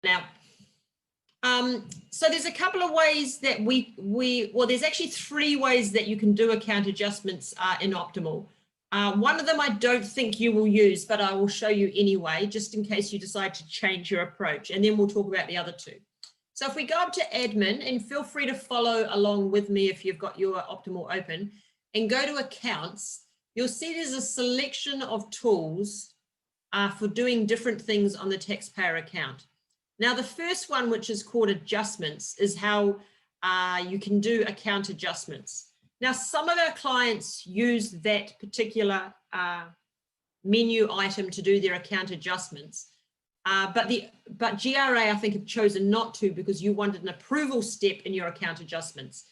Now, so there's a couple of ways that well, there's actually 3 ways that you can do account adjustments in Optimal. One of them I don't think you will use, but I will show you anyway, just in case you decide to change your approach, and then we'll talk about the other 2. So if we go up to admin, and feel free to follow along with me if you've got your Optimal open, and go to accounts, you'll see there's a selection of tools for doing different things on the taxpayer account. Now, the first one, which is called adjustments, is how you can do account adjustments. Now, some of our clients use that particular menu item to do their account adjustments. But GRA, I think, have chosen not to because you wanted an approval step in your account adjustments.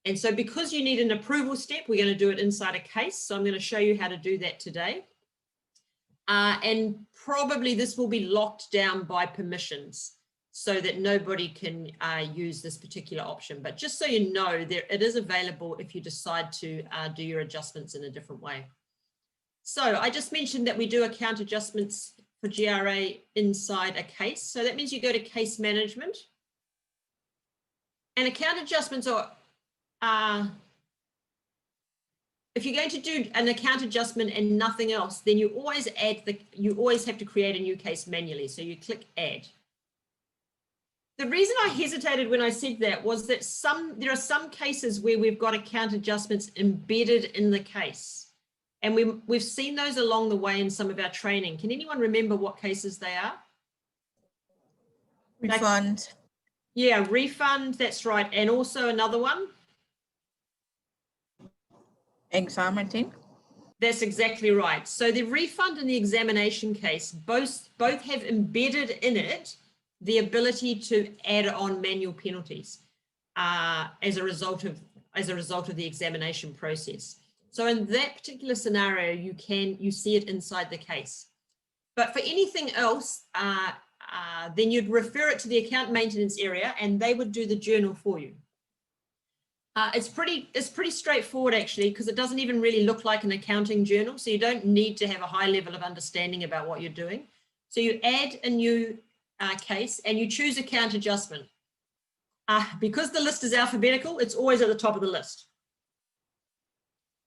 And so because you need an approval step, we're going to do it inside a case. So I'm going to show you how to do that today. And probably this will be locked down by permissions so that nobody can use this particular option. But just so you know, it is available if you decide to do your adjustments in a different way. So I just mentioned that we do account adjustments for GRA inside a case. So that means you go to case management. And account adjustments are, if you're going to do an account adjustment and nothing else, then you always have to create a new case manually. So you click add. The reason I hesitated when I said that was that there are some cases where we've got account adjustments embedded in the case. And we've seen those along the way in some of our training. Can anyone remember what cases they are? Refund. Yeah, refund, that's right. And also another one? Exam, I think. That's exactly right. So the refund and the examination case both have embedded in it the ability to add on manual penalties as a result of the examination process. So in that particular scenario, you see it inside the case. But for anything else, then you'd refer it to the account maintenance area and they would do the journal for you. It's pretty straightforward actually, because it doesn't even really look like an accounting journal. So you don't need to have a high level of understanding about what you're doing. So you add a new case and you choose account adjustment. Because the list is alphabetical, it's always at the top of the list.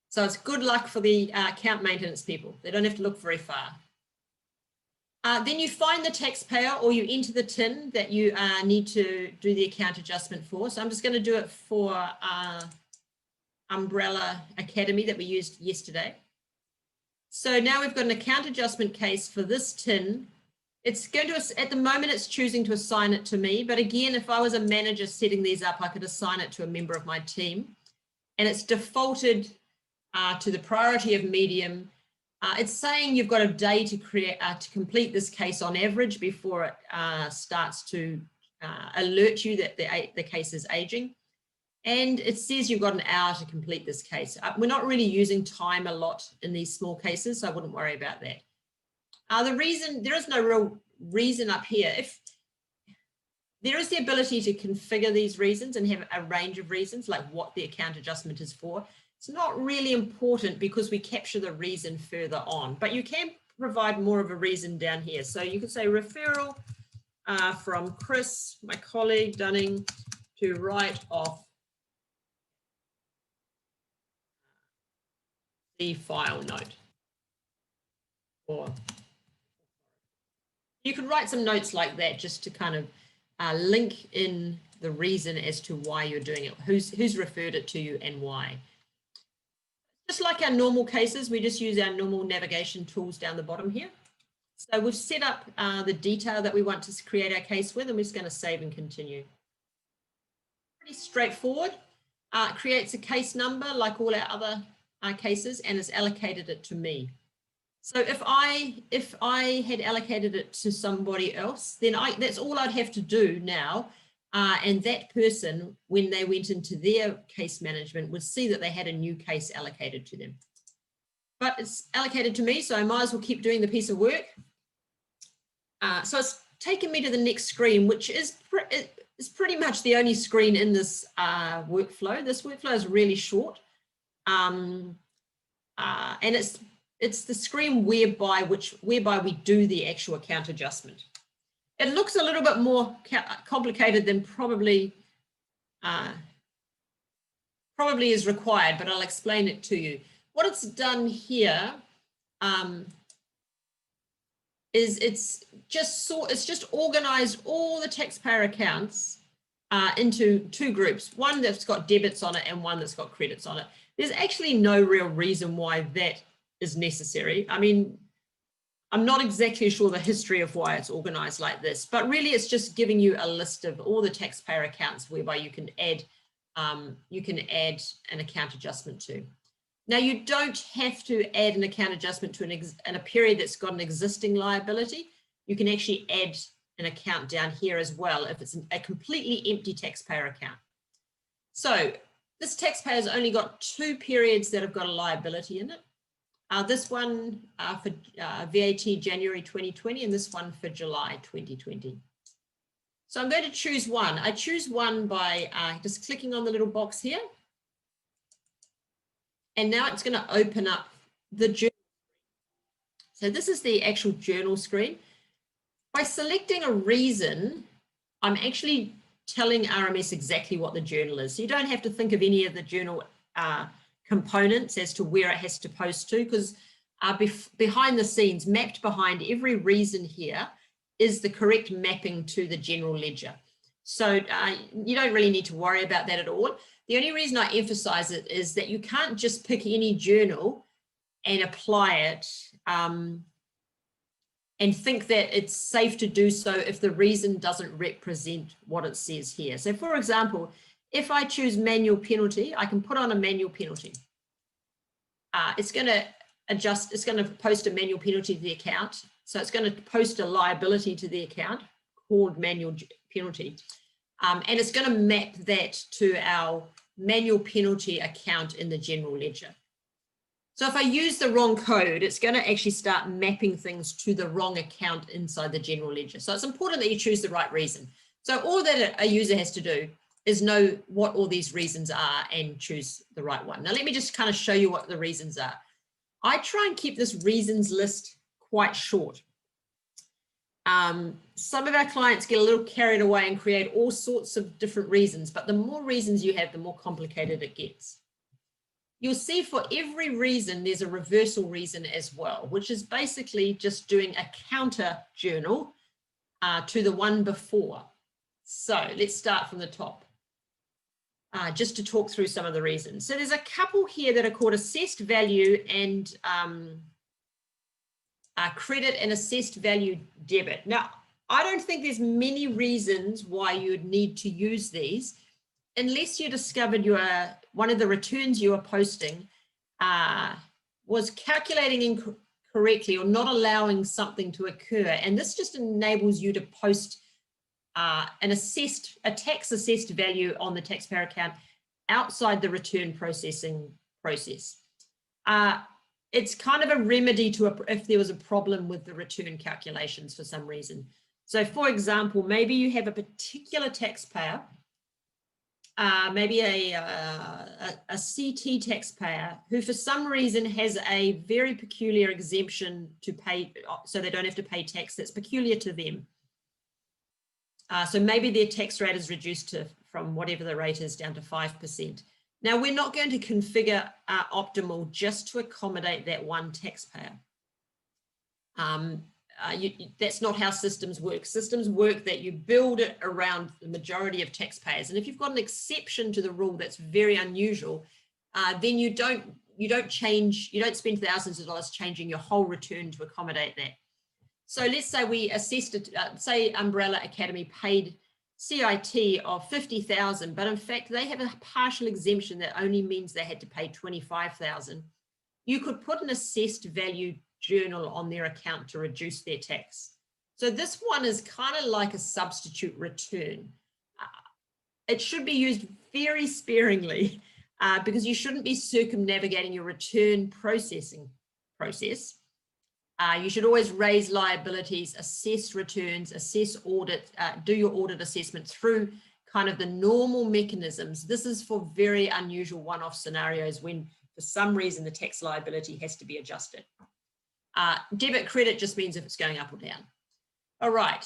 So it's good luck for the account maintenance people. They don't have to look very far. Then you find the taxpayer or you enter the TIN that you need to do the account adjustment for. So I'm just going to do it for Umbrella Academy that we used yesterday. So now we've got an account adjustment case for this TIN. It's going to, at the moment, it's choosing to assign it to me. But again, if I was a manager setting these up, I could assign it to a member of my team. And it's defaulted to the priority of medium. It's saying you've got a day to complete this case on average before it starts to alert you that the case is aging. And it says you've got an hour to complete this case. We're not really using time a lot in these small cases, so I wouldn't worry about that. There is no real reason up here. If there is the ability to configure these reasons and have a range of reasons, like what the account adjustment is for. It's not really important because we capture the reason further on, but you can provide more of a reason down here. So you could say referral from Chris, my colleague, Dunning, to write off the file note. Or you could write some notes like that just to kind of link in the reason as to why you're doing it, who's referred it to you and why. Just like our normal cases, we just use our normal navigation tools down the bottom here. So we've set up the detail that we want to create our case with, and we're just going to save and continue. Pretty straightforward. It creates a case number like all our other cases and has allocated it to me. So if I had allocated it to somebody else, then that's all I'd have to do now. And that person, when they went into their case management, would see that they had a new case allocated to them. But it's allocated to me, so I might as well keep doing the piece of work. So it's taken me to the next screen, which is pretty much the only screen in this workflow. This workflow is really short. And it's the screen whereby we do the actual account adjustment. It looks a little bit more complicated than probably is required, but I'll explain it to you. What it's done here is it's just organized all the taxpayer accounts into two groups, one that's got debits on it and one that's got credits on it. There's actually no real reason why that is necessary. I mean, I'm not exactly sure the history of why it's organized like this, but really it's just giving you a list of all the taxpayer accounts whereby you can add an account adjustment to. Now, you don't have to add an account adjustment to a period that's got an existing liability. You can actually add an account down here as well if it's a completely empty taxpayer account. So this taxpayer has only got 2 periods that have got a liability in it. This one for VAT January 2020 and this one for July 2020. So I'm going to choose one. I choose one by just clicking on the little box here. And now it's going to open up the journal. So this is the actual journal screen. By selecting a reason, I'm actually telling RMS exactly what the journal is. So you don't have to think of any of the journal components as to where it has to post to, because behind the scenes, mapped behind every reason here is the correct mapping to the general ledger. So you don't really need to worry about that at all. The only reason I emphasize it is that you can't just pick any journal and apply it and think that it's safe to do so if the reason doesn't represent what it says here. So for example, if I choose manual penalty, I can put on a manual penalty. It's going to adjust, it's going to post a manual penalty to the account. So it's going to post a liability to the account called manual penalty. And it's going to map that to our manual penalty account in the general ledger. So if I use the wrong code, it's going to actually start mapping things to the wrong account inside the general ledger. So it's important that you choose the right reason. So all that a user has to do is know what all these reasons are and choose the right one. Now, let me just kind of show you what the reasons are. I try and keep this reasons list quite short. Some of our clients get a little carried away and create all sorts of different reasons, but the more reasons you have, the more complicated it gets. You'll see for every reason, there's a reversal reason as well, which is basically just doing a counter journal to the one before. So let's start from the top, just to talk through some of the reasons. So there's a couple here that are called assessed value and credit and assessed value debit. Now, I don't think there's many reasons why you'd need to use these unless you discovered one of the returns you were posting was calculating incorrectly or not allowing something to occur. And this just enables you to post a tax assessed value on the taxpayer account outside the return processing process. It's kind of a remedy to if there was a problem with the return calculations for some reason. So for example, maybe you have a particular taxpayer, maybe a CT taxpayer who for some reason has a very peculiar exemption to pay, so they don't have to pay tax that's peculiar to them. So maybe their tax rate is reduced from whatever the rate is down to 5%. Now, we're not going to configure optimal just to accommodate that one taxpayer. That's not how systems work. Systems work that you build it around the majority of taxpayers. And if you've got an exception to the rule that's very unusual, then you don't spend thousands of dollars changing your whole return to accommodate that. So let's say we assessed it, say Umbrella Academy paid CIT of 50,000, but in fact they have a partial exemption that only means they had to pay 25,000. You could put an assessed value journal on their account to reduce their tax. So this one is kind of like a substitute return. It should be used very sparingly because you shouldn't be circumnavigating your return processing process. You should always raise liabilities, assess returns, assess audit, do your audit assessment through kind of the normal mechanisms. This is for very unusual one-off scenarios when for some reason the tax liability has to be adjusted. Debit credit just means if it's going up or down. All right.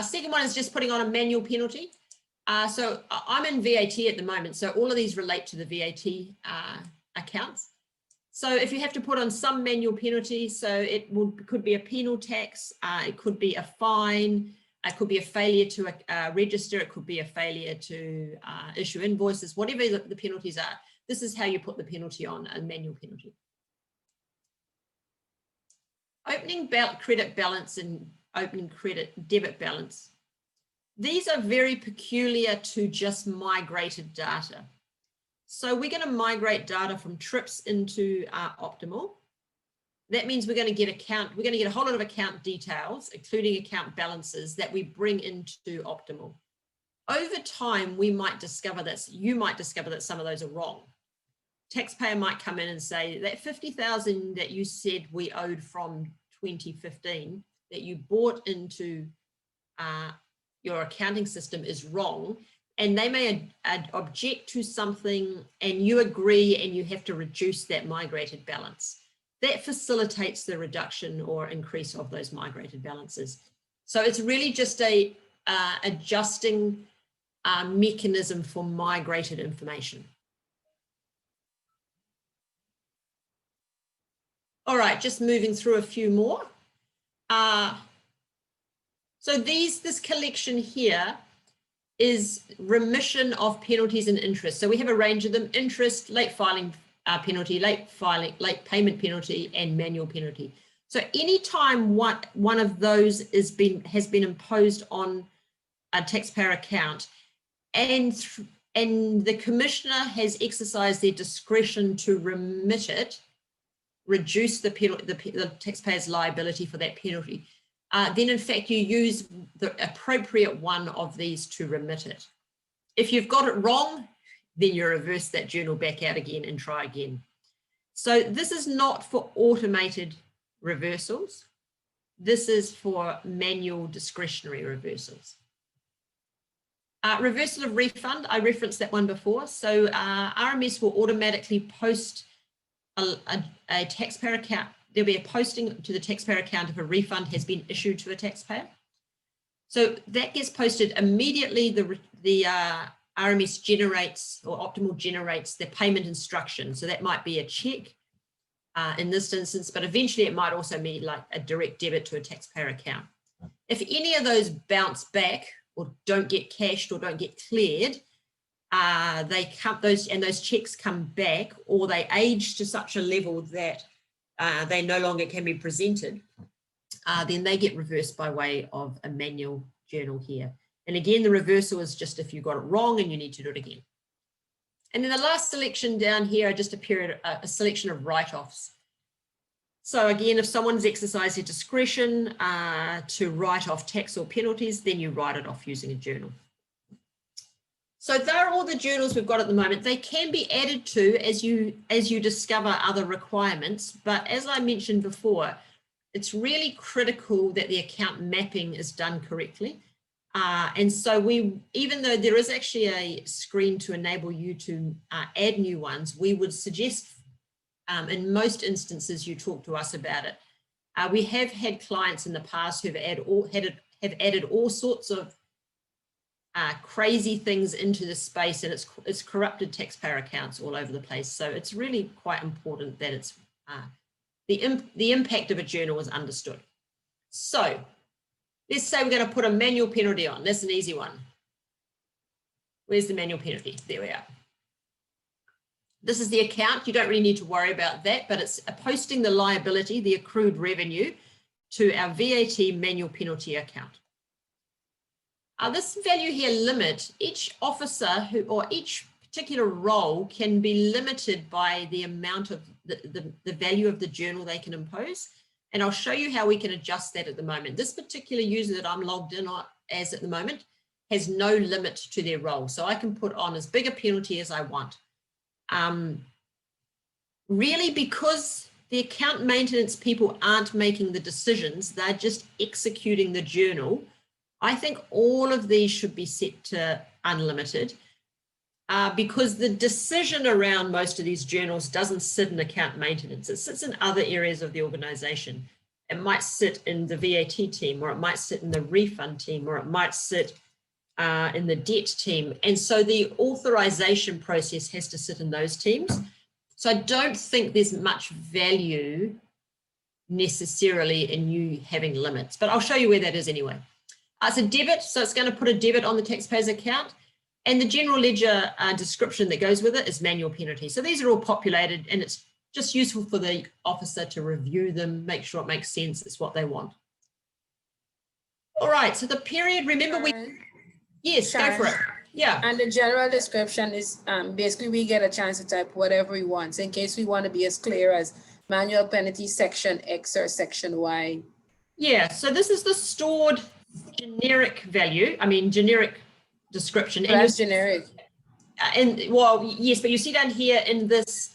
Second one is just putting on a manual penalty. So I'm in VAT at the moment, so all of these relate to the VAT accounts. So if you have to put on some manual penalty, so it could be a penal tax, it could be a fine, it could be a failure to register, it could be a failure to issue invoices, whatever the penalties are. This is how you put the penalty on, a manual penalty. Opening credit balance and opening credit debit balance. These are very peculiar to just migrated data. So we're going to migrate data from trips into Optimal. That means we're going to get a whole lot of account details, including account balances that we bring into Optimal. Over time, we might discover that, you might discover that some of those are wrong. Taxpayer might come in and say that 50,000 that you said we owed from 2015 that you bought into your accounting system is wrong. And they may object to something and you agree and you have to reduce that migrated balance. That facilitates the reduction or increase of those migrated balances. So it's really just a adjusting mechanism for migrated information. All right, just moving through a few more. So this collection here is remission of penalties and interest. So we have a range of them: interest, late filing penalty, late payment penalty, and manual penalty. So anytime one of those has been imposed on a taxpayer account, and the commissioner has exercised their discretion to remit it, reduce the taxpayer's liability for that penalty, then in fact you use the appropriate one of these to remit it. If you've got it wrong, then you reverse that journal back out again and try again. So this is not for automated reversals. This is for manual discretionary reversals. Reversal of refund, I referenced that one before. So RMS will automatically post a taxpayer account. There'll be a posting to the taxpayer account if a refund has been issued to a taxpayer. So that gets posted immediately. The RMS generates, or Optimal generates, the payment instruction. So that might be a check in this instance, but eventually it might also be like a direct debit to a taxpayer account. If any of those bounce back or don't get cashed or don't get cleared, those checks come back, or they age to such a level that they no longer can be presented, then they get reversed by way of a manual journal here. And again, the reversal is just if you got it wrong and you need to do it again. And then the last selection down here are just a selection of write-offs. So again, if someone's exercised their discretion to write off tax or penalties, then you write it off using a journal. So they're all the journals we've got at the moment. They can be added to as you discover other requirements. But as I mentioned before, it's really critical that the account mapping is done correctly. And so even though there is actually a screen to enable you to add new ones, we would suggest in most instances you talk to us about it. We have had clients in the past who've added all sorts of crazy things into the space, and it's corrupted taxpayer accounts all over the place. So it's really quite important that it's the impact of a journal is understood. So let's say we're going to put a manual penalty on. That's an easy one. Where's the manual penalty? There we are. This is the account. You don't really need to worry about that, but it's posting the liability, the accrued revenue, to our VAT manual penalty account. This value here limit, each officer or each particular role can be limited by the amount of the value of the journal they can impose. And I'll show you how we can adjust that at the moment. This particular user that I'm logged in as at the moment has no limit to their role. So I can put on as big a penalty as I want. Really, because the account maintenance people aren't making the decisions, they're just executing the journal. I think all of these should be set to unlimited because the decision around most of these journals doesn't sit in account maintenance. It sits in other areas of the organization. It might sit in the VAT team, or it might sit in the refund team, or it might sit in the debt team. And so the authorization process has to sit in those teams. So I don't think there's much value necessarily in you having limits, but I'll show you where that is anyway. It's a debit, so it's going to put a debit on the taxpayer's account, and the general ledger description that goes with it is manual penalty. So these are all populated, and it's just useful for the officer to review them, make sure it makes sense, it's what they want. All right, so the period, remember yes, go for it. Yeah. And the general description is basically we get a chance to type whatever we want. So in case we want to be as clear as manual penalty section X or section Y. Yeah, so this is the stored generic value, generic description. And that's generic. And well, yes, but you see down here in this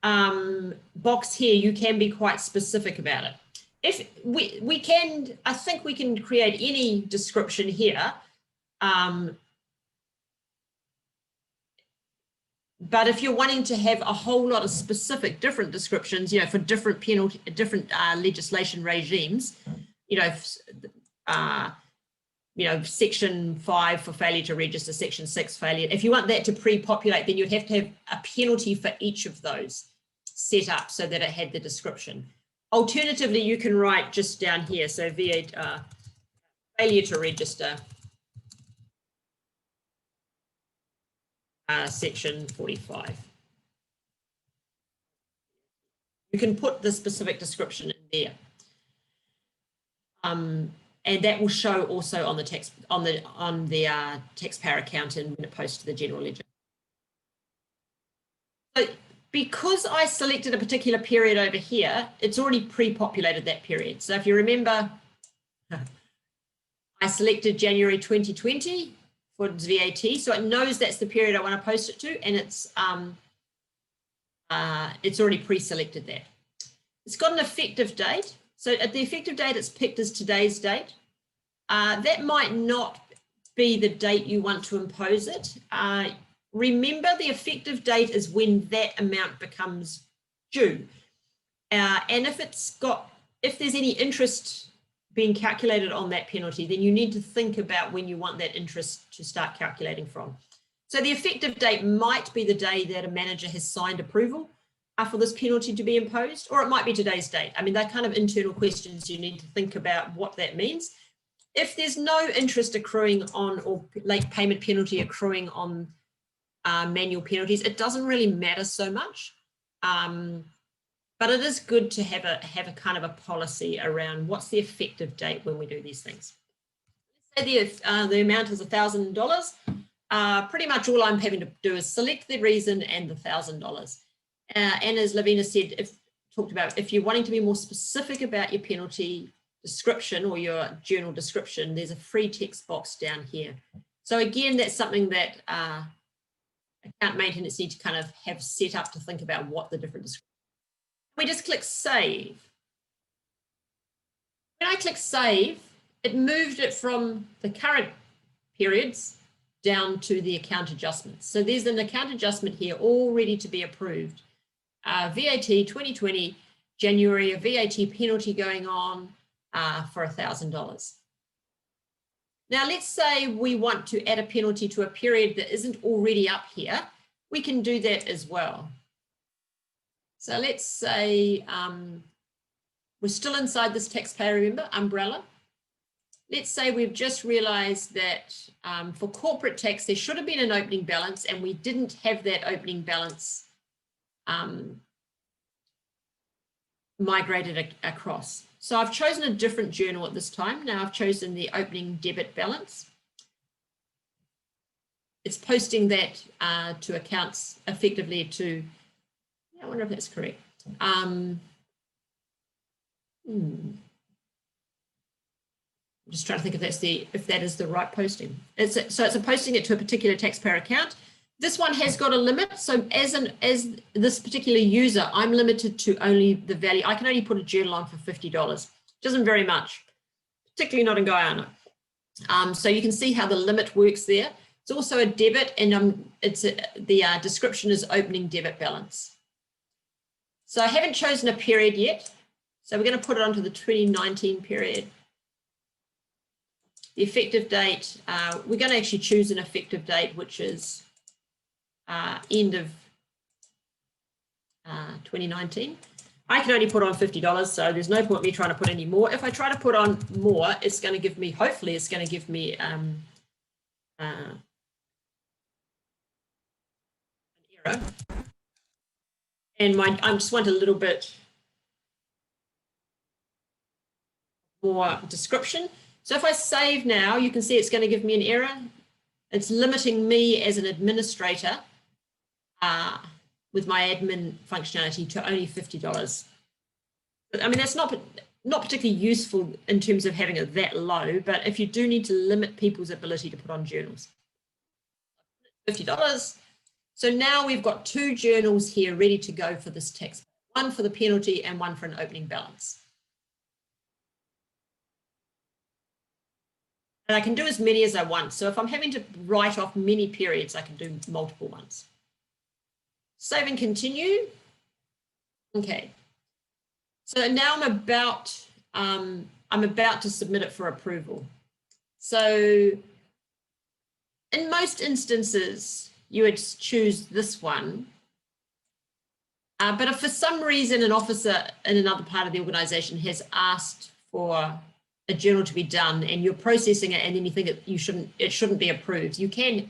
box here, you can be quite specific about it. If we can, I think we can create any description here. But if you're wanting to have a whole lot of specific different descriptions, for different penalty, different legislation regimes, section 5 for failure to register, section 6 failure. If you want that to pre-populate, then you'd have to have a penalty for each of those set up so that it had the description. Alternatively, you can write just down here. So V8 failure to register, section 45. You can put the specific description in there. And that will show also on the taxpayer account and when it posts to the general ledger. So because I selected a particular period over here, it's already pre-populated that period. So if you remember, I selected January 2020 for VAT, so it knows that's the period I want to post it to, and it's already pre-selected that. It's got an effective date. So at the effective date, it's picked as today's date. That might not be the date you want to impose it. Remember, the effective date is when that amount becomes due. And if there's any interest being calculated on that penalty, then you need to think about when you want that interest to start calculating from. So the effective date might be the day that a manager has signed approval for this penalty to be imposed, or it might be today's date. They're kind of internal questions you need to think about what that means. If there's no interest accruing on, or late payment penalty accruing on manual penalties, it doesn't really matter so much. But it is good to have a kind of a policy around what's the effective date when we do these things. Let's say the amount is $1,000. Pretty much all I'm having to do is select the reason and the $1,000. And as Lavina said, if you're wanting to be more specific about your penalty description or your journal description, there's a free text box down here. So again, that's something that account maintenance need to kind of have set up to think about what the different descriptions. We just click save. When I click save, it moved it from the current periods down to the account adjustments. So there's an account adjustment here all ready to be approved. VAT 2020 January, a VAT penalty going on for $1,000. Now let's say we want to add a penalty to a period that isn't already up here. We can do that as well. So let's say we're still inside this taxpayer, remember, umbrella. Let's say we've just realized that for corporate tax, there should have been an opening balance and we didn't have that opening balance migrated across. So I've chosen a different journal at this time. Now I've chosen the opening debit balance. It's posting that to accounts effectively to, I wonder if that's correct. I'm just trying to think if that is the right posting. So it's posting it to a particular taxpayer account. This one has got a limit. So as this particular user, I'm limited to only the value. I can only put a journal on for $50. Which isn't very much, particularly not in Guyana. So you can see how the limit works there. It's also a debit, and the description is opening debit balance. So I haven't chosen a period yet. So we're going to put it onto the 2019 period. The effective date, we're going to actually choose an effective date, which is end of 2019. I can only put on $50, so there's no point me trying to put any more. If I try to put on more, it's going to give me, hopefully it's going to give me an error. And I just want a little bit more description. So if I save now, you can see it's going to give me an error. It's limiting me as an administrator with my admin functionality to only $50. I mean, that's not particularly useful in terms of having it that low, but if you do need to limit people's ability to put on journals. $50. So now we've got 2 journals here ready to go for this tax, one for the penalty and one for an opening balance. And I can do as many as I want. So if I'm having to write off many periods, I can do multiple ones. Save and continue. Okay. So now I'm about to submit it for approval. So in most instances, you would choose this one. But if for some reason an officer in another part of the organization has asked for a journal to be done and you're processing it and then you think it shouldn't be approved, you can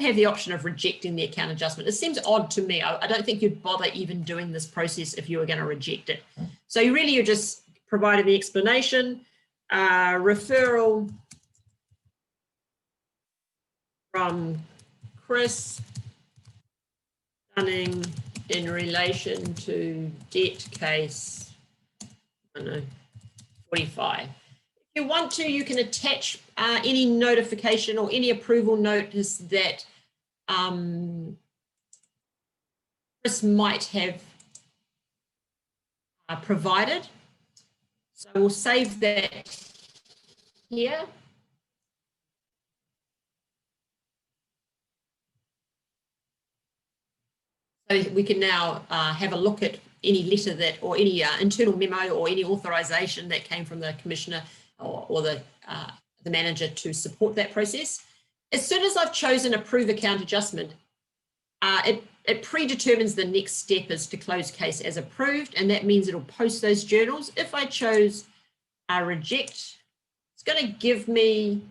have the option of rejecting the account adjustment. It seems odd to me. I don't think you'd bother even doing this process if you were going to reject it. So you're just providing the explanation, referral from Chris Dunning in relation to debt case, I don't know, 45. If you want to, you can attach any notification or any approval notice that Chris might have provided. So we'll save that here. So we can now have a look at any letter that, or any internal memo or any authorization that came from the commissioner or the manager to support that process. As soon as I've chosen approve account adjustment, it predetermines the next step is to close case as approved, and that means it'll post those journals. If I chose reject, it's going to give me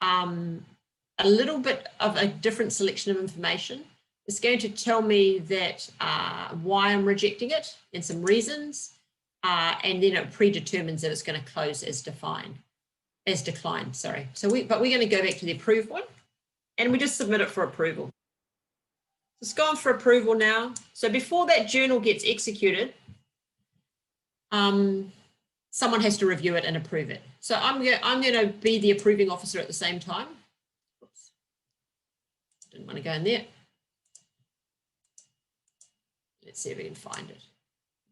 a little bit of a different selection of information. It's going to tell me that why I'm rejecting it and some reasons, and then it predetermines that it's going to close as declined. Sorry. So but we're going to go back to the approved one, and we just submit it for approval. It's gone for approval now. So before that journal gets executed, someone has to review it and approve it. So I'm going to be the approving officer at the same time. Oops. Didn't want to go in there. Let's see if we can find it.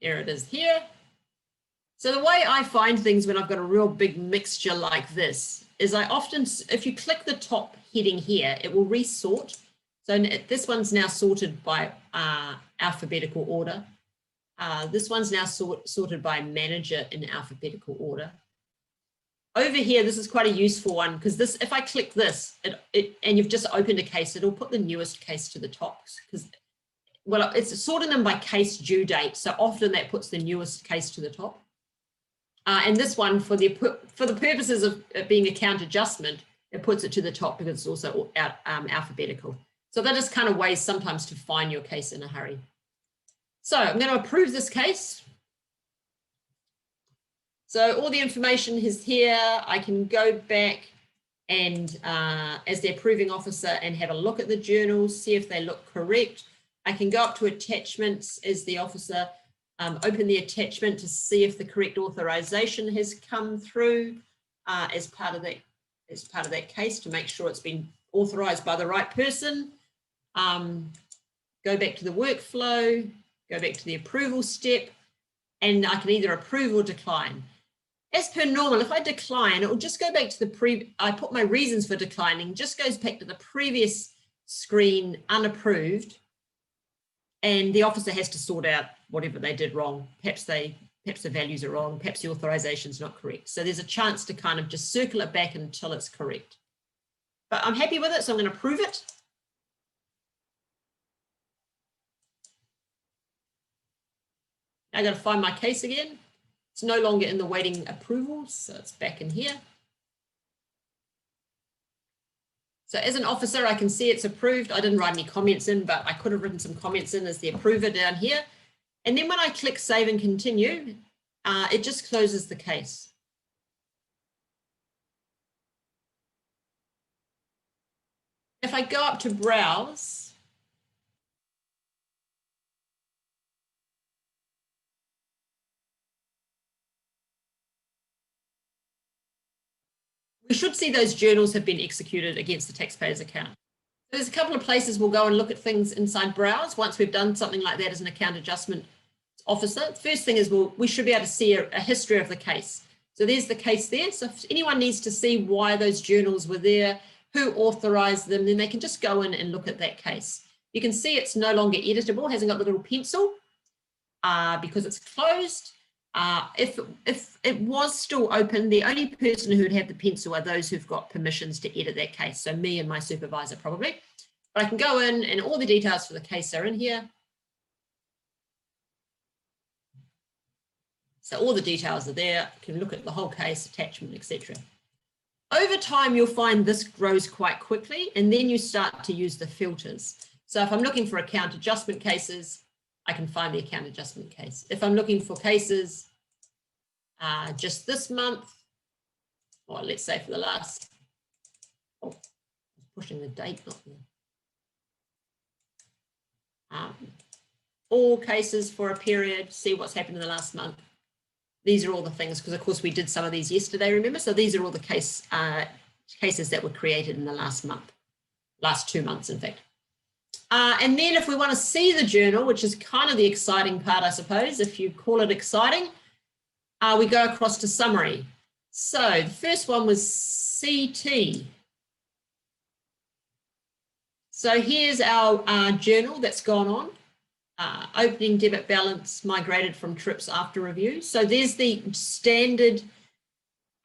There it is here. So the way I find things when I've got a real big mixture like this is I often, if you click the top heading here, it will resort. So this one's now sorted by alphabetical order. This one's now sorted by manager in alphabetical order. Over here, this is quite a useful one because this, if I click this and you've just opened a case, it'll put the newest case to the top because, well, it's sorting them by case due date. So often that puts the newest case to the top. And this one, for the purposes of it being account adjustment, it puts it to the top because it's also alphabetical. So that is kind of ways sometimes to find your case in a hurry. So I'm going to approve this case. So all the information is here. I can go back and as the approving officer and have a look at the journals, see if they look correct. I can go up to attachments as the officer, open the attachment to see if the correct authorization has come through as part of that case to make sure it's been authorized by the right person. Go back to the workflow, go back to the approval step, and I can either approve or decline. As per normal, if I decline, it will just go back to I put my reasons for declining, just goes back to the previous screen, unapproved, and the officer has to sort out whatever they did wrong. Perhaps they perhaps the values are wrong, perhaps the authorization is not correct. So there's a chance to kind of just circle it back until it's correct. But I'm happy with it, so I'm going to approve it. I got to find my case again. It's no longer in the waiting approvals, so it's back in here. So as an officer, I can see it's approved. I didn't write any comments in, but I could have written some comments in as the approver down here. And then when I click save and continue, it just closes the case. If I go up to browse, we should see those journals have been executed against the taxpayer's account. So there's a couple of places we'll go and look at things inside browse once we've done something like that as an account adjustment officer. The first thing is we should be able to see a history of the case. So there's the case there. So if anyone needs to see why those journals were there, who authorized them, then they can just go in and look at that case. You can see it's no longer editable, hasn't got the little pencil because it's closed. If it was still open, the only person who would have the pencil are those who've got permissions to edit that case. So me and my supervisor probably. But I can go in and all the details for the case are in here. So all the details are there. You can look at the whole case, attachment, etc. Over time, you'll find this grows quite quickly, and then you start to use the filters. So if I'm looking for account adjustment cases, I can find the account adjustment case. If I'm looking for cases just this month, or let's say for the last, pushing the date, not the, all cases for a period, see what's happened in the last month. These are all the things, because of course we did some of these yesterday, remember? So these are all the cases that were created in the last month, last 2 months, in fact. And then if we want to see the journal, which is kind of the exciting part, I suppose, if you call it exciting, we go across to summary. So the first one was CT. So here's our journal that's gone on. Opening debit balance migrated from trips after review. So there's the standard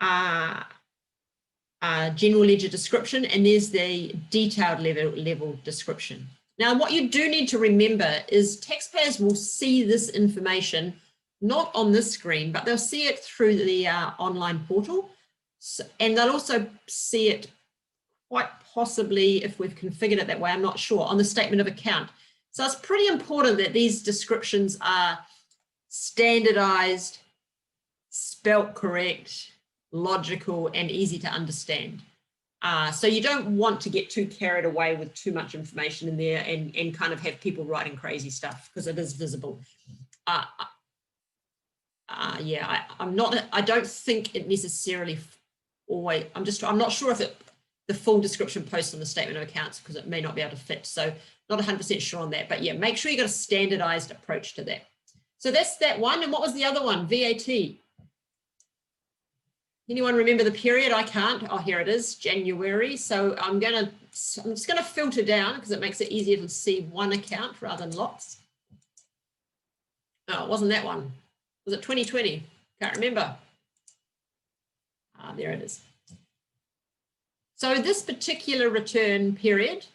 general ledger description, and there's the detailed level description. Now, what you do need to remember is taxpayers will see this information not on this screen, but they'll see it through the online portal. So, and they'll also see it quite possibly, if we've configured it that way, I'm not sure, on the statement of account. So it's pretty important that these descriptions are standardized, spelt correct, logical, and easy to understand. So you don't want to get too carried away with too much information in there and kind of have people writing crazy stuff, because it is visible. Yeah, I don't think it necessarily always, I'm not sure if the full description posts on the statement of accounts, because it may not be able to fit. So not 100% sure on that, but yeah, make sure you got a standardized approach to that. So that's that one. And what was the other one? VAT. Anyone remember the period? I can't. Oh, here it is, January. So I'm just gonna filter down because it makes it easier to see one account rather than lots. Oh, it wasn't that one. Was it 2020? Can't remember. There it is. So this particular return period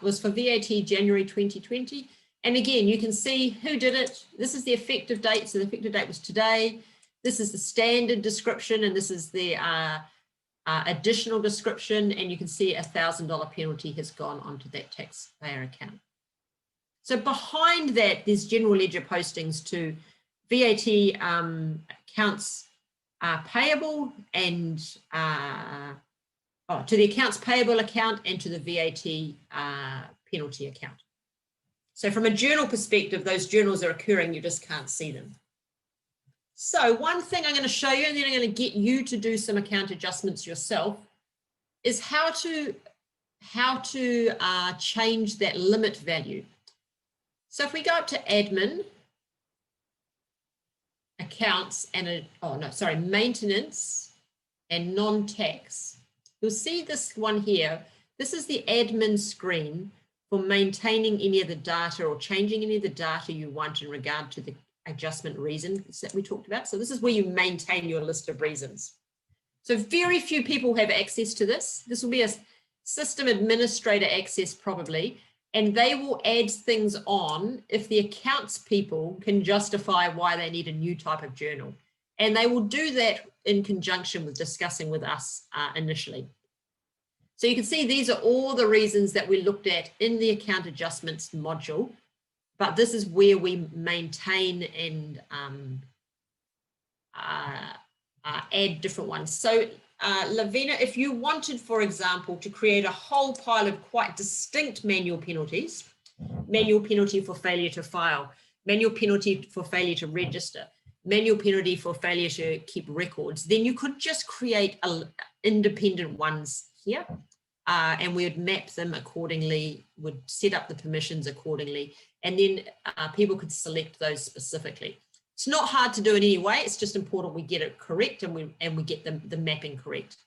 was for VAT January 2020. And again, you can see who did it. This is the effective date. So the effective date was today. This is the standard description, and this is the additional description. And you can see a $1,000 penalty has gone onto that taxpayer account. So behind that, there's general ledger postings to VAT accounts payable and to the accounts payable account and to the VAT penalty account. So from a journal perspective, those journals are occurring, you just can't see them. So one thing I'm going to show you, and then I'm going to get you to do some account adjustments yourself, is how to change that limit value. So if we go up to admin, accounts, and maintenance and non-tax, you'll see this one here. This is the admin screen for maintaining any of the data or changing any of the data you want in regard to the adjustment reasons that we talked about. So this is where you maintain your list of reasons. So very few people have access to this. This will be a system administrator access probably, and they will add things on if the accounts people can justify why they need a new type of journal. And they will do that in conjunction with discussing with us initially. So you can see these are all the reasons that we looked at in the account adjustments module, but this is where we maintain and add different ones. So Lavina, if you wanted, for example, to create a whole pile of quite distinct manual penalties, manual penalty for failure to file, manual penalty for failure to register, manual penalty for failure to keep records, then you could just create independent ones here, and we would map them accordingly, would set up the permissions accordingly, and then people could select those specifically. It's not hard to do in any way. It's just important we get it correct and we get the mapping correct.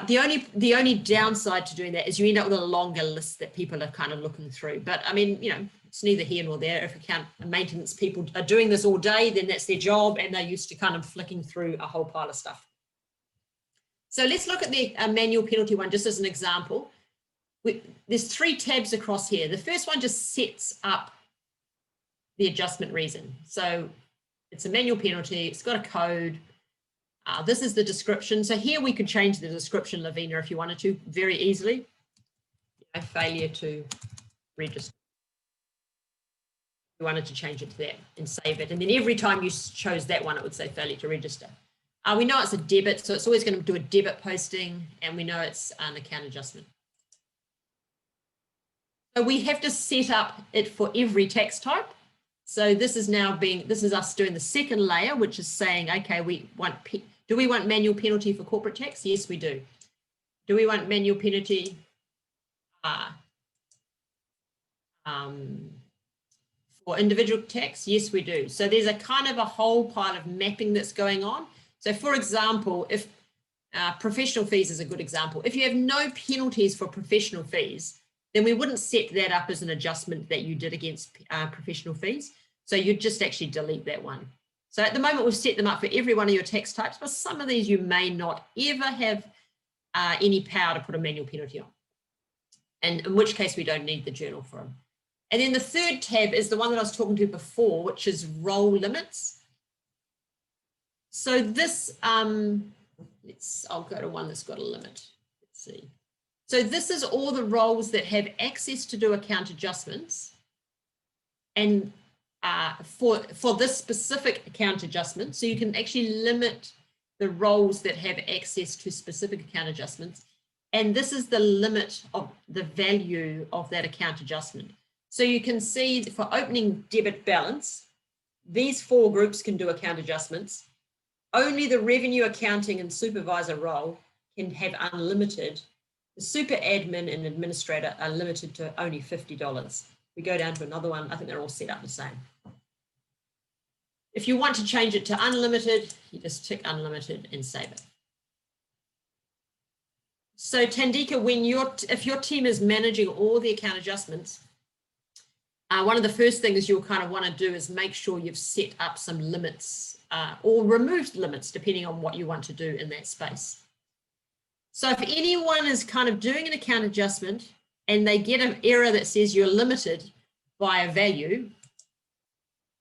The only downside to doing that is you end up with a longer list that people are kind of looking through. But I mean, you know, it's neither here nor there. If account maintenance people are doing this all day, then that's their job, and they're used to kind of flicking through a whole pile of stuff. So let's look at the manual penalty one just as an example. There's 3 tabs across here. The first one just sets up the adjustment reason. So it's a manual penalty, it's got a code. This is the description. So here we could change the description, Lavina, if you wanted to, very easily. Failure to register. You wanted to change it to that and save it. And then every time you chose that one, it would say failure to register. We know it's a debit, so it's always going to do a debit posting, and we know it's an account adjustment. So we have to set up it for every tax type. So this is us doing the second layer, which is saying, okay, do we want manual penalty for corporate tax? Yes, we do. Do we want manual penalty for individual tax? Yes, we do. So there's a kind of a whole pile of mapping that's going on. So for example, if professional fees is a good example, if you have no penalties for professional fees, then we wouldn't set that up as an adjustment that you did against professional fees. So you'd just actually delete that one. So at the moment, we've set them up for every one of your tax types, but some of these you may not ever have any power to put a manual penalty on, and in which case we don't need the journal for them. And then the third tab is the one that I was talking to before, which is role limits. So this, I'll go to one that's got a limit. Let's see. So this is all the roles that have access to do account adjustments, and for this specific account adjustment. So you can actually limit the roles that have access to specific account adjustments. And this is the limit of the value of that account adjustment. So you can see for opening debit balance, these 4 groups can do account adjustments. Only the revenue accounting and supervisor role can have unlimited. The super admin and administrator are limited to only $50. We go down to another one. I think they're all set up the same. If you want to change it to unlimited, you just tick unlimited and save it. So Tandika, if your team is managing all the account adjustments, one of the first things you'll kind of want to do is make sure you've set up some limits or removed limits, depending on what you want to do in that space. So if anyone is kind of doing an account adjustment and they get an error that says you're limited by a value,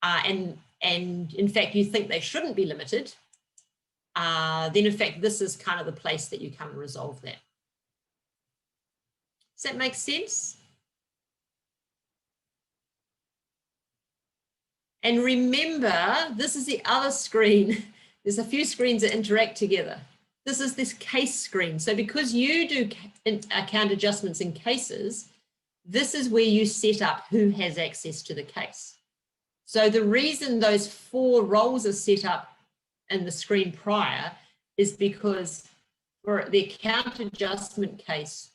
and in fact you think they shouldn't be limited, then in fact this is kind of the place that you come and resolve that. Does that make sense? And remember, this is the other screen. There's a few screens that interact together. This is this case screen. So because you do account adjustments in cases, this is where you set up who has access to the case. So the reason those 4 roles are set up in the screen prior is because for the account adjustment case,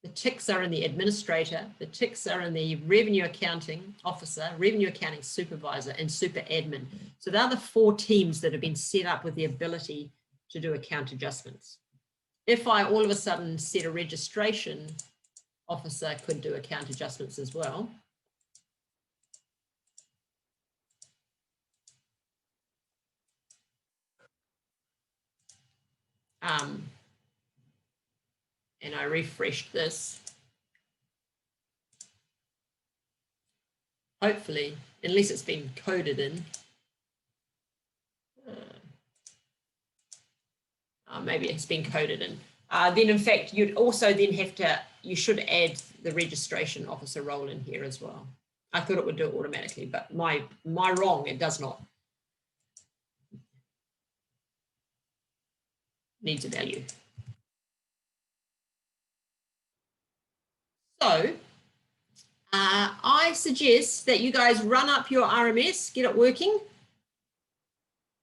the ticks are in the administrator, the ticks are in the revenue accounting officer, revenue accounting supervisor, and super admin. So they're the 4 teams that have been set up with the ability to do account adjustments. If I all of a sudden set a registration officer could do account adjustments as well. And I refreshed this. Hopefully, unless it's been coded in. Maybe it's been coded in. Then in fact, you'd also then have to, you should add the registration officer role in here as well. I thought it would do it automatically, but my wrong, it does not. Needs a value. So I suggest that you guys run up your RMS, get it working,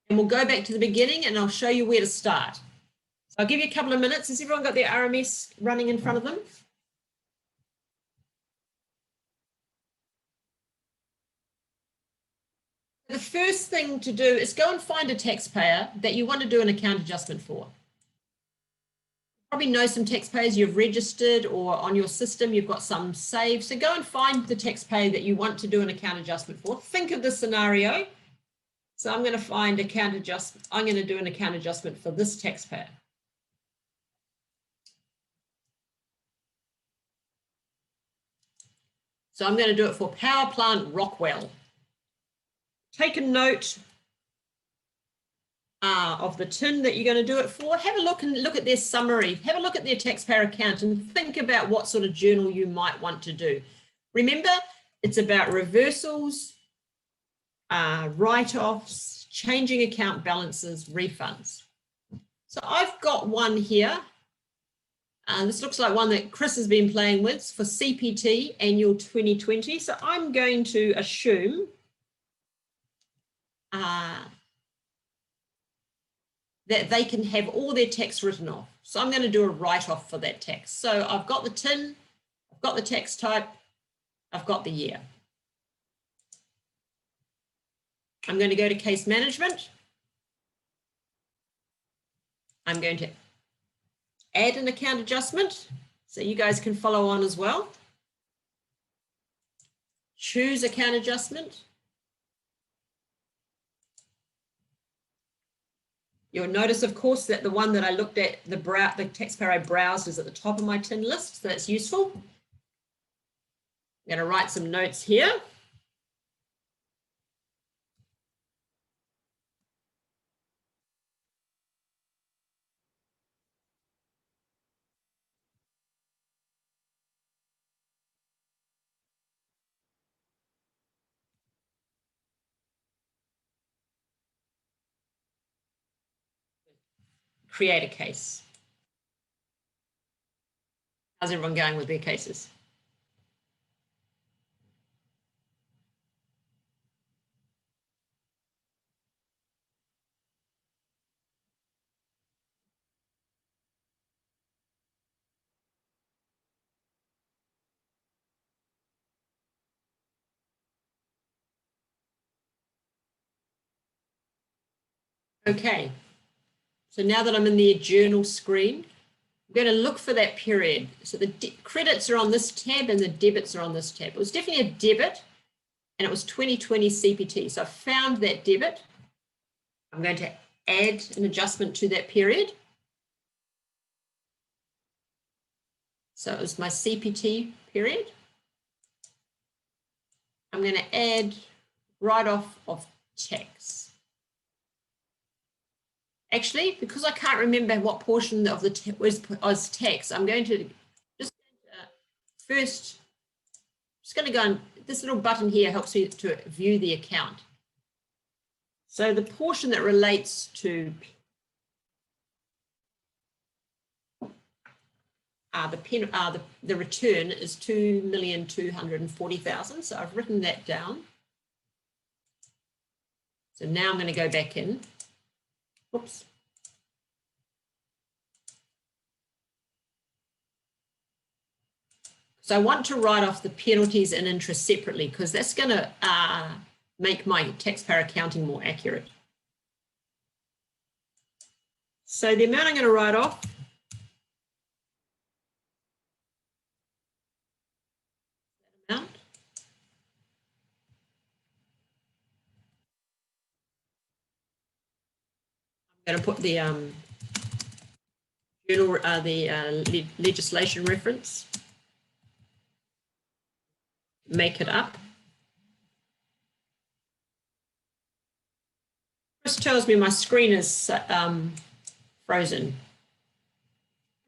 and we'll go back to the beginning and I'll show you where to start. So I'll give you a couple of minutes. Has everyone got their RMS running in front of them? The first thing to do is go and find a taxpayer that you want to do an account adjustment for. Probably know some taxpayers you've registered or on your system you've got some saved. So go and find the taxpayer that you want to do an account adjustment for. Think of the scenario. So I'm going to find account adjustment. I'm going to do an account adjustment for this taxpayer. So I'm going to do it for Power Plant Rockwell. Take a note of the tin that you're going to do it for. Have a look and look at their summary. Have a look at their taxpayer account and think about what sort of journal you might want to do. Remember, it's about reversals, write-offs, changing account balances, refunds. So I've got one here. This looks like one that Chris has been playing with for CPT annual 2020. So I'm going to assume that they can have all their tax written off. So I'm going to do a write-off for that tax. So I've got the tin, I've got the tax type, I've got the year. I'm going to go to case management. I'm going to add an account adjustment so you guys can follow on as well. Choose account adjustment. You'll notice, of course, that the one that I looked at, the taxpayer I browsed is at the top of my tin list, so that's useful. I'm going to write some notes here. Create a case. How's everyone going with their cases? Okay, so now that I'm in the journal screen, I'm going to look for that period. So the credits are on this tab and the debits are on this tab. It was definitely a debit and it was 2020 CPT. So I found that debit. I'm going to add an adjustment to that period. So it was my CPT period. I'm going to add write-off of tax. Actually, because I can't remember what portion of the was tax, I'm going to just first, just going to go on, this little button here helps me to view the account. So the portion that relates to the return is 2,240,000. So I've written that down. So now I'm going to go back in. Oops. So I want to write off the penalties and interest separately because that's going to make my taxpayer accounting more accurate. So the amount I'm going to write off amount. I'm going to put the journal, legislation reference. Make it up. Chris tells me my screen is frozen.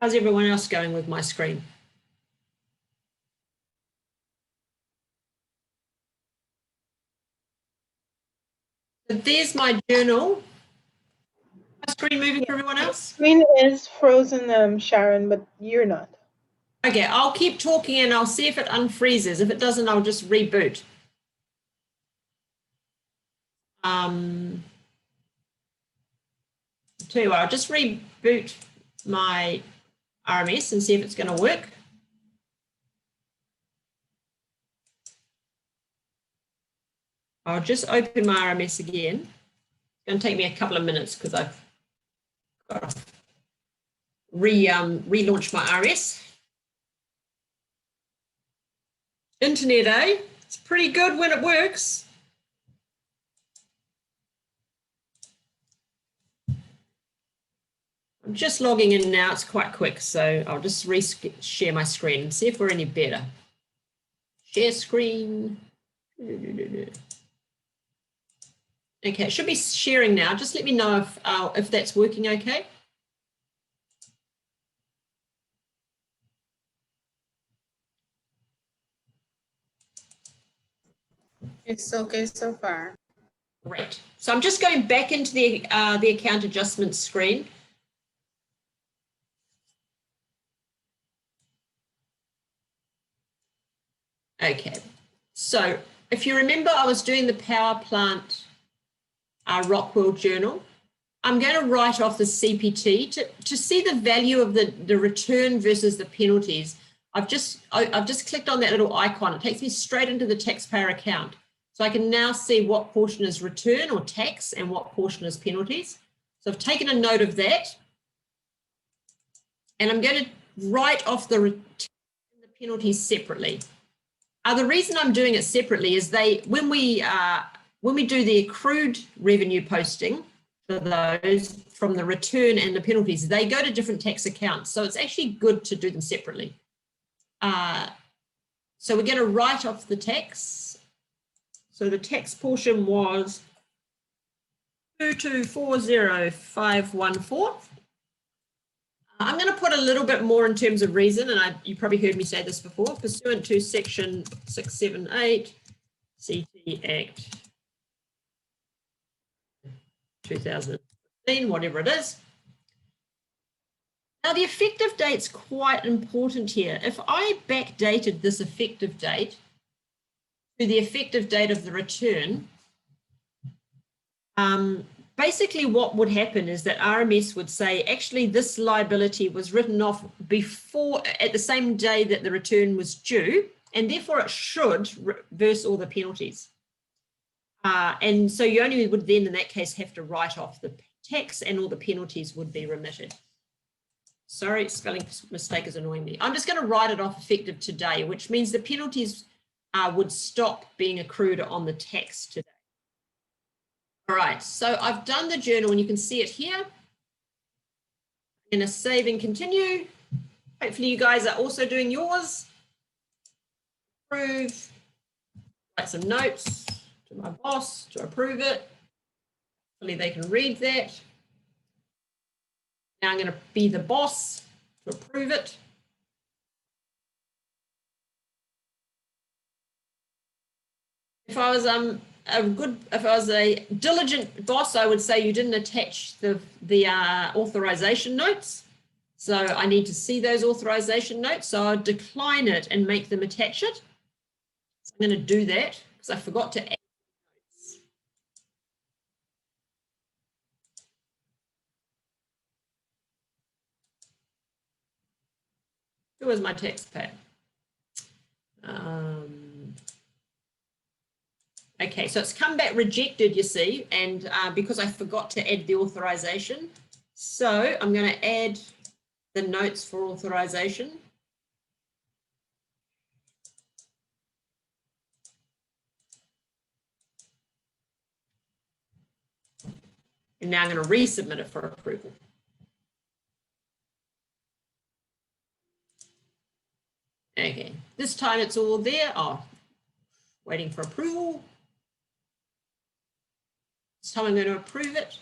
How's everyone else going with my screen? So there's my journal. My screen moving for everyone else? Screen is frozen, Sharon, but you're not. Okay, I'll keep talking and I'll see if it unfreezes. If it doesn't, I'll just reboot. Tell you what, I'll just reboot my RMS and see if it's going to work. I'll just open my RMS again. It's going to take me a couple of minutes because I've got to relaunch my RMS. Internet, eh? It's pretty good when it works. I'm just logging in now. It's quite quick, so I'll just share my screen and see if we're any better. Share screen. Okay, it should be sharing now. Just let me know if that's working okay. It's okay so far. Great. So I'm just going back into the account adjustment screen. Okay. So if you remember, I was doing the power plant Rockwell journal. I'm going to write off the CPT to see the value of the return versus the penalties. I've just clicked on that little icon. It takes me straight into the taxpayer account. So I can now see what portion is return or tax and what portion is penalties. So I've taken a note of that. And I'm going to write off the return and the penalties separately. The reason I'm doing it separately is when we do the accrued revenue posting for those from the return and the penalties, they go to different tax accounts. So it's actually good to do them separately. So we're going to write off the tax. So the tax portion was 2240514. I'm going to put a little bit more in terms of reason, and you probably heard me say this before, pursuant to section 678 CT Act 2015, whatever it is. Now the effective date's quite important here. If I backdated this effective date to the effective date of the return, basically what would happen is that RMS would say, actually, this liability was written off at the same day that the return was due, and therefore it should reverse all the penalties. And so you only would then, in that case, have to write off the tax and all the penalties would be remitted. Sorry, spelling mistake is annoying me. I'm just going to write it off effective today, which means the penalties would stop being accrued on the tax today. All right, so I've done the journal and you can see it here. I'm going to save and continue. Hopefully you guys are also doing yours. Approve. Write some notes to my boss to approve it. Hopefully they can read that. Now I'm going to be the boss to approve it. If I was a diligent boss, I would say you didn't attach the authorization notes. So I need to see those authorization notes. So I'll decline it and make them attach it. So I'm going to do that because I forgot to add notes. Who was my taxpayer? Okay, so it's come back rejected, you see, and because I forgot to add the authorization. So I'm going to add the notes for authorization. And now I'm going to resubmit it for approval. Okay, this time it's all there. Oh, waiting for approval. This time I'm going to approve it.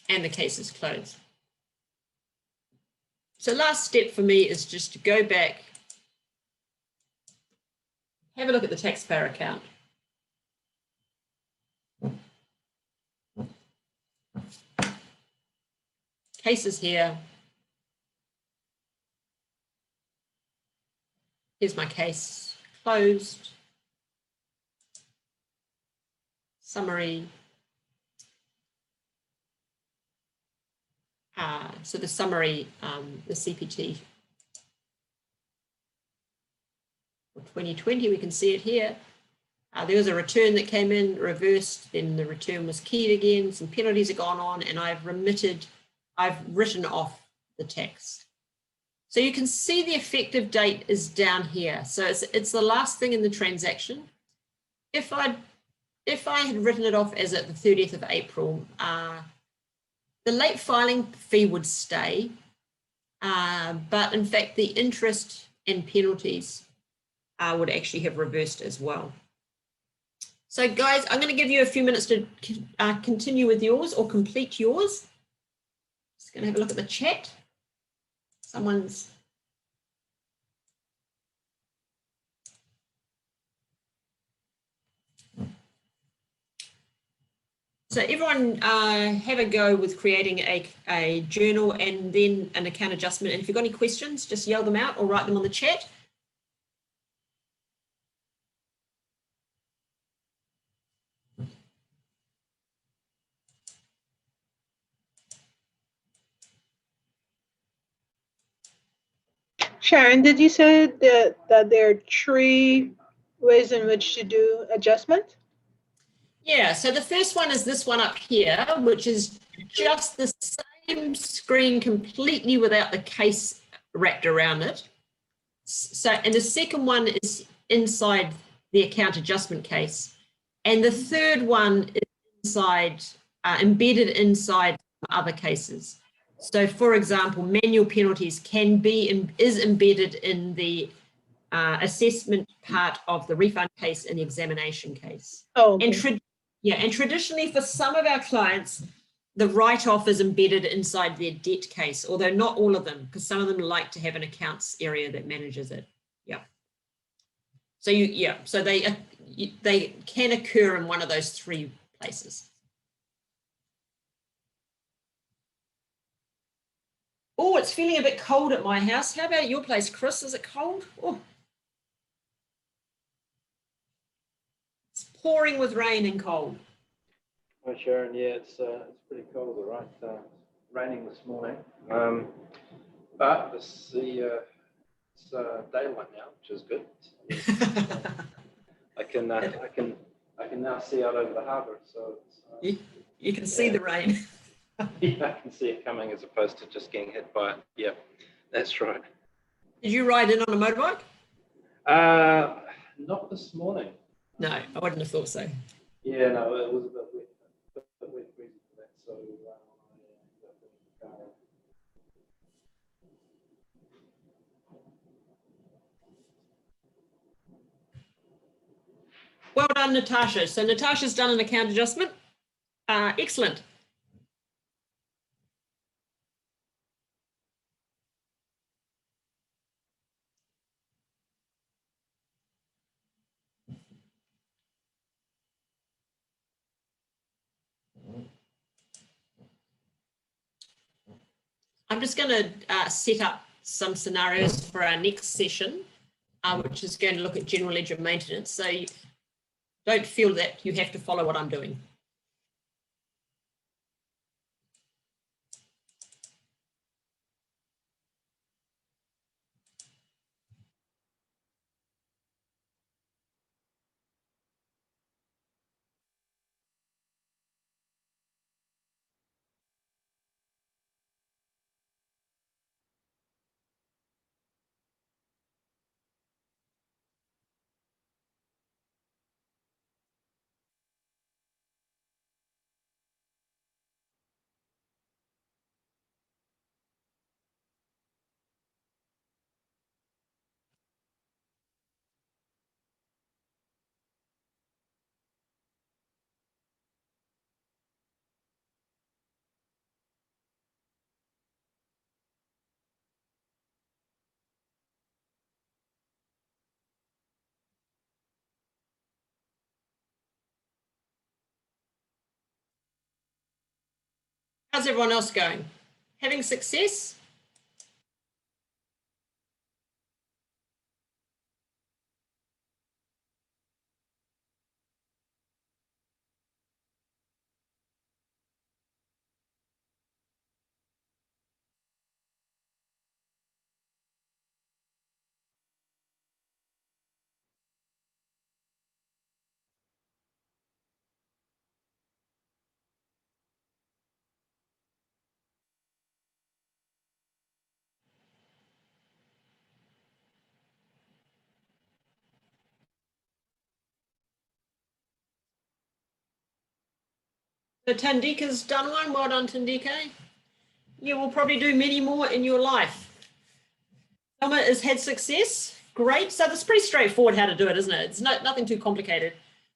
And the case is closed. So last step for me is just to go back, have a look at the taxpayer account. Case is here. Here's my case, closed. Summary. So the summary, the CPT for 2020, we can see it here. There was a return that came in, reversed, then the return was keyed again, some penalties have gone on, and I've written off the tax. So you can see the effective date is down here. So it's the last thing in the transaction. If I had written it off as at the 30th of April, the late filing fee would stay, but in fact, the interest and penalties would actually have reversed as well. So guys, I'm going to give you a few minutes to continue with yours or complete yours. Just going to have a look at the chat. Someone's... So everyone have a go with creating a journal and then an account adjustment. And if you've got any questions, just yell them out or write them on the chat. Sharon, did you say that there are 3 ways in which to do adjustment? Yeah, so the first one is this one up here, which is just the same screen completely without the case wrapped around it. So, and the second one is inside the account adjustment case. And the third one is inside, embedded inside other cases. So for example, manual penalties is embedded in the assessment part of the refund case and the examination case. Oh, okay. And traditionally for some of our clients, the write-off is embedded inside their debt case, although not all of them, because some of them like to have an accounts area that manages it. Yeah. So so they can occur in one of those 3 places. Oh, it's feeling a bit cold at my house. How about at your place, Chris? Is it cold? Oh. It's pouring with rain and cold. Hi Sharon, yeah, it's pretty cold, all right. It's raining this morning, but it's daylight now, which is good. I can now see out over the harbour, so it's, you can see the rain. yeah, I can see it coming as opposed to just getting hit by it. Yeah, that's right. Did you ride in on a motorbike? Not this morning. No, I wouldn't have thought so. Yeah, no, it was a bit wet. Breezy for that, so Well done, Natasha. So Natasha's done an account adjustment. Excellent. I'm just going to set up some scenarios for our next session, which is going to look at general ledger maintenance. So you don't feel that you have to follow what I'm doing. How's everyone else going? Having success? So Tandika's done one. Well done, Tandika. You will probably do many more in your life. Summer has had success. Great. So that's pretty straightforward how to do it, isn't it? It's nothing too complicated.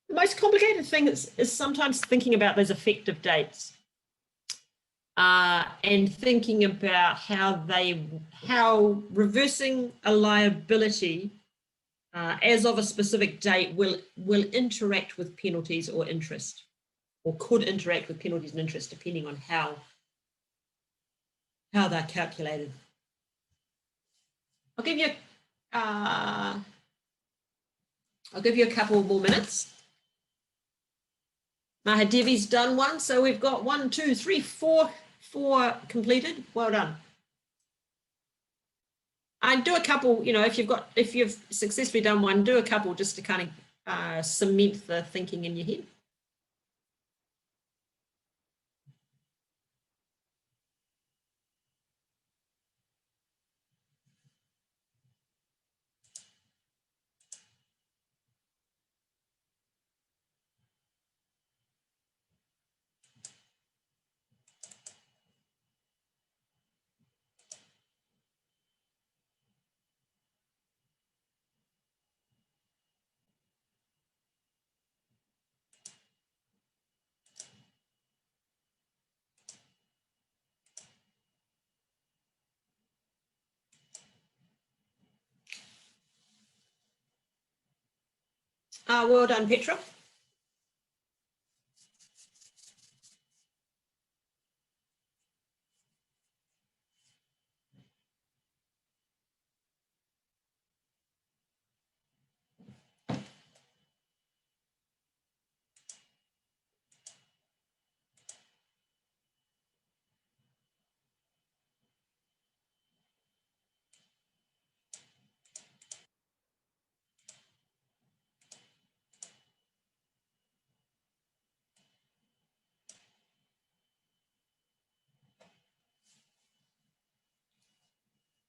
The most complicated thing is sometimes thinking about those effective dates and thinking about how reversing a liability as of a specific date will interact with penalties or interest, or could interact with penalties and interest, depending on how they're calculated. I'll give you a couple more minutes. Mahadevi's done one, so we've got 1, 2, 3, 4 completed. Well done. And do a couple, you know, if you've successfully done one, do a couple just to kind of cement the thinking in your head. Well done, Petra.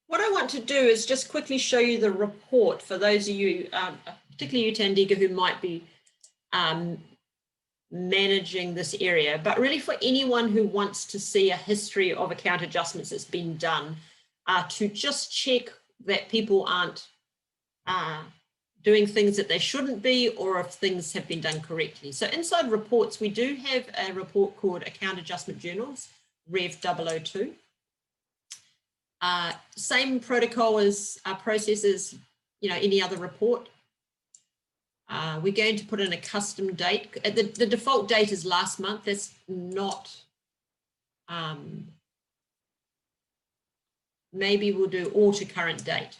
What I want to do is just quickly show you the report for those of you, particularly you, Tandika, who might be managing this area, but really for anyone who wants to see a history of account adjustments that's been done, to just check that people aren't doing things that they shouldn't be, or if things have been done correctly. So inside reports, we do have a report called Account Adjustment Journals, Rev 002. Same protocol as processes, you know, any other report. We're going to put in a custom date. The default date is last month. That's not, maybe we'll do all to current date.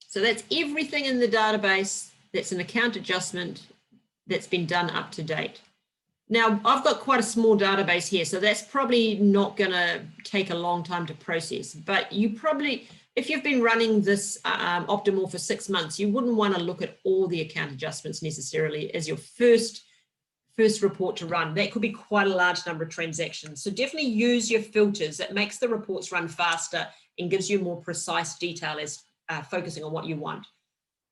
So that's everything in the database that's an account adjustment that's been done up to date. Now, I've got quite a small database here, so that's probably not going to take a long time to process. But you probably, if you've been running this Optimal for 6 months, you wouldn't want to look at all the account adjustments necessarily as your first report to run. That could be quite a large number of transactions. So definitely use your filters. That makes the reports run faster and gives you more precise detail as focusing on what you want.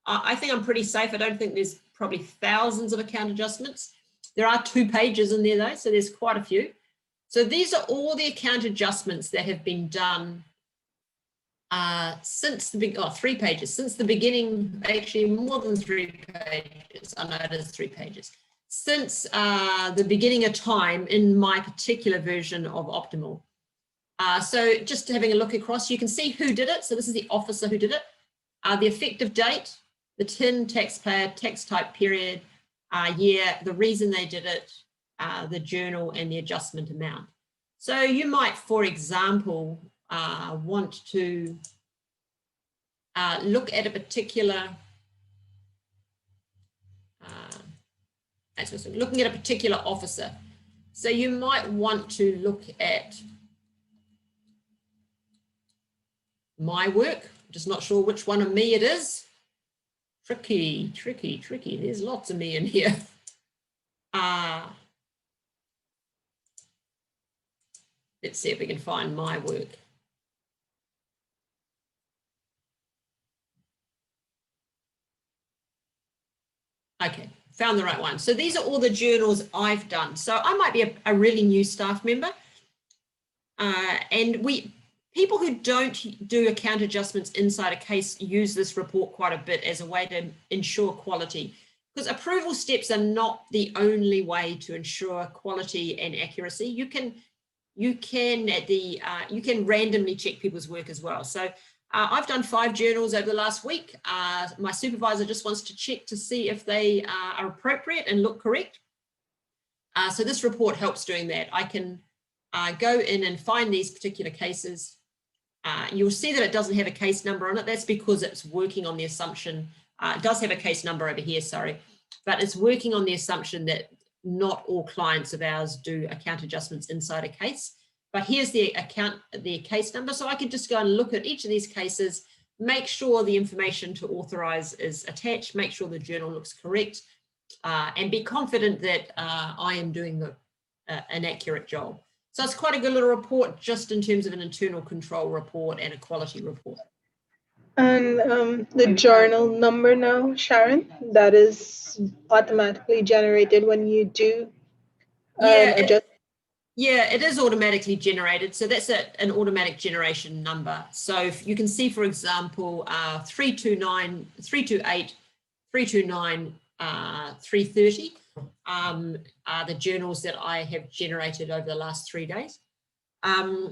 I think I'm pretty safe. I don't think there's probably thousands of account adjustments. There are 2 pages in there though, so there's quite a few. So these are all the account adjustments that have been done since the big, 3 pages, since the beginning, actually more than 3 pages. I know it is 3 pages. Since the beginning of time in my particular version of Optimal. So just having a look across, you can see who did it. So this is the officer who did it. The effective date, the TIN, taxpayer, tax type, period, year, the reason they did it, the journal, and the adjustment amount. So you might, for example, want to look at a particular, looking at a particular officer. So you might want to look at my work. Just not sure which one of me it is. Tricky, tricky, tricky. There's lots of me in here. Let's see if we can find my work. Okay, found the right one. So these are all the journals I've done. So I might be a really new staff member. And people who don't do account adjustments inside a case use this report quite a bit as a way to ensure quality, because approval steps are not the only way to ensure quality and accuracy. You can randomly check people's work as well. So I've done 5 journals over the last week. My supervisor just wants to check to see if they are appropriate and look correct. So this report helps doing that. I can go in and find these particular cases. You'll see that it doesn't have a case number on it. That's because it's working on the assumption, it does have a case number over here, sorry, but it's working on the assumption that not all clients of ours do account adjustments inside a case. But here's the case number. So I could just go and look at each of these cases, make sure the information to authorize is attached, make sure the journal looks correct, and be confident that I am doing an accurate job. So it's quite a good little report just in terms of an internal control report and a quality report. And the journal number now, Sharon, that is automatically generated when you do adjust. Yeah, it is automatically generated. So that's an automatic generation number. So if you can see, for example, 329, 328, 329, 330 are the journals that I have generated over the last 3 days. They're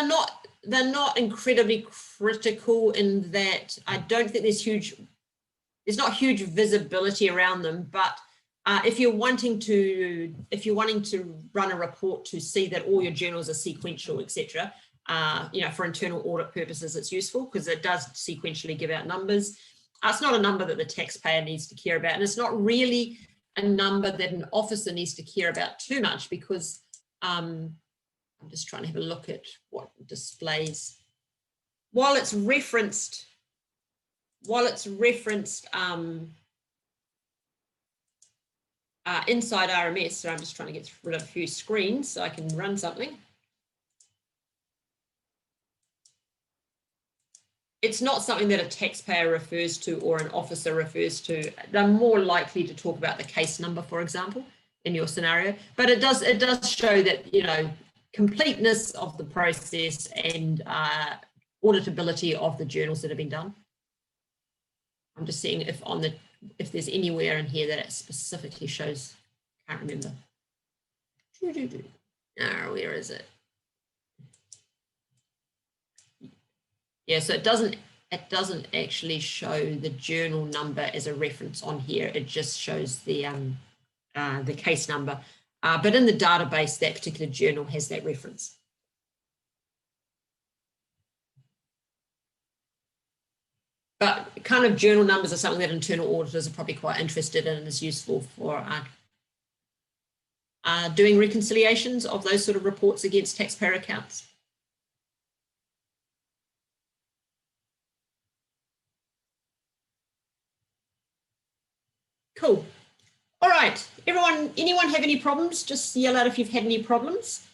not incredibly critical in that I don't think there's not huge visibility around them, but if you're wanting to run a report to see that all your journals are sequential, etc., for internal audit purposes, it's useful because it does sequentially give out numbers. It's not a number that the taxpayer needs to care about, and it's not really a number that an officer needs to care about too much, because I'm just trying to have a look at what displays. While it's referenced inside RMS, so I'm just trying to get rid of a few screens so I can run something. It's not something that a taxpayer refers to or an officer refers to. They're more likely to talk about the case number, for example, in your scenario. But it does show that, completeness of the process and auditability of the journals that have been done. I'm just seeing if there's anywhere in here that it specifically shows. Can't remember. Where is it? Yeah, so it doesn't actually show the journal number as a reference on here. It just shows the case number. But in the database, that particular journal has that reference. But kind of journal numbers are something that internal auditors are probably quite interested in and is useful for doing reconciliations of those sort of reports against taxpayer accounts. Cool. All right, anyone have any problems? Just yell out if you've had any problems.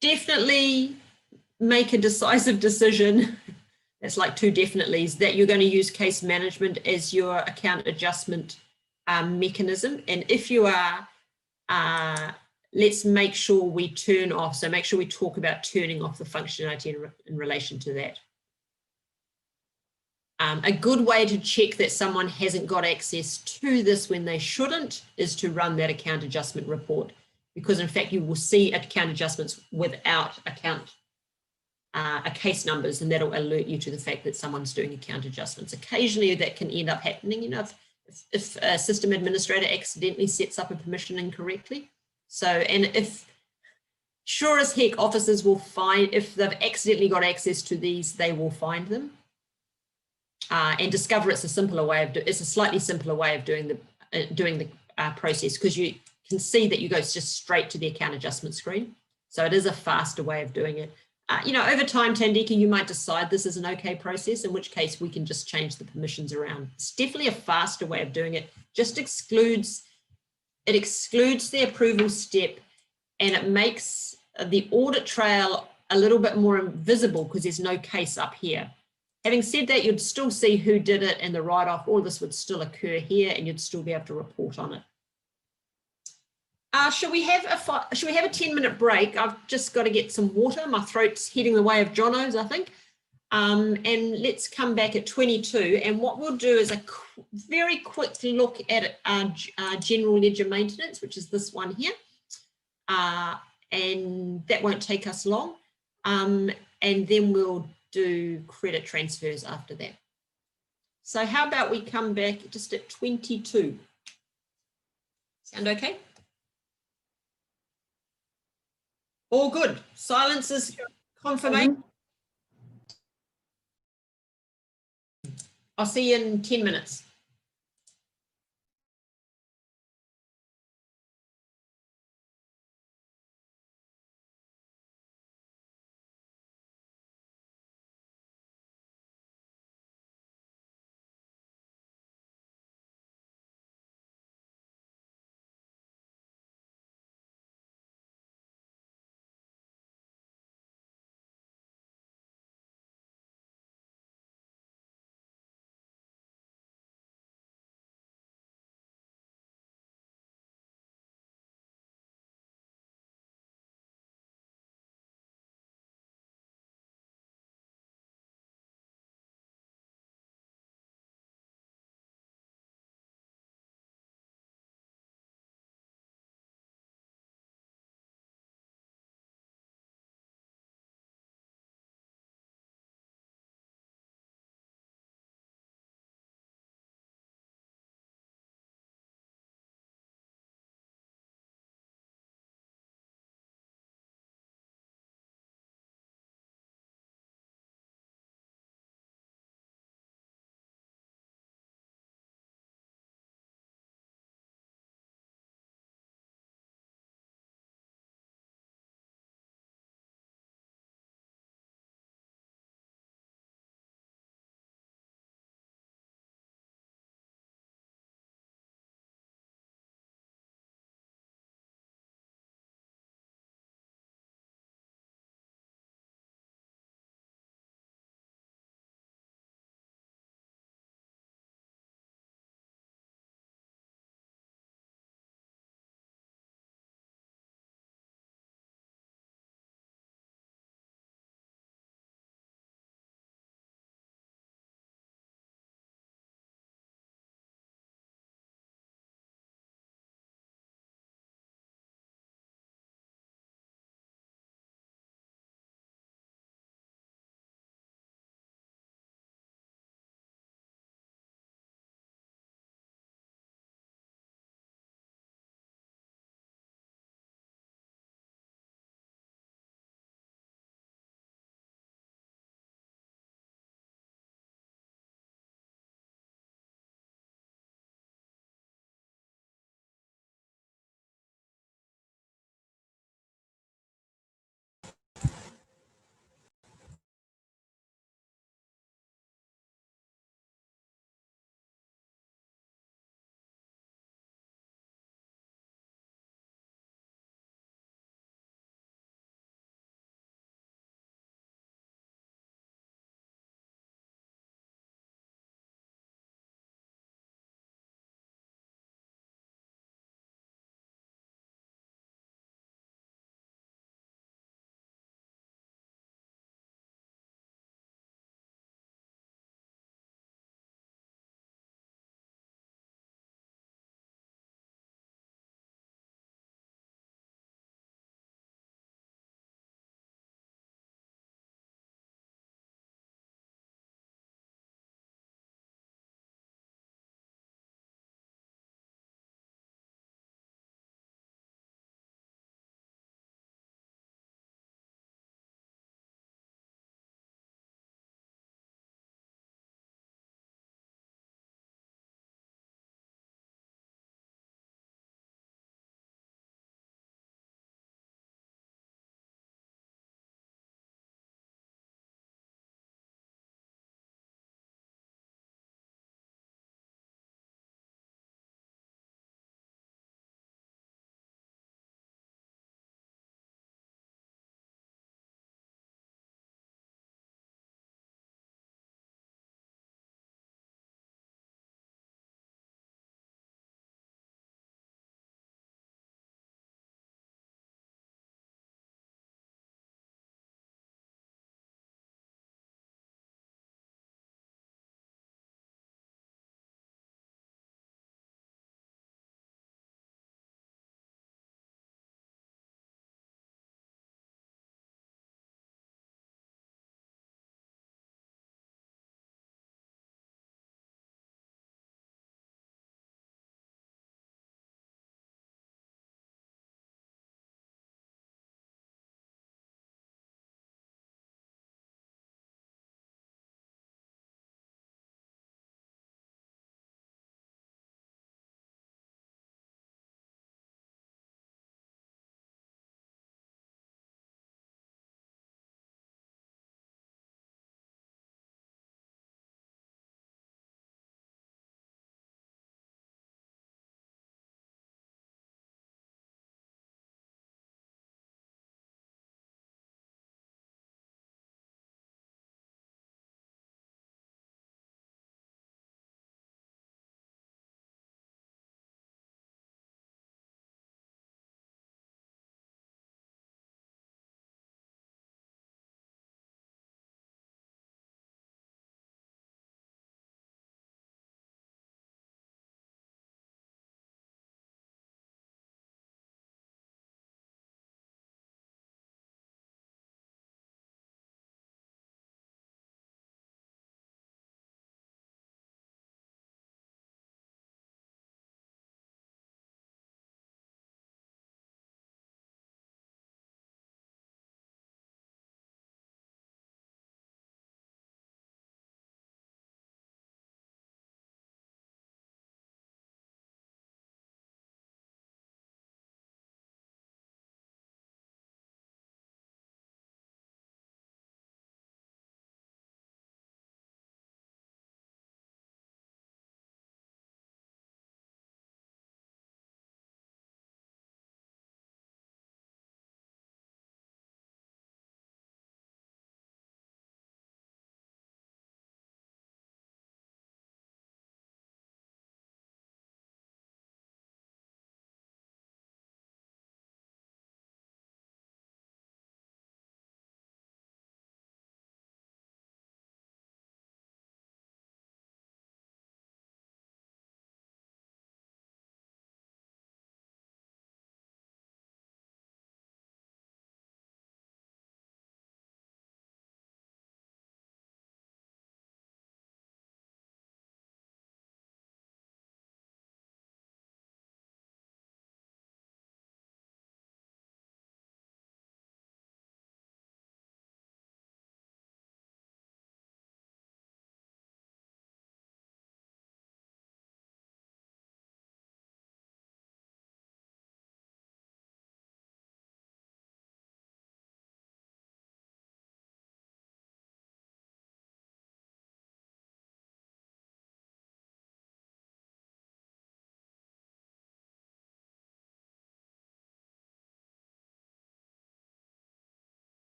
Definitely make a decisive decision. That's like 2 definitelys, that you're going to use case management as your account adjustment mechanism. And if you are, let's make sure we turn off. So make sure we talk about turning off the functionality in relation to that. A good way to check that someone hasn't got access to this when they shouldn't is to run that account adjustment report, because in fact you will see account adjustments without case numbers, and that'll alert you to the fact that someone's doing account adjustments. Occasionally that can end up happening, if if a system administrator accidentally sets up a permission incorrectly. So, and if sure as heck officers will find, if they've accidentally got access to these, they will find them. And Discover it's a simpler way of it's a slightly simpler way of doing the process, because you can see that you go just straight to the account adjustment screen. So it is a faster way of doing it. You know, over time, Tandika, you might decide this is an okay process, in which case we can just change the permissions around. It's definitely a faster way of doing it. Just excludes the approval step, and it makes the audit trail a little bit more invisible because there's no case up here. Having said that, you'd still see who did it and the write-off. All this would still occur here, and you'd still be able to report on it. Should we have a 10-minute break? I've just got to get some water. My throat's heading the way of Jono's, I think. And let's come back at 22. And what we'll do is a very quick look at general ledger maintenance, which is this one here. And that won't take us long. And then we'll do credit transfers after that. So how about we come back just at 22? Sound okay? All good. Silence is confirmation. I'll see you in 10 minutes.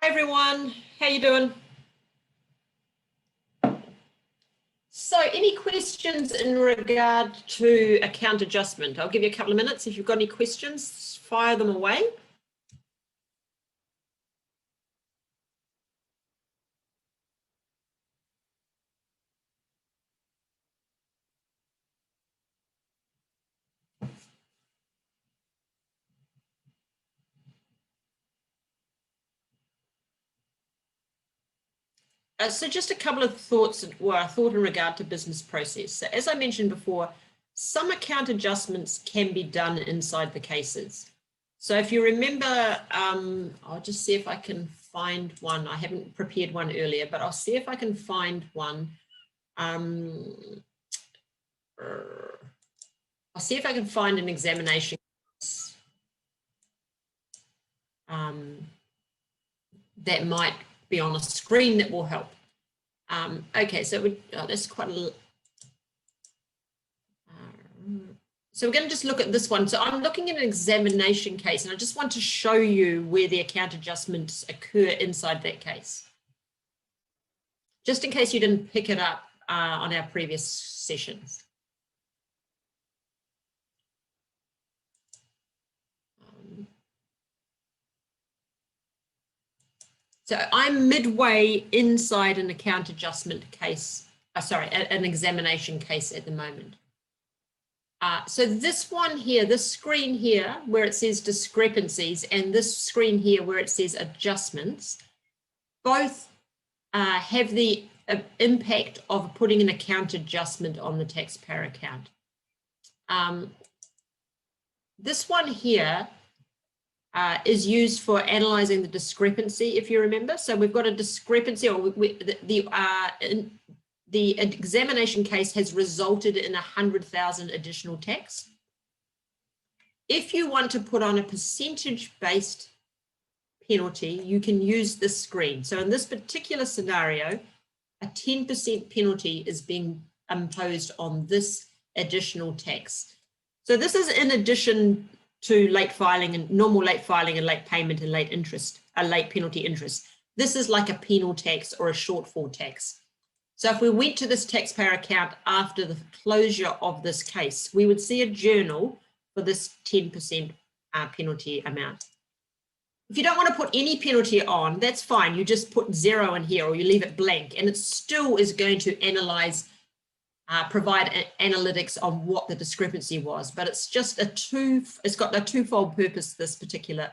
Hi everyone, how you doing? So any questions in regard to account adjustment? I'll give you a couple of minutes. If you've got any questions, fire them away. So just a couple of thoughts, thought in regard to business process. So as I mentioned before, some account adjustments can be done inside the cases. So if you remember, I'll just see if I can find one. I haven't prepared one earlier, but I'll see if I can find one. I'll see if I can find an examination that might be on a screen that will help. Okay, so that's quite a so we're going to just look at this one. So I'm looking at an examination case, and I just want to show you where the account adjustments occur inside that case. Just in case you didn't pick it up on our previous sessions. So I'm midway inside an account adjustment case, an examination case at the moment. So this one here, this screen here, where it says discrepancies, and this screen here where it says adjustments, both have the impact of putting an account adjustment on the taxpayer account. This one here is used for analyzing the discrepancy, if you remember. So we've got a discrepancy, or the examination case has resulted in 100,000 additional tax. If you want to put on a percentage-based penalty, you can use this screen. So in this particular scenario, a 10% penalty is being imposed on this additional tax. So this is in addition to late filing and normal late filing and late payment and late interest, a late penalty interest. This is like a penal tax or a shortfall tax. So if we went to this taxpayer account after the closure of this case, we would see a journal for this 10% penalty amount. If you don't want to put any penalty on, that's fine. You just put 0 in here, or you leave it blank, and it still is going to analyze, provide analytics on what the discrepancy was. But it's just it's got a twofold purpose, this particular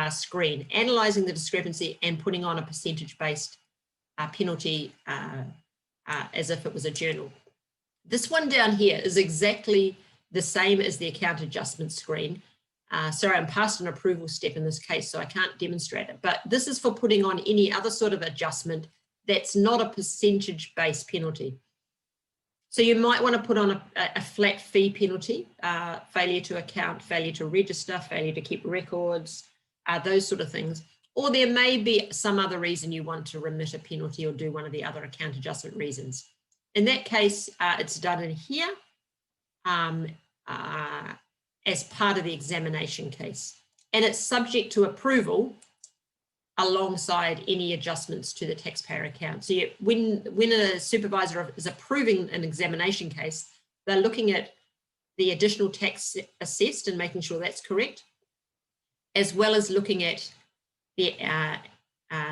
screen, analyzing the discrepancy and putting on a percentage-based penalty as if it was a journal. This one down here is exactly the same as the account adjustment screen. Sorry, I'm past an approval step in this case, so I can't demonstrate it. But this is for putting on any other sort of adjustment that's not a percentage-based penalty. So you might want to put on a flat fee penalty, failure to account, failure to register, failure to keep records, those sort of things. Or there may be some other reason you want to remit a penalty or do one of the other account adjustment reasons. In that case, it's done in here as part of the examination case. And it's subject to approval alongside any adjustments to the taxpayer account. So when a supervisor is approving an examination case, they're looking at the additional tax assessed and making sure that's correct, as well as looking at the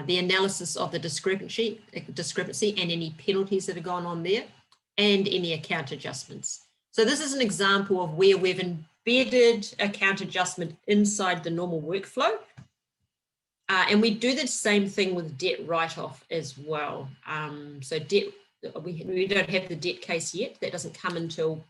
analysis of the discrepancy and any penalties that have gone on there, and any account adjustments. So this is an example of where we've embedded account adjustment inside the normal workflow. And we do the same thing with debt write-off as well. So debt, we don't have the debt case yet. That doesn't come until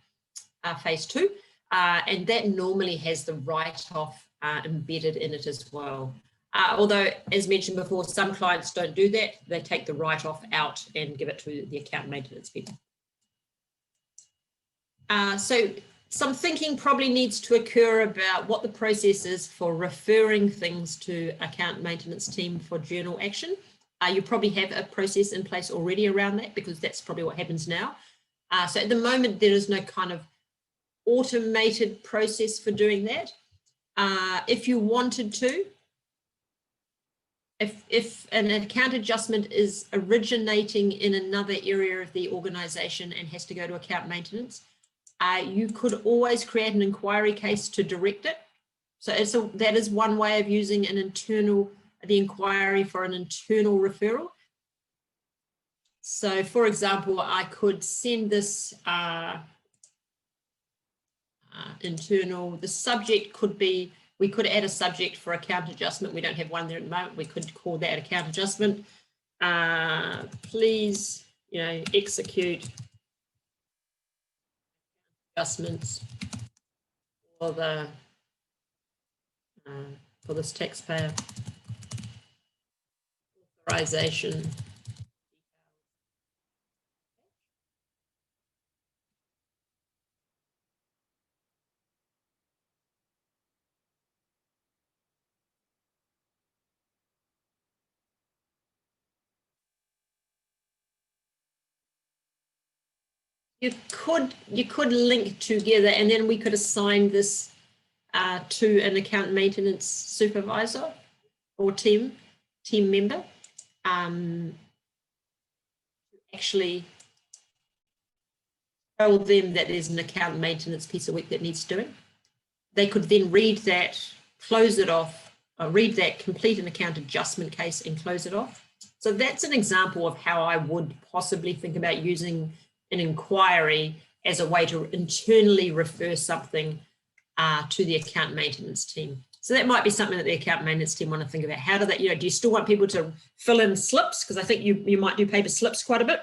phase 2. And that normally has the write-off embedded in it as well. Although, as mentioned before, some clients don't do that. They take the write-off out and give it to the account maintenance people. So some thinking probably needs to occur about what the process is for referring things to account maintenance team for journal action. You probably have a process in place already around that, because that's probably what happens now. So at the moment, there is no kind of automated process for doing that. If you wanted to, if an account adjustment is originating in another area of the organization and has to go to account maintenance, you could always create an inquiry case to direct it. So that is one way of using the inquiry for an internal referral. So for example, I could send this the subject could be, we could add a subject for account adjustment. We don't have one there at the moment. We could call that account adjustment. Please, execute adjustments for this taxpayer authorization. You could link together, and then we could assign this to an account maintenance supervisor or team member. Actually tell them that there's an account maintenance piece of work that needs doing. They could then read that, close it off, read that, complete an account adjustment case and close it off. So that's an example of how I would possibly think about using an inquiry as a way to internally refer something to the account maintenance team. So that might be something that the account maintenance team want to think about. How do they, do you still want people to fill in slips? Because I think you might do paper slips quite a bit,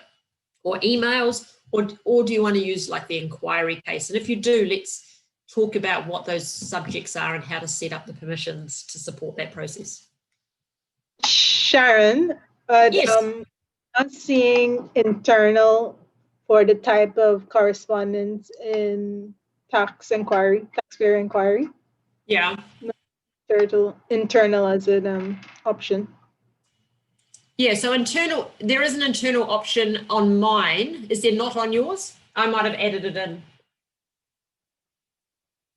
or emails, or do you want to use like the inquiry case? And if you do, let's talk about what those subjects are and how to set up the permissions to support that process. Sharon, Yes. I'm seeing internal for the type of correspondence in taxpayer inquiry. Yeah. Internal as an option. Yeah, so there is an internal option on mine. Is there not on yours? I might have added it in.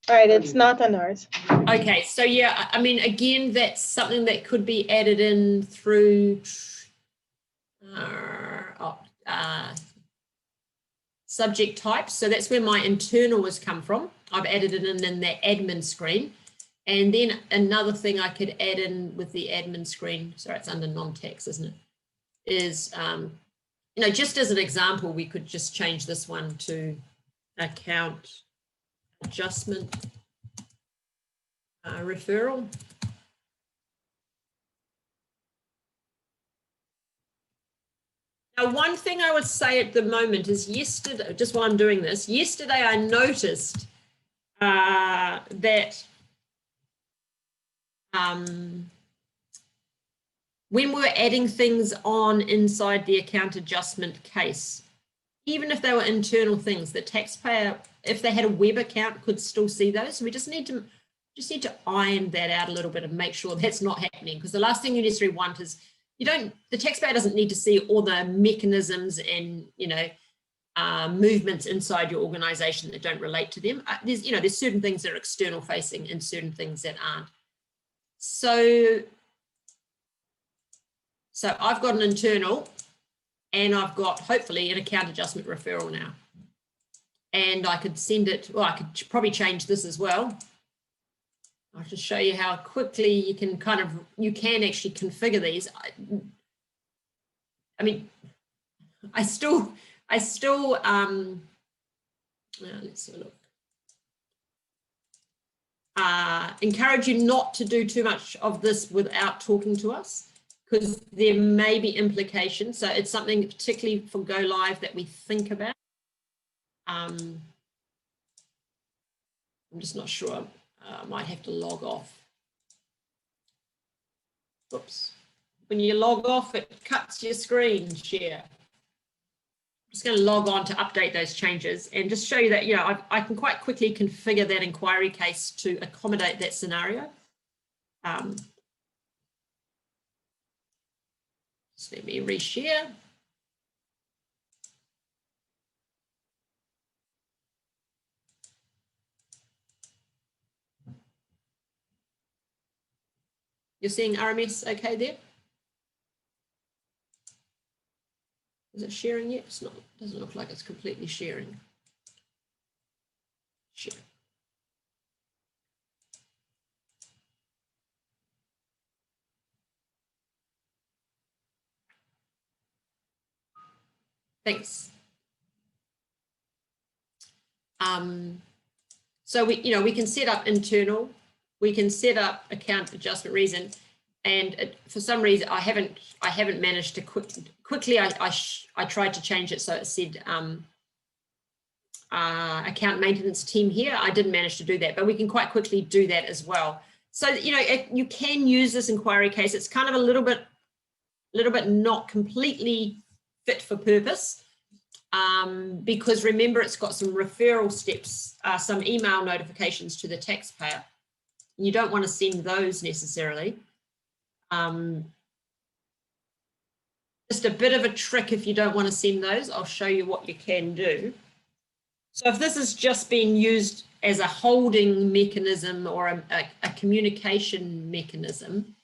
All right, it's not on ours. Okay, so yeah, I mean, again, that's something that could be added in through subject types. So that's where my internal has come from. I've added it in the admin screen. And then another thing I could add in with the admin screen, sorry, it's under non-tax, isn't it? Is, just as an example, we could just change this one to account adjustment referral. Now, one thing I would say at the moment is yesterday, just while I'm doing this, yesterday I noticed that when we're adding things on inside the account adjustment case, even if they were internal things, the taxpayer, if they had a web account, could still see those. So we just need to iron that out a little bit and make sure that's not happening, because the last thing you necessarily want is the taxpayer doesn't need to see all the mechanisms and movements inside your organization that don't relate to them. There's certain things that are external facing and certain things that aren't. So I've got an internal, and I've got hopefully an account adjustment referral now. And I could send it, well, I could probably change this as well. I'll just show you how quickly you can actually configure these. I mean, I still let's have a look. Encourage you not to do too much of this without talking to us, because there may be implications. So it's something particularly for Go Live that we think about. I'm just not sure. I might have to log off. Oops. When you log off, it cuts your screen share. I'm just going to log on to update those changes and just show you that, I can quite quickly configure that inquiry case to accommodate that scenario. Just let me reshare. You're seeing RMS okay there? Is it sharing yet? It's not, doesn't look like it's completely sharing. Share. Thanks. So we can set up internal, we can set up account adjustment reason, and for some reason I haven't managed to quickly. I tried to change it so it said account maintenance team here. I didn't manage to do that, but we can quite quickly do that as well. So you can use this inquiry case. It's kind of a little bit not completely fit for purpose. Because remember, it's got some referral steps, some email notifications to the taxpayer. You don't want to send those necessarily. Just a bit of a trick if you don't want to send those. I'll show you what you can do. So if this is just being used as a holding mechanism or a communication mechanism,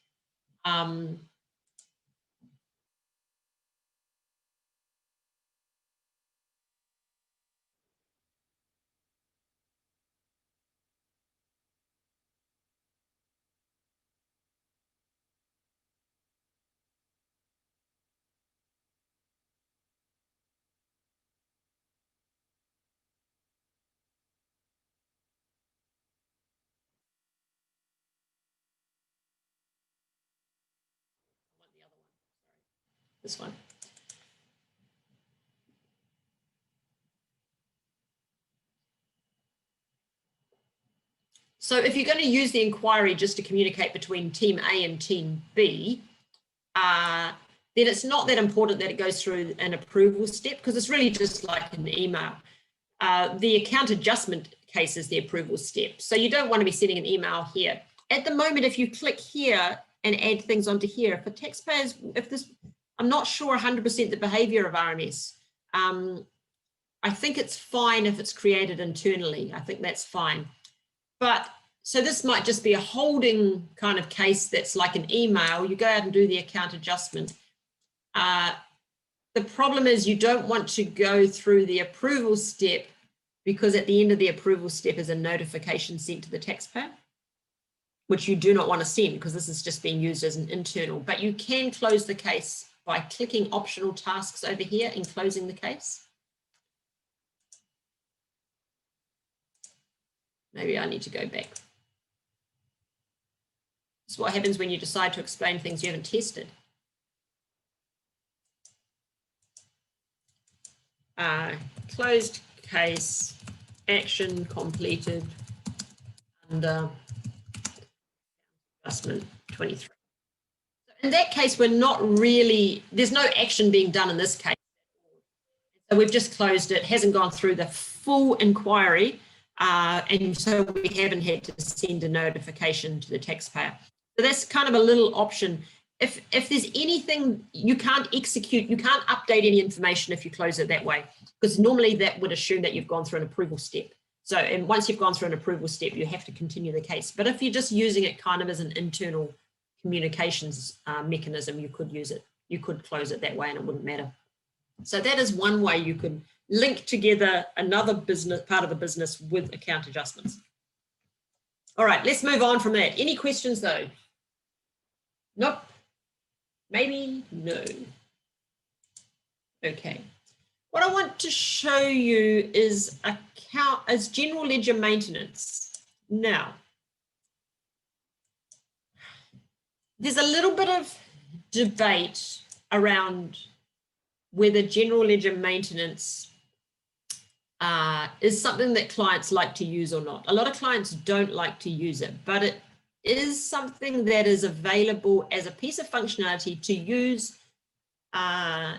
this one. So if you're going to use the inquiry just to communicate between team A and team B, then it's not that important that it goes through an approval step, because it's really just like an email. The account adjustment case is the approval step. So you don't want to be sending an email here. At the moment, if you click here and add things onto here, for taxpayers, I'm not sure 100% the behavior of RMS. I think it's fine if it's created internally. I think that's fine. But so this might just be a holding kind of case that's like an email. You go out and do the account adjustment. The problem is you don't want to go through the approval step, because at the end of the approval step is a notification sent to the taxpayer, which you do not want to send because this is just being used as an internal. But you can close the case by clicking optional tasks over here and closing the case. Maybe I need to go back. This is what happens when you decide to explain things you haven't tested. Closed case, action completed under adjustment 23. In that case, we're not really, there's no action being done in this case. So we've just closed it, hasn't gone through the full inquiry, and so we haven't had to send a notification to the taxpayer. So that's kind of a little option. If there's anything you can't execute, you can't update any information if you close it that way, because normally that would assume that you've gone through an approval step. So, and once you've gone through an approval step, you have to continue the case. But if you're just using it kind of as an internal communications mechanism, you could use it. You could close it that way and it wouldn't matter. So that is one way you can link together another business, part of the business, with account adjustments. All right, let's move on from that. Any questions though? Nope. Maybe no. Okay. What I want to show you is general ledger maintenance. Now, there's a little bit of debate around whether general ledger maintenance is something that clients like to use or not. A lot of clients don't like to use it, but it is something that is available as a piece of functionality to use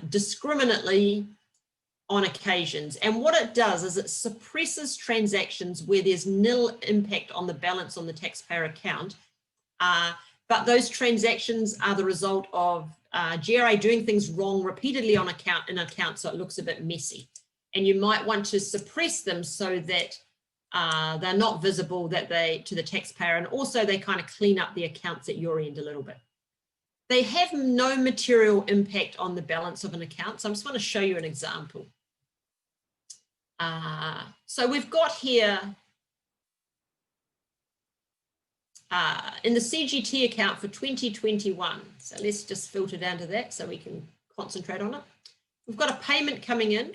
discriminately on occasions. And what it does is it suppresses transactions where there's nil impact on the balance on the taxpayer account, but those transactions are the result of GRA doing things wrong repeatedly on an account, so it looks a bit messy. And you might want to suppress them so that they're not visible to the taxpayer, and also they kind of clean up the accounts at your end a little bit. they have no material impact on the balance of an account. So I just want to show you an example. So we've got here in the CGT account for 2021. So let's just filter down to that so we can concentrate on it. We've got a payment coming in.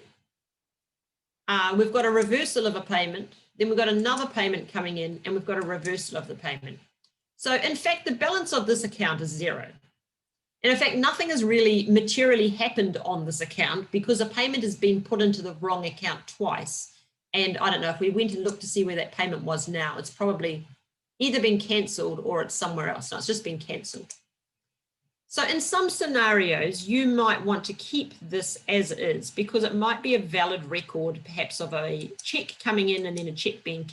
We've got a reversal of a payment. Then we've got another payment coming in, and we've got a reversal of the payment. So in fact, the balance of this account is 0. And in fact, nothing has really materially happened on this account because a payment has been put into the wrong account twice. And I don't know, if we went and looked to see where that payment was now, it's probably either been cancelled or it's somewhere else. No, it's just been cancelled. So in some scenarios, you might want to keep this as is because it might be a valid record, perhaps of a check coming in and then a check being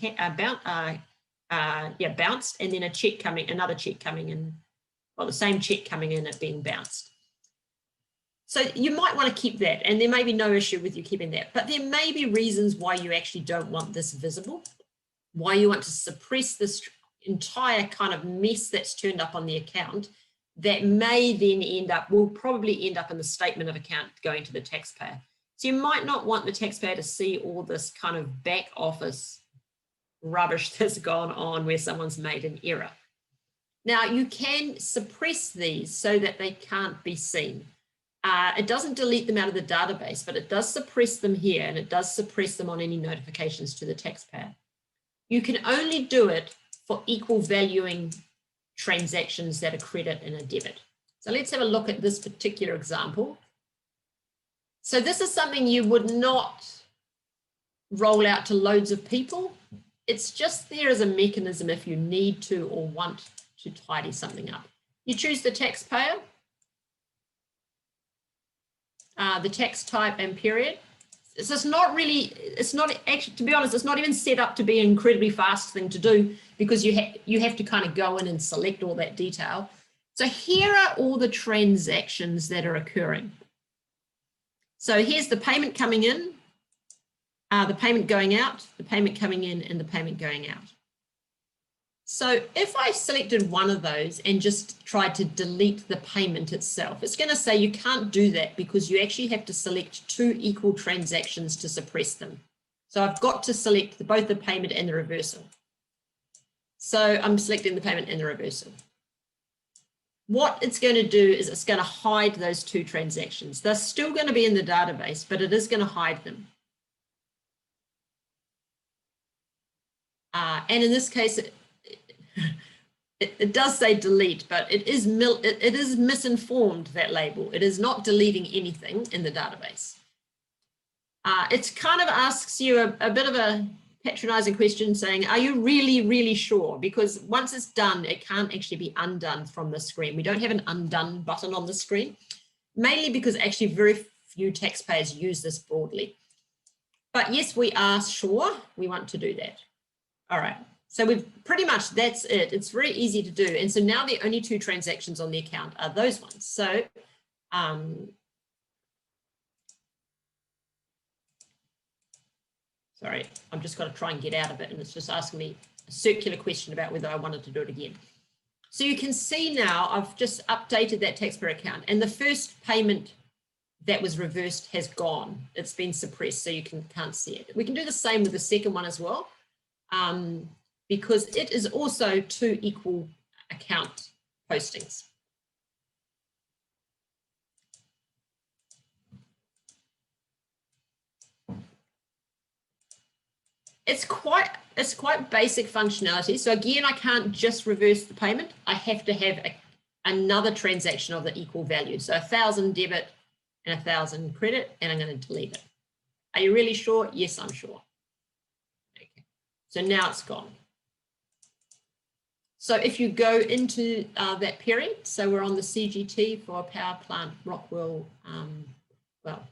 bounced, and then a check coming, another check coming in, well, the same check coming in and being bounced. So you might want to keep that, and there may be no issue with you keeping that, but there may be reasons why you actually don't want this visible, why you want to suppress this entire kind of mess that's turned up on the account that may then will probably end up in the statement of account going to the taxpayer. So you might not want the taxpayer to see all this kind of back office rubbish that's gone on where someone's made an error. Now you can suppress these so that they can't be seen. It doesn't delete them out of the database, but it does suppress them here, and it does suppress them on any notifications to the taxpayer. You can only do it for equal valuing transactions that are credit and a debit. So let's have a look at this particular example. So this is something you would not roll out to loads of people. It's just there as a mechanism if you need to or want to tidy something up. You choose the taxpayer, the tax type and period. So it's not really, it's not actually, to be honest, it's not even set up to be an incredibly fast thing to do because you have to kind of go in and select all that detail. So here are all the transactions that are occurring. So here's the payment coming in, the payment going out, the payment coming in, and the payment going out. So if I selected one of those and just tried to delete the payment itself, it's going to say you can't do that because you actually have to select 2 equal transactions to suppress them. So I've got to select both the payment and the reversal. So I'm selecting the payment and the reversal. What it's going to do is it's going to hide those 2 transactions. They're still going to be in the database, but it is going to hide them. And in this case, it does say delete, but it is misinformed, that label. It is not deleting anything in the database. It kind of asks you a bit of a patronizing question saying, are you really, really sure? Because once it's done, it can't actually be undone from the screen. We don't have an undone button on the screen, mainly because actually very few taxpayers use this broadly. But yes, we are sure we want to do that. All right. So we've pretty much, that's it. It's very easy to do. And so now the only 2 transactions on the account are those ones. So sorry, I'm just got to try and get out of it. And it's just asking me a circular question about whether I wanted to do it again. So you can see now I've just updated that taxpayer account, and the first payment that was reversed has gone. It's been suppressed, so you can't see it. We can do the same with the second one as well. Because it is also 2 equal account postings. It's quite basic functionality. So again, I can't just reverse the payment. I have to have another transaction of the equal value. So 1,000 debit and 1,000 credit, and I'm going to delete it. Are you really sure? Yes, I'm sure. Okay. So now it's gone. So if you go into that period, so we're on the CGT for power plant Rockwell, well,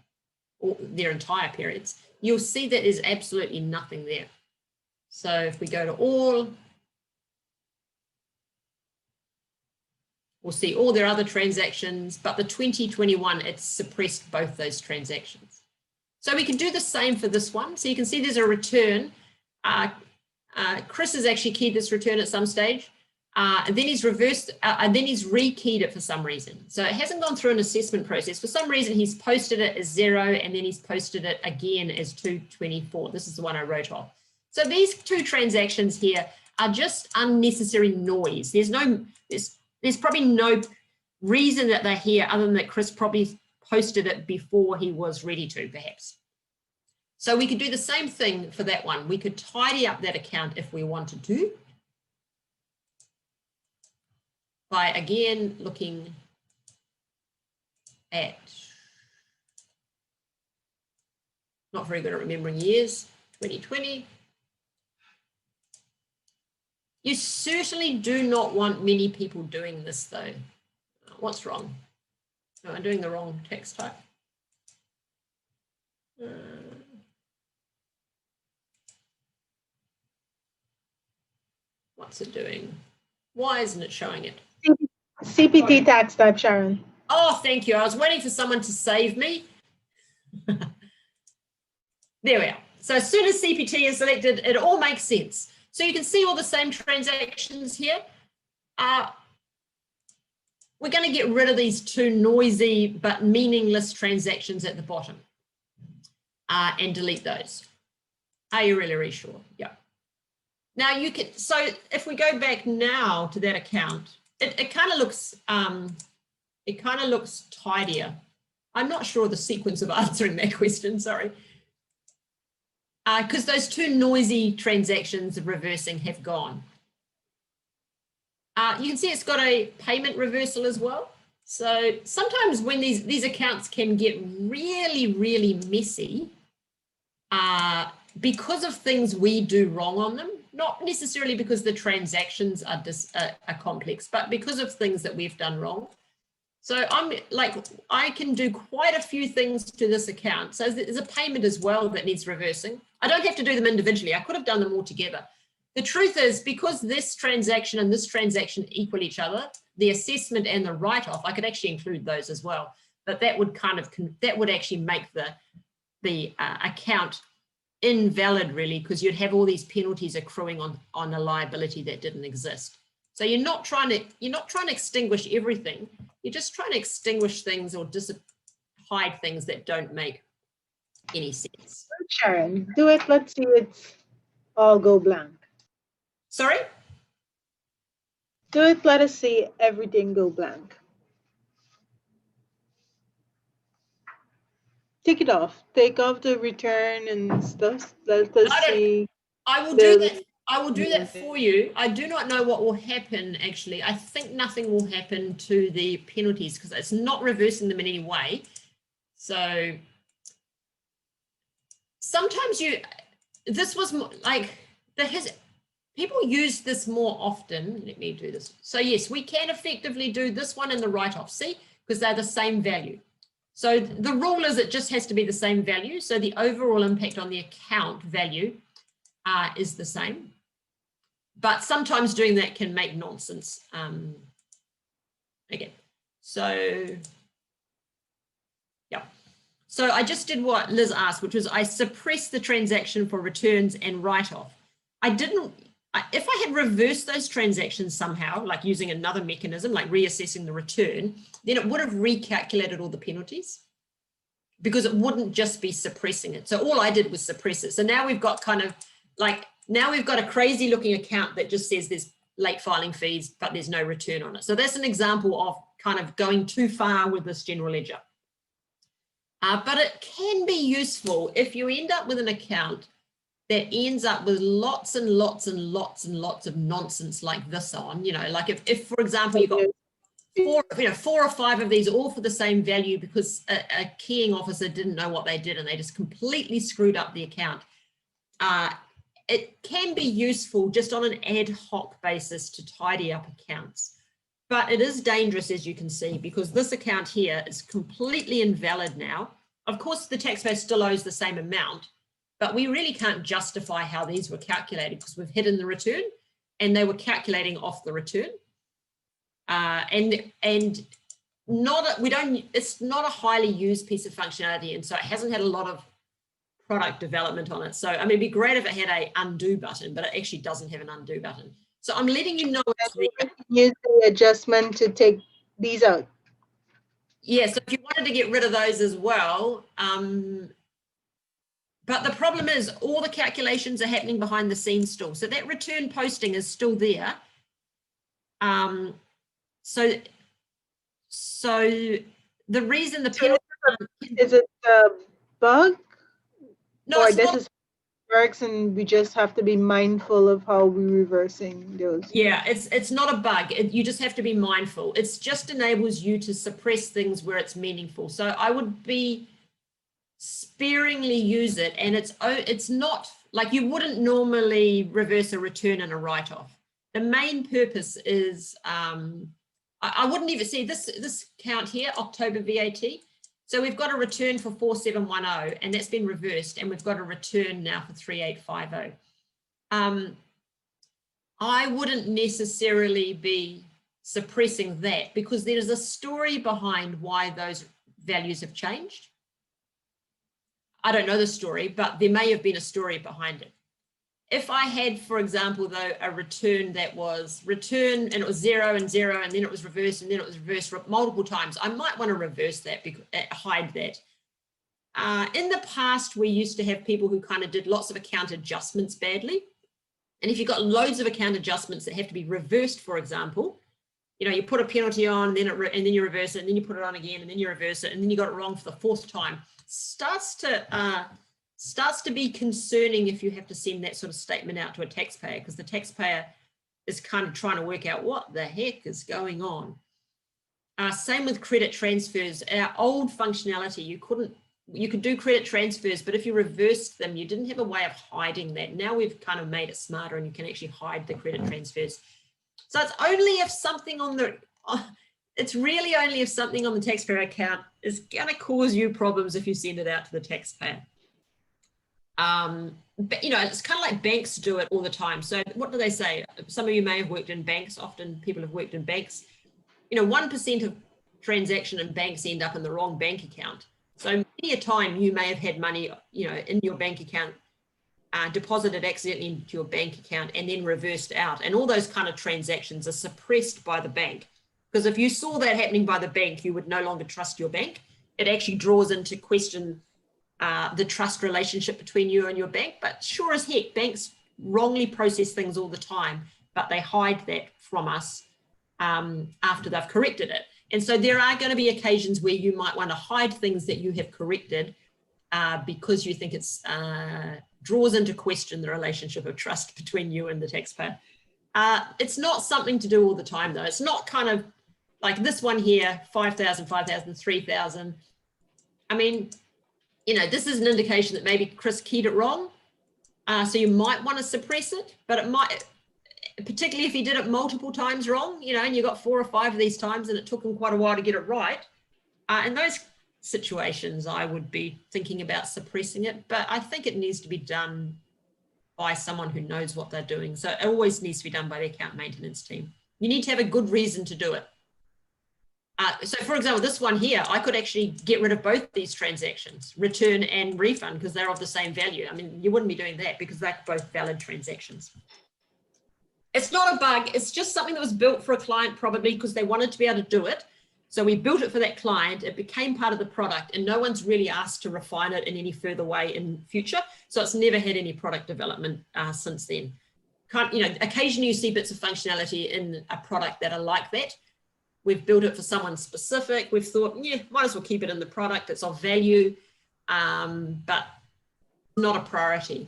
all, their entire periods, you'll see that there's absolutely nothing there. So if we go to all, we'll see all their other transactions, but the 2021, it's suppressed both those transactions. So we can do the same for this one. So you can see there's a return. Chris has actually keyed this return at some stage. And then he's reversed, and then he's rekeyed it for some reason. So it hasn't gone through an assessment process. For some reason, he's posted it as 0, and then he's posted it again as 224. This is the one I wrote off. So these two transactions here are just unnecessary noise. There's probably no reason that they're here other than that Chris probably posted it before he was ready to, perhaps. So we could do the same thing for that one. We could tidy up that account if we wanted to, by again looking at, not very good at remembering years, 2020. You certainly do not want many people doing this though. What's wrong? No, I'm doing the wrong text type. What's it doing? Why isn't it showing it? CPT tax type, Sharon. Oh, thank you. I was waiting for someone to save me. There we are. So as soon as CPT is selected, it all makes sense. So you can see all the same transactions here. We're going to get rid of these two noisy but meaningless transactions at the bottom and delete those. Are you really sure? Yeah. Now you can, so if we go back now to that account, it kind of looks tidier. I'm not sure the sequence of answering that question, sorry. Because those two noisy transactions of reversing have gone. You can see it's got a payment reversal as well. So sometimes when these accounts can get really, really messy because of things we do wrong on them, not necessarily because the transactions are complex, but because of things that we've done wrong. So I can do quite a few things to this account. So there's a payment as well that needs reversing. I don't have to do them individually. I could have done them all together. The truth is, because this transaction and this transaction equal each other, the assessment and the write-off, I could actually include those as well. But that would actually make the account invalid, really, because you'd have all these penalties accruing on a liability that didn't exist. So you're not trying to extinguish everything. You're just trying to extinguish things or hide things that don't make any sense. Sharon, do it. Let's see it all go blank. Sorry? Do it. Let us see everything go blank. Take it off. Take off the return and stuff. Let us see. I will do that. I will do that for you. I do not know what will happen, actually. I think nothing will happen to the penalties because it's not reversing them in any way. So sometimes this was more like, people use this more often. Let me do this. So yes, we can effectively do this one and the write-off, see, because they're the same value. So the rule is it just has to be the same value. So the overall impact on the account value is the same. But sometimes doing that can make nonsense. Again, so yeah. So I just did what Liz asked, which was I suppressed the transaction for returns and write-off. If I had reversed those transactions somehow, like using another mechanism, like reassessing the return, then it would have recalculated all the penalties because it wouldn't just be suppressing it. So all I did was suppress it. So now we've got now we've got a crazy looking account that just says there's late filing fees, but there's no return on it. So that's an example of kind of going too far with this general ledger. But it can be useful if you end up with an account that ends up with lots and lots and lots and lots of nonsense like this on, like if for example, you've got 4 or 5 of these all for the same value because a keying officer didn't know what they did and they just completely screwed up the account. It can be useful just on an ad hoc basis to tidy up accounts, but it is dangerous, as you can see, because this account here is completely invalid now. Of course, the taxpayer still owes the same amount, but we really can't justify how these were calculated because we've hidden the return and they were calculating off the return. It's not a highly used piece of functionality, and so it hasn't had a lot of product development on it. So I mean, it'd be great if it had a undo button, but it actually doesn't have an undo button. So I'm letting you know it's And there. we can use the adjustment to take these out. Yeah, so if you wanted to get rid of those as well, but the problem is all the calculations are happening behind the scenes still. So that return posting is still there. So the reason the penalty, Is it a bug? no, Or it's this not. is works and we just have to be mindful of how we're reversing those? Yeah, it's not a bug. You just have to be mindful. It just enables you to suppress things where it's meaningful. So I would be sparingly use it, and it's not like you wouldn't normally reverse a return and a write-off. The main purpose is I wouldn't even see this count here, October VAT. So we've got a return for 4710 and that's been reversed, and we've got a return now for 3850. I wouldn't necessarily be suppressing that because there's a story behind why those values have changed. I don't know the story, but there may have been a story behind it. If I had, for example, though, a return that was return and it was 0 and 0 and then it was reversed and then it was reversed multiple times, I might want to reverse that, because, hide that. In the past, we used to have people who kind of did lots of account adjustments badly. And if you've got loads of account adjustments that have to be reversed, for example, you know, you put a penalty on, then and then you reverse it, and then you put it on again, and then you reverse it, and then you got it wrong for the 4th time. Starts to be concerning if you have to send that sort of statement out to a taxpayer, because the taxpayer is kind of trying to work out what the heck is going on. Same with credit transfers. Our old functionality, you could do credit transfers, but if you reversed them, you didn't have a way of hiding that. Now we've kind of made it smarter, and you can actually hide the credit transfers. So it's only if something on the it's really only if something on the taxpayer account is going to cause you problems if you send it out to the taxpayer. But, you know, it's kind of like banks do it all the time. So what do they say? Some of you may have worked in banks. Often people have worked in banks. You know, 1% of transaction in banks end up in the wrong bank account. So many a time you may have had money, you know, in your bank account, deposited accidentally into your bank account and then reversed out. And all those kind of transactions are suppressed by the bank. Because if you saw that happening by the bank, you would no longer trust your bank. It actually draws into question the trust relationship between you and your bank. But sure as heck, banks wrongly process things all the time, but they hide that from us after they've corrected it. And so there are going to be occasions where you might want to hide things that you have corrected because you think it's draws into question the relationship of trust between you and the taxpayer. It's not something to do all the time, though. It's not kind of like this one here, 5,000, 5,000, 3,000. I mean, you know, this is an indication that maybe Chris keyed it wrong. So you might want to suppress it, but it might, particularly if he did it multiple times wrong, you know, and you got 4 or 5 of these times and it took him quite a while to get it right. In those situations, I would be thinking about suppressing it, but I think it needs to be done by someone who knows what they're doing. So it always needs to be done by the account maintenance team. You need to have a good reason to do it. So for example, this one here, I could actually get rid of both these transactions, return and refund, because they're of the same value. I mean, you wouldn't be doing that because they're both valid transactions. It's not a bug. It's just something that was built for a client, probably because they wanted to be able to do it. So we built it for that client. It became part of the product, and no one's really asked to refine it in any further way in future. So it's never had any product development since then. You know, occasionally you see bits of functionality in a product that are like that. We've built it for someone specific. We've thought, yeah, might as well keep it in the product. It's of value, but not a priority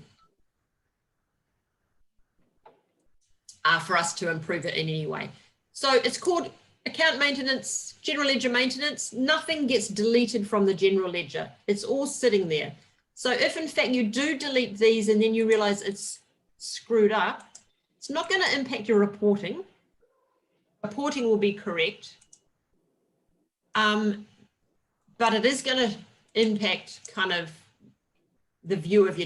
for us to improve it in any way. So it's called account maintenance, general ledger maintenance. Nothing gets deleted from the general ledger. It's all sitting there. So if in fact you do delete these and then you realize it's screwed up, it's not going to impact your reporting. Reporting will be correct, but it is going to impact kind of the view of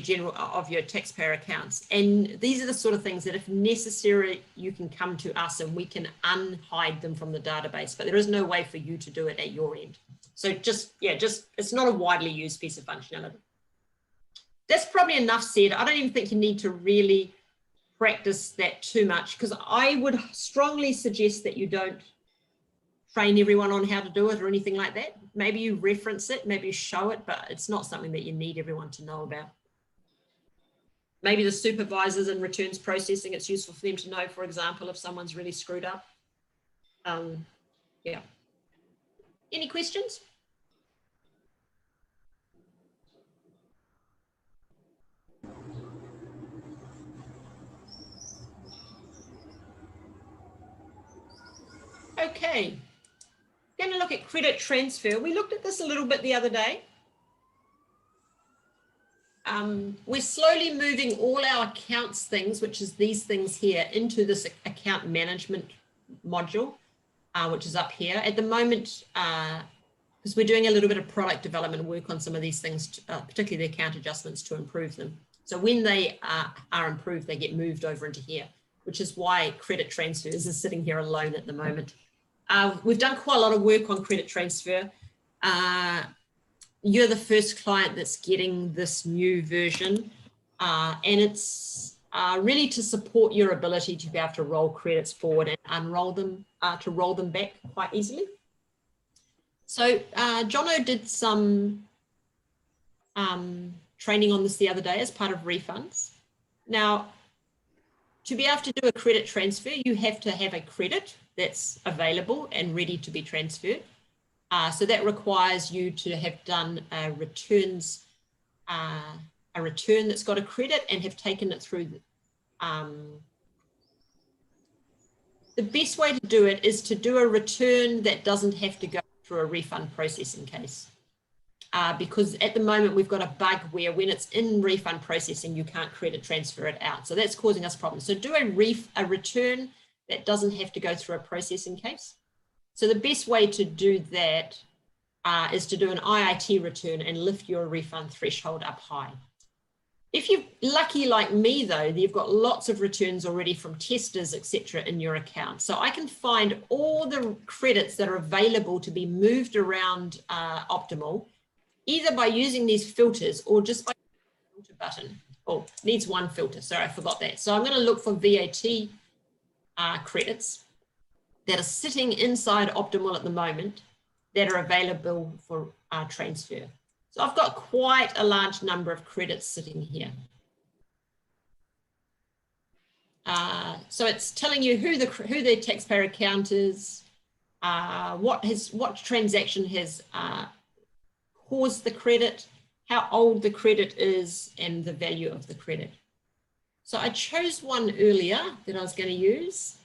your taxpayer accounts. And these are the sort of things that if necessary, you can come to us and we can unhide them from the database, but there is no way for you to do it at your end. So it's not a widely used piece of functionality. That's probably enough said. I don't even think you need to really practice that too much, because I would strongly suggest that you don't train everyone on how to do it or anything like that. Maybe you reference it, maybe you show it, but it's not something that you need everyone to know about. Maybe the supervisors in returns processing, it's useful for them to know, for example, if someone's really screwed up. Yeah. Any questions? Okay, going to look at credit transfer. We looked at this a little bit the other day. We're slowly moving all our accounts things, which is these things here, into this account management module, which is up here. At the moment, because we're doing a little bit of product development work on some of these things, particularly the account adjustments to improve them. So when they are improved, they get moved over into here, which is why credit transfers is sitting here alone at the moment. We've done quite a lot of work on credit transfer. You're the first client that's getting this new version, and it's really to support your ability to be able to roll credits forward and unroll them, to roll them back quite easily. So Jono did some training on this the other day as part of refunds. Now, to be able to do a credit transfer, you have to have a credit that's available and ready to be transferred. So that requires you to have done a return that's got a credit and have taken it through. The best way to do it is to do a return that doesn't have to go through a refund processing case. Because at the moment we've got a bug where when it's in refund processing, you can't credit transfer it out. So that's causing us problems. So do a return that doesn't have to go through a processing case. So the best way to do that is to do an IIT return and lift your refund threshold up high. If you're lucky like me though, you've got lots of returns already from testers, etc. in your account. So I can find all the credits that are available to be moved around Optimal, either by using these filters or just by the filter button. Oh, needs one filter, sorry, I forgot that. So I'm going to look for VAT credits that are sitting inside Optimal at the moment that are available for transfer. So I've got quite a large number of credits sitting here. So it's telling you who the taxpayer account is, what transaction has caused the credit, how old the credit is, and the value of the credit. So I chose one earlier that I was going to use.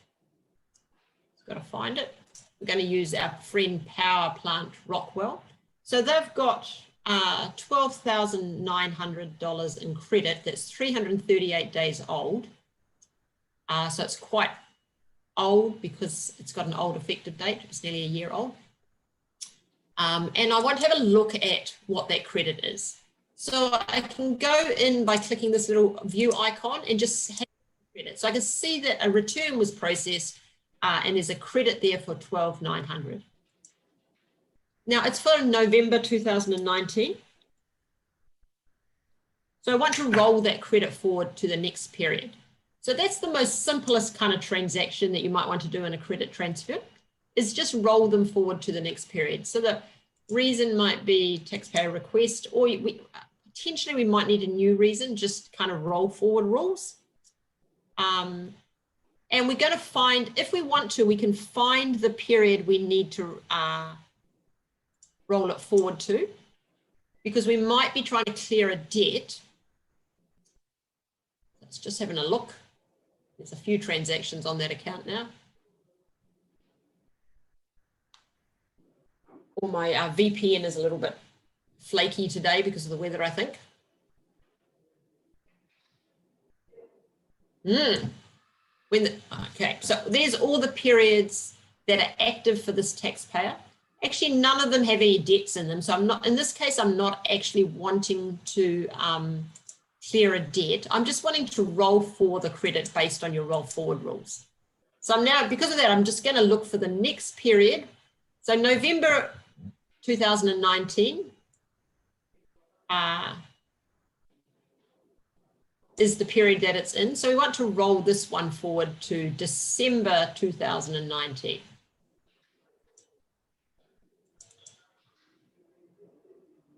Got to find it. We're going to use our friend Power Plant Rockwell. So they've got $12,900 in credit. That's 338 days old. So it's quite old because it's got an old effective date. It's nearly a year old. And I want to have a look at what that credit is. So I can go in by clicking this little view icon and just have credit. So I can see that a return was processed and there's a credit there for $12,900. Now it's for November 2019. So I want to roll that credit forward to the next period. So that's the most simplest kind of transaction that you might want to do in a credit transfer, is just roll them forward to the next period. So the reason might be taxpayer request, or potentially we might need a new reason, just kind of roll forward rules. And we're going to find, if we want to, we can find the period we need to roll it forward to, because we might be trying to clear a debt. Let's just having a look. There's a few transactions on that account now. Or my VPN is a little bit flaky today because of the weather, I think. Okay, so there's all the periods that are active for this taxpayer. Actually, none of them have any debts in them. So I'm not, in this case, I'm not actually wanting to clear a debt. I'm just wanting to roll forward the credit based on your roll forward rules. So I'm now, because of that, I'm just going to look for the next period. So November 2019. is the period that it's in. So we want to roll this one forward to December 2019.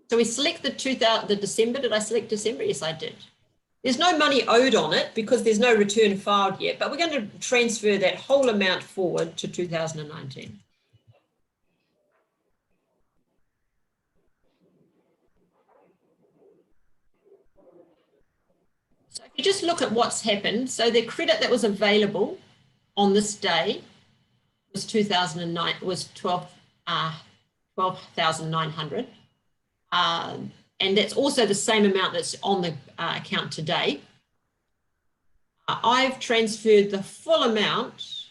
So we select the December. Did I select December? Yes, I did. There's no money owed on it because there's no return filed yet, but we're going to transfer that whole amount forward to 2019. So if you just look at what's happened, so the credit that was available on this day was 12,900. And that's also the same amount that's on the account today. I've transferred the full amount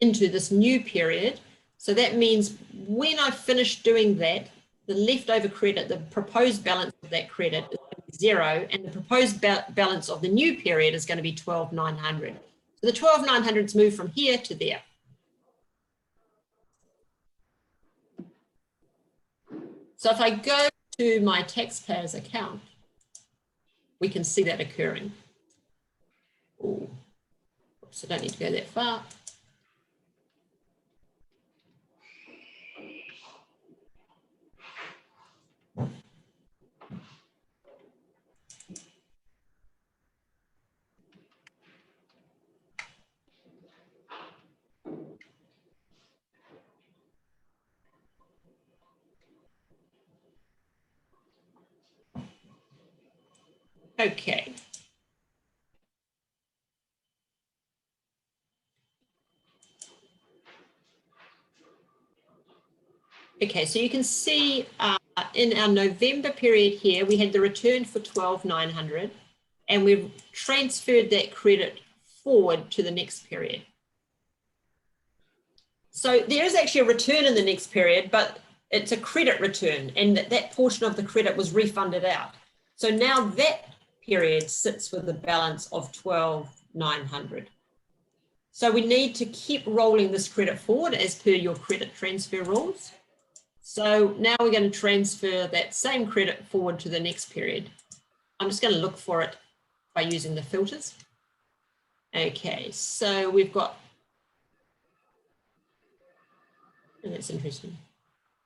into this new period. So that means when I finish doing that, the leftover credit, the proposed balance of that credit is going to be 0, and the proposed balance of the new period is going to be 12,900. So the 12,900's moved from here to there. So if I go to my taxpayer's account, we can see that occurring. Ooh. Oops, I don't need to go that far. Okay. Okay, so you can see in our November period here, we had the return for 12,900, and we've transferred that credit forward to the next period. So there is actually a return in the next period, but it's a credit return, and that portion of the credit was refunded out. So now that period sits with a balance of 12,900. So we need to keep rolling this credit forward as per your credit transfer rules. So now we're going to transfer that same credit forward to the next period. I'm just going to look for it by using the filters. Okay, so we've got, and that's interesting.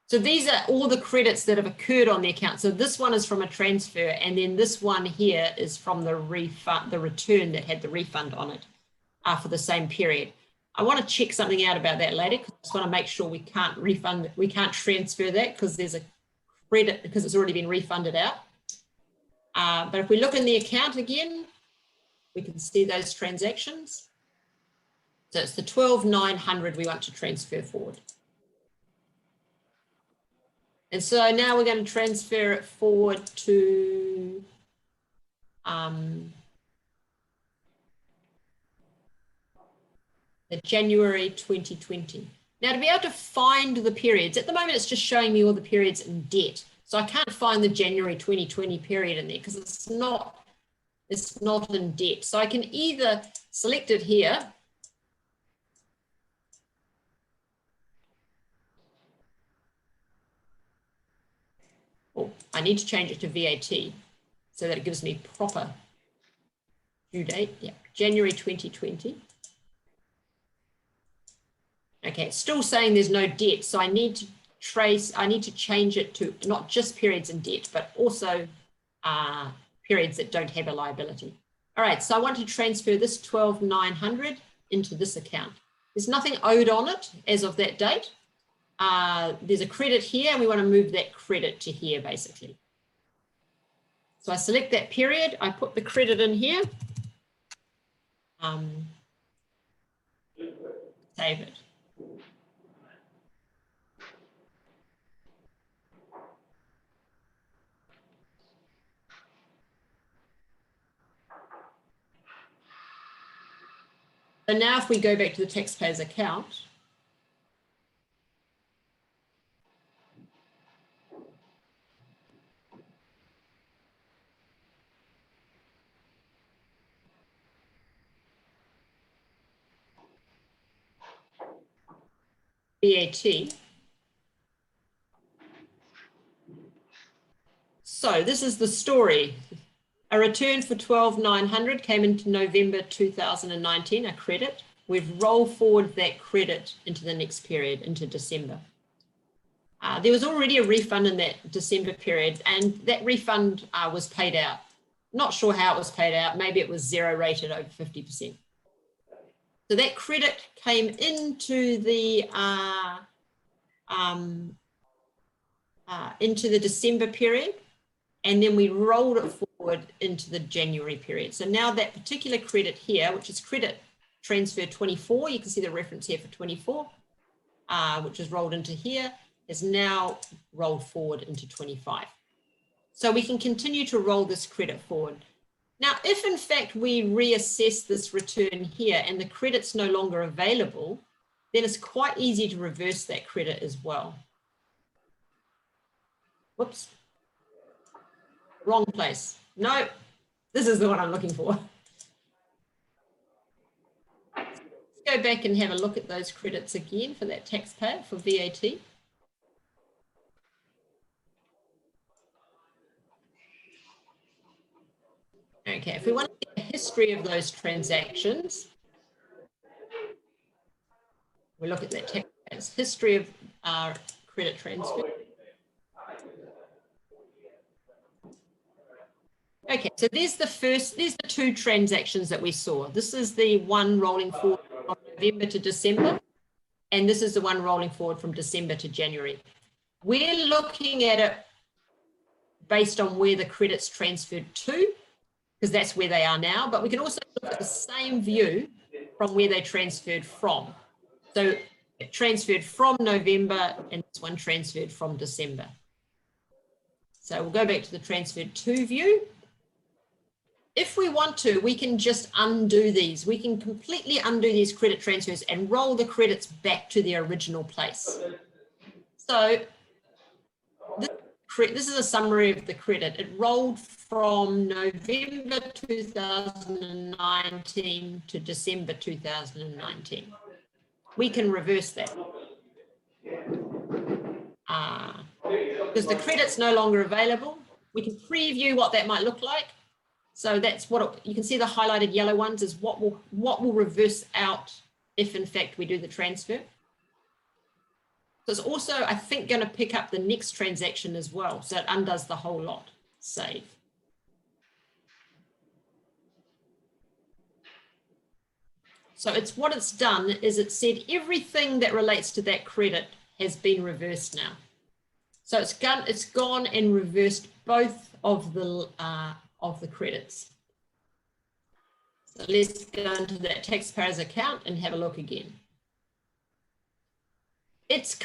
So these are all the credits that have occurred on the account. So this one is from a transfer, and then this one here is from the refund, the return that had the refund on it for the same period. I want to check something out about that later, because I just want to make sure we can't refund, we can't transfer that because there's a credit, because it's already been refunded out. But if we look in the account again, we can see those transactions. So it's the 12,900 we want to transfer forward. And so now we're going to transfer it forward to the January 2020. Now, to be able to find the periods, at the moment it's just showing me all the periods in debt. So I can't find the January 2020 period in there because it's not in debt. So I can either select it here, or I need to change it to VAT so that it gives me proper due date. Yeah, January 2020. Okay, it's still saying there's no debt, so I need to change it to not just periods in debt, but also periods that don't have a liability. All right, so I want to transfer this 12,900 into this account. There's nothing owed on it as of that date. There's a credit here, and we want to move that credit to here, basically. So I select that period, I put the credit in here, save it. So now if we go back to the taxpayer's account, VAT. So this is the story. A return for 12,900 came into November 2019, a credit. We've rolled forward that credit into the next period, into December. There was already a refund in that December period, and that refund was paid out. Not sure how it was paid out. Maybe it was zero rated over 50%. So that credit came into the December period, and then we rolled it forward into the January period. So now that particular credit here, which is credit transfer 24, you can see the reference here for 24, which is rolled into here, is now rolled forward into 25. So we can continue to roll this credit forward. Now, if in fact we reassess this return here and the credit's no longer available, then it's quite easy to reverse that credit as well. Whoops. Wrong place. No, this is the one I'm looking for. Let's go back and have a look at those credits again for that taxpayer for VAT. Okay, if we want to get a history of those transactions, we look at that taxpayer's history of credit transfer. Okay, so there's the two transactions that we saw. This is the one rolling forward from November to December, and this is the one rolling forward from December to January. We're looking at it based on where the credits transferred to, because that's where they are now, but we can also look at the same view from where they transferred from. So it transferred from November, and this one transferred from December. So we'll go back to the transferred to view. If we want to, we can just undo these. We can completely undo these credit transfers and roll the credits back to their original place. So this is a summary of the credit. It rolled from November 2019 to December 2019. We can reverse that. Because the credit's no longer available. We can preview what that might look like. So that's what you can see, the highlighted yellow ones is what will reverse out if in fact we do the transfer. So it's also, I think, going to pick up the next transaction as well. So it undoes the whole lot. Save. So what it's done is it said everything that relates to that credit has been reversed now. So it's gone and reversed both of the credits. So let's go into that taxpayer's account and have a look again. It's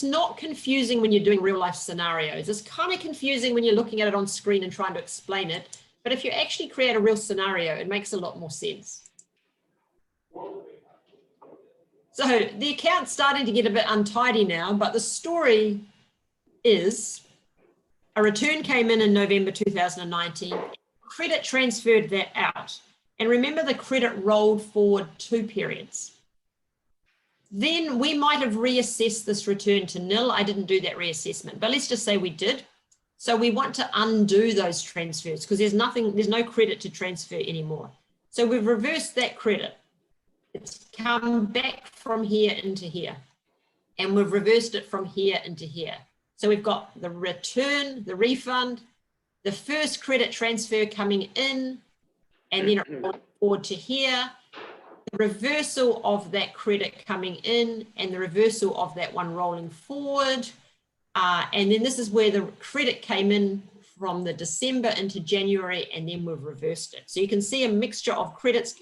not confusing when you're doing real life scenarios. It's kind of confusing when you're looking at it on screen and trying to explain it. But if you actually create a real scenario, it makes a lot more sense. So the account's starting to get a bit untidy now, but the story is a return came in November 2019, credit transferred that out. And remember, the credit rolled forward 2 periods. Then we might have reassessed this return to nil. I didn't do that reassessment, but let's just say we did. So we want to undo those transfers because there's no credit to transfer anymore. So we've reversed that credit. It's come back from here into here, and we've reversed it from here into here. So we've got the return, the refund, the first credit transfer coming in, and then it rolled forward to here, the reversal of that credit coming in, and the reversal of that one rolling forward. And then this is where the credit came in from the December into January, and then we've reversed it. So you can see a mixture of credits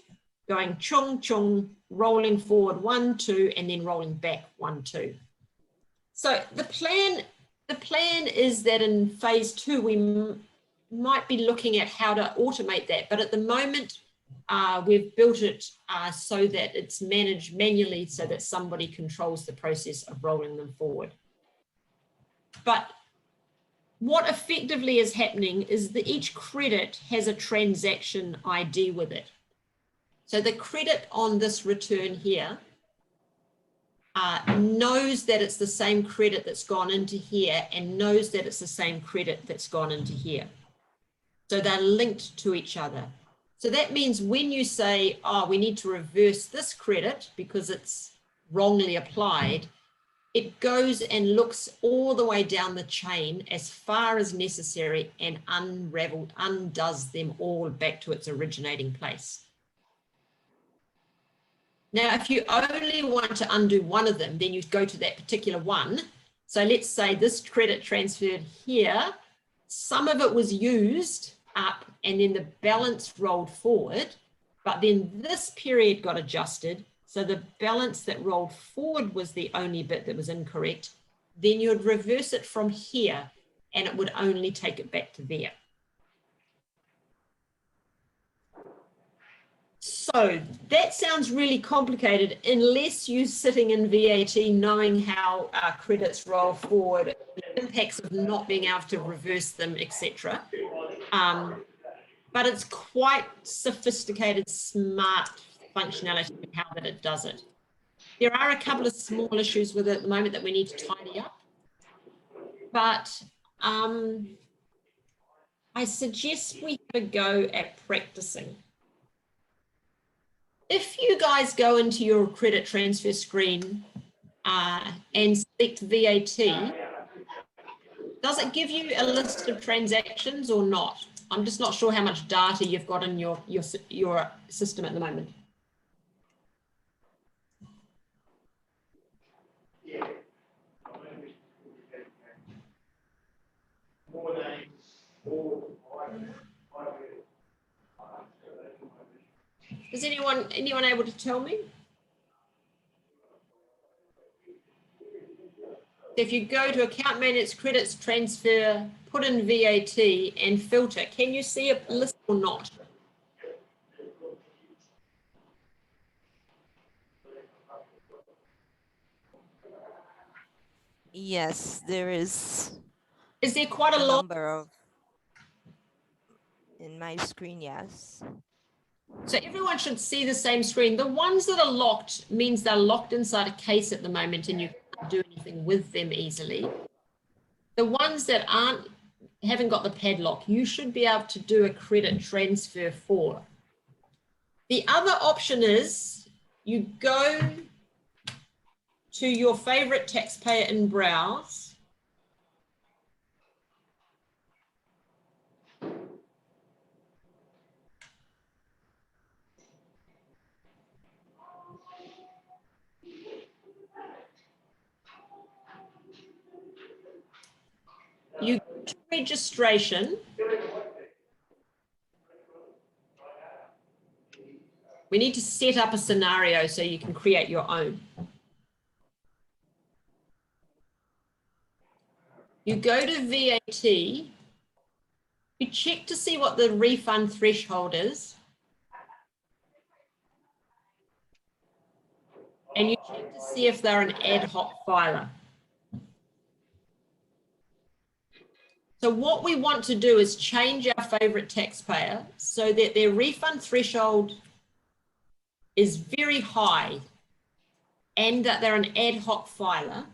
going chung chung, rolling forward 1, 2, and then rolling back 1, 2. So the plan is that in phase 2, we might be looking at how to automate that. But at the moment, we've built it so that it's managed manually so that somebody controls the process of rolling them forward. But what effectively is happening is that each credit has a transaction ID with it. So the credit on this return here knows that it's the same credit that's gone into here and knows that it's the same credit that's gone into here. So they're linked to each other. So that means when you say, oh, we need to reverse this credit because it's wrongly applied, it goes and looks all the way down the chain as far as necessary and undoes them all back to its originating place. Now, if you only want to undo one of them, then you go to that particular one. So let's say this credit transferred here, some of it was used up and then the balance rolled forward, but then this period got adjusted. So the balance that rolled forward was the only bit that was incorrect. Then you'd reverse it from here and it would only take it back to there. So that sounds really complicated unless you're sitting in VAT knowing how credits roll forward, the impacts of not being able to reverse them, etc. But it's quite sophisticated, smart functionality in how that it does it. There are a couple of small issues with it at the moment that we need to tidy up. But I suggest we have a go at practicing. If you guys go into your credit transfer screen and select VAT, does it give you a list of transactions or not? I'm just not sure how much data you've got in your system at the moment. Is anyone able to tell me? If you go to account manage credits transfer, put in VAT and filter, can you see a list or not? Yes, there is Is there quite a a lot? number of in my screen, yes. So everyone should see the same screen. The ones that are locked means they're locked inside a case at the moment and you can't do anything with them easily. The ones that haven't got the padlock, you should be able to do a credit transfer for. The other option is you go to your favorite taxpayer and browse. You go to registration. We need to set up a scenario so you can create your own. You go to VAT, you check to see what the refund threshold is, and you check to see if they're an ad hoc filer. So what we want to do is change our favorite taxpayer so that their refund threshold is very high and that they're an ad hoc filer.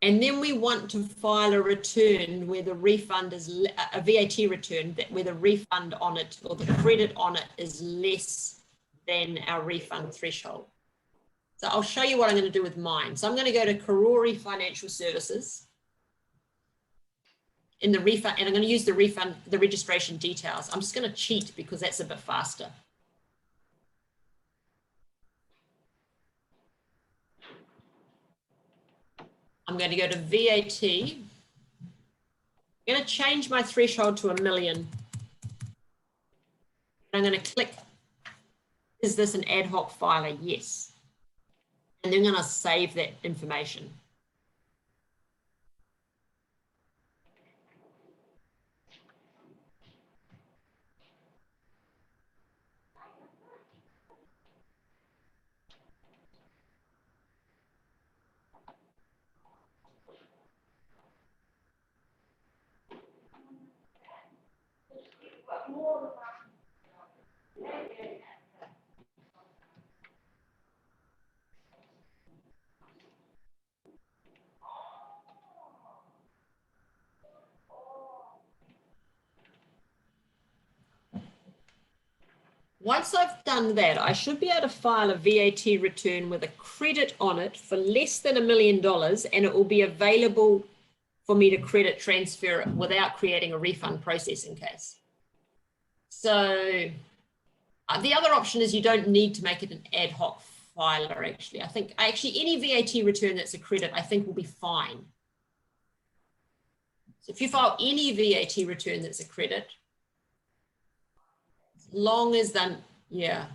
And then we want to file a return where the refund is a VAT return where the refund on it or the credit on it is less than our refund threshold. So I'll show you what I'm going to do with mine. So I'm going to go to Karori Financial Services in the refund, and I'm going to use the registration details. I'm just going to cheat because that's a bit faster. I'm going to go to VAT. I'm going to change my threshold to 1 million. I'm going to click, is this an ad hoc filer? Yes. And then I'm going to save that information. Once I've done that, I should be able to file a VAT return with a credit on it for less than $1 million, and it will be available for me to credit transfer it without creating a refund processing case. So the other option is you don't need to make it an ad hoc filer, actually. I think any VAT return that's a credit, I think will be fine. So if you file any VAT return that's a credit, as long as then, yeah.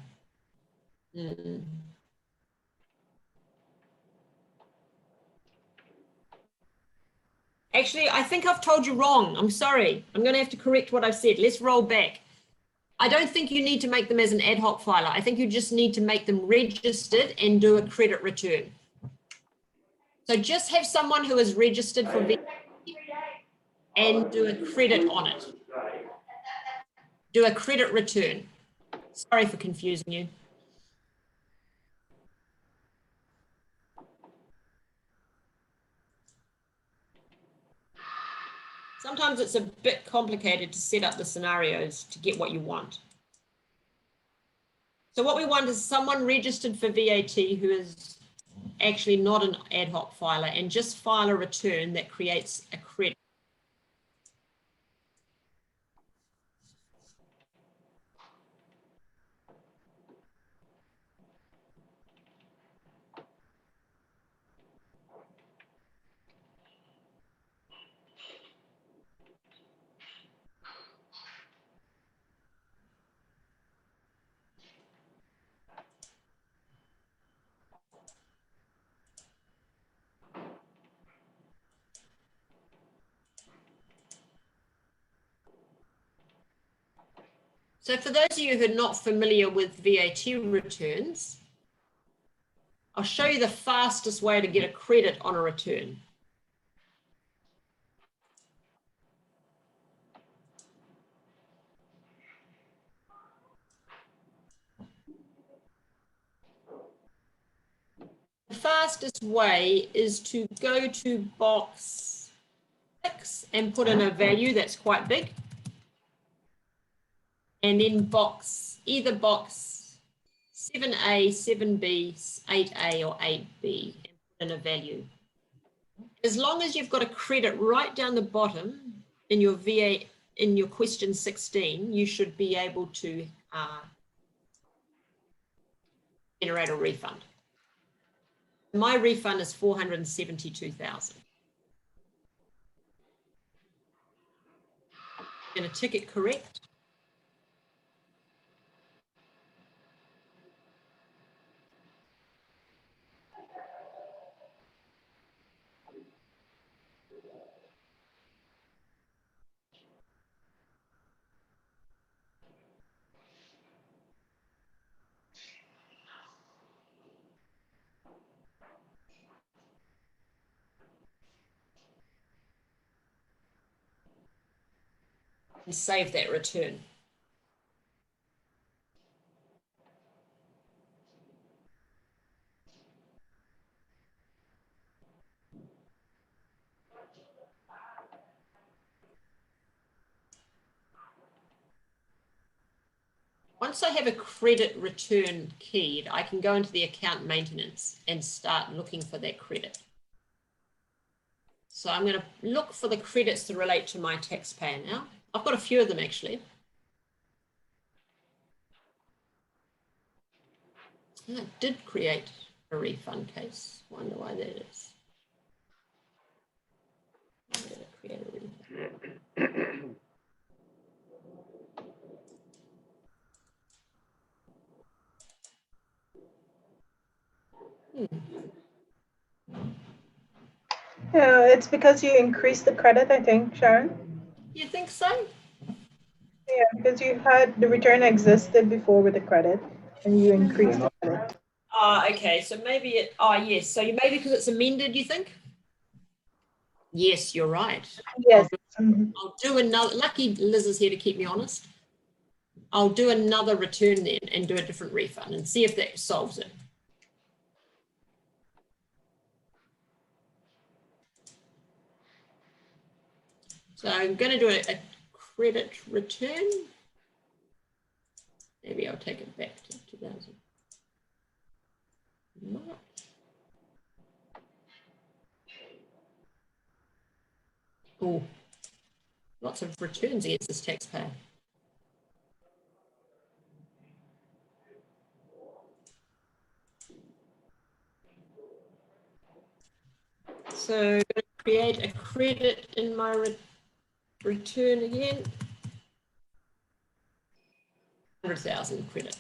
Actually, I think I've told you wrong. I'm sorry. I'm going to have to correct what I've said. Let's roll back. I don't think you need to make them as an ad hoc filer. I think you just need to make them registered and do a credit return. So just have someone who is registered for VAT and do a credit on it. Do a credit return. Sorry for confusing you. Sometimes it's a bit complicated to set up the scenarios to get what you want. So what we want is someone registered for VAT who is actually not an ad hoc filer and just file a return that creates a credit. So for those of you who are not familiar with VAT returns, I'll show you the fastest way to get a credit on a return. The fastest way is to go to box 6 and put in a value that's quite big. And then either box 7A, 7B, 8A or 8B and put in a value. As long as you've got a credit right down the bottom in your VA, in your question 16, you should be able to generate a refund. My refund is 472,000. I'm going to tick it correct. And save that return. Once I have a credit return keyed, I can go into the account maintenance and start looking for that credit. So I'm going to look for the credits that relate to my taxpayer now. I've got a few of them actually. I did create a refund case. Wonder why that is. I'm going to create a refund. Yeah, it's because you increased the credit, I think, Sharon. You think so? Yeah, because you had the return existed before with the credit and you increased the credit. Okay, so maybe it, yes, so maybe because it's amended, you think? Yes, you're right. Yes. I'll do another, lucky Liz is here to keep me honest. I'll do another return then and do a different refund and see if that solves it. So I'm going to do a credit return. Maybe I'll take it back to 2000. Oh, lots of returns against this taxpayer. So I'm going to create a credit in my return again. 100,000 credit.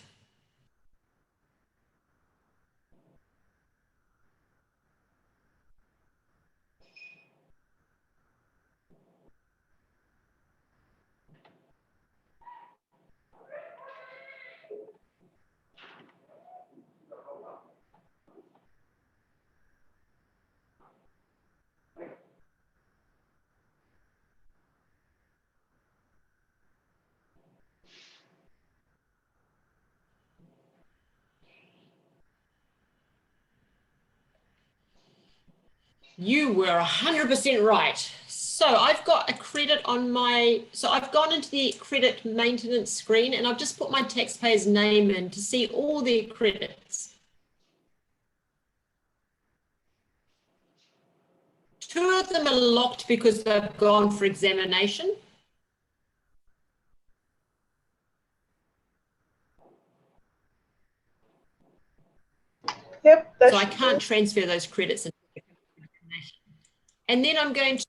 You were 100% right. So I've got a credit on my, so I've gone into the credit maintenance screen and I've just put my taxpayer's name in to see all their credits. 2 of them are locked because they've gone for examination. Yep. So I can't transfer those credits into the examination. And then I'm going to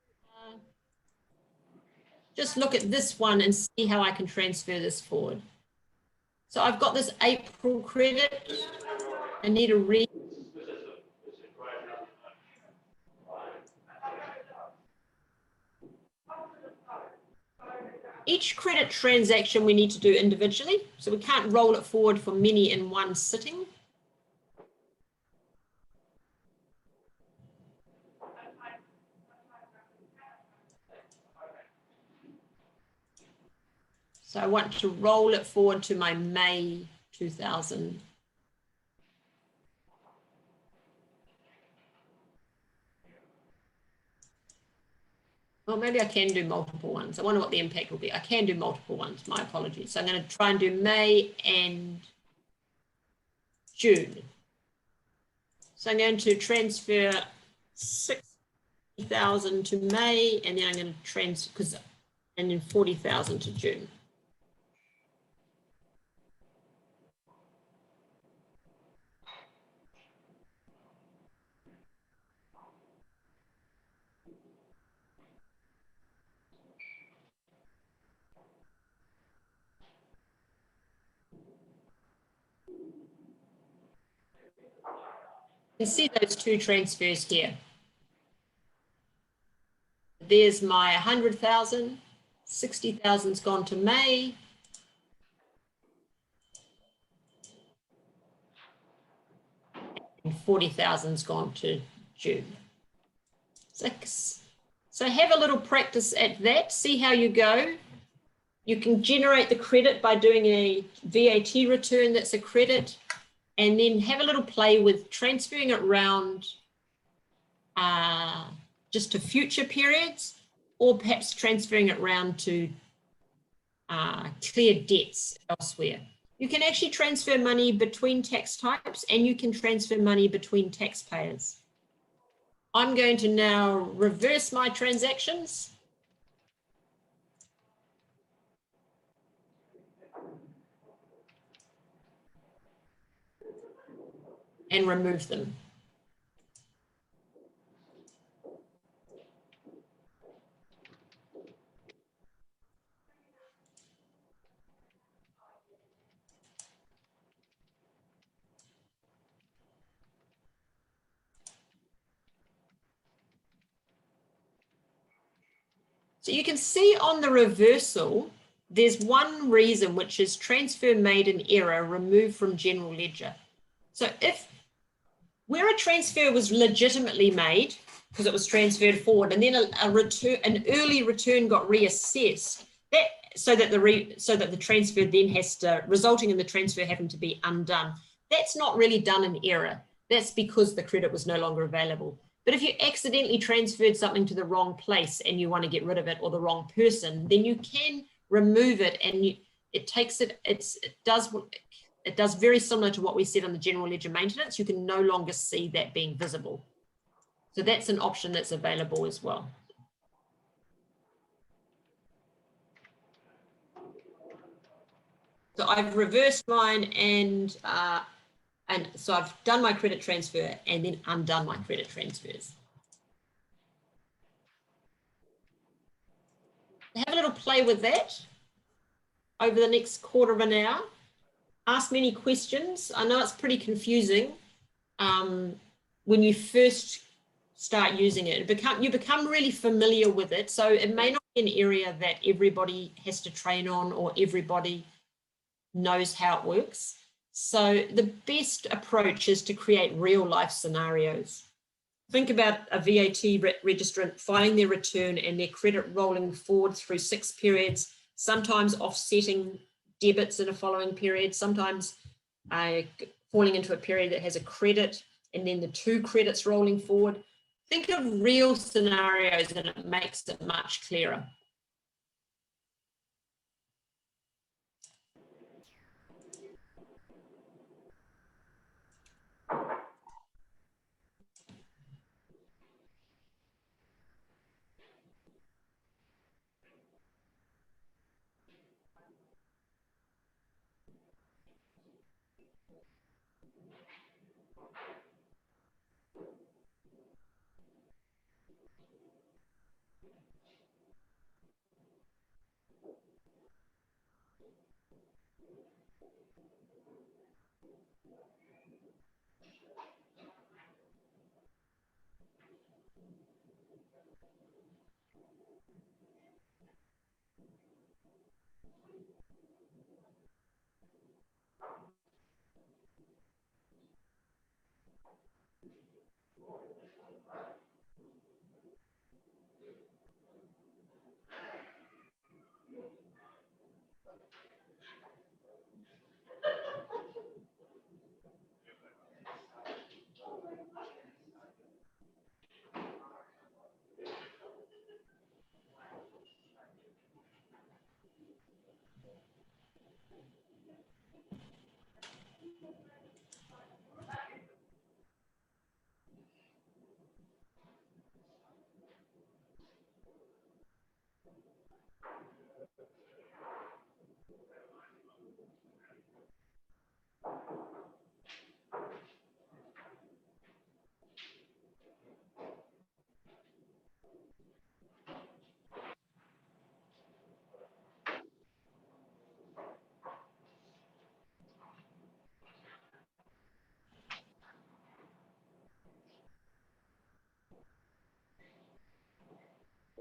just look at this one and see how I can transfer this forward. So I've got this April credit. I need a read. Each credit transaction we need to do individually, so we can't roll it forward for many in one sitting. So I want to roll it forward to my May 2000. Well, maybe I can do multiple ones. I wonder what the impact will be. I can do multiple ones, my apologies. So I'm going to try and do May and June. So I'm going to transfer 60,000 to May, and then I'm going to transfer, and then 40,000 to June. You can see those 2 transfers here. There's my 100,000, 60,000's gone to May. And 40,000's gone to June. So have a little practice at that, see how you go. You can generate the credit by doing a VAT return that's a credit, and then have a little play with transferring it around just to future periods, or perhaps transferring it around to clear debts elsewhere. You can actually transfer money between tax types, and you can transfer money between taxpayers. I'm going to now reverse my transactions. And remove them. So you can see on the reversal, there's one reason, which is transfer made in error, removed from general ledger. So if where a transfer was legitimately made because it was transferred forward, and then an early return got reassessed, so that the transfer then has to, resulting in the transfer having to be undone. That's not really done in error. That's because the credit was no longer available. But if you accidentally transferred something to the wrong place and you want to get rid of it, or the wrong person, then you can remove it, and it takes it, it does very similar to what we said on the general ledger maintenance. You can no longer see that being visible. So that's an option that's available as well. So I've reversed mine and so I've done my credit transfer and then undone my credit transfers. Have a little play with that over the next quarter of an hour. Ask me any questions. I know it's pretty confusing when you first start using it. You become really familiar with it. So it may not be an area that everybody has to train on or everybody knows how it works. So the best approach is to create real life scenarios. Think about a VAT registrant filing their return and their credit rolling forward through 6 periods, sometimes offsetting debits in a following period, sometimes falling into a period that has a credit and then the 2 credits rolling forward. Think of real scenarios and it makes it much clearer.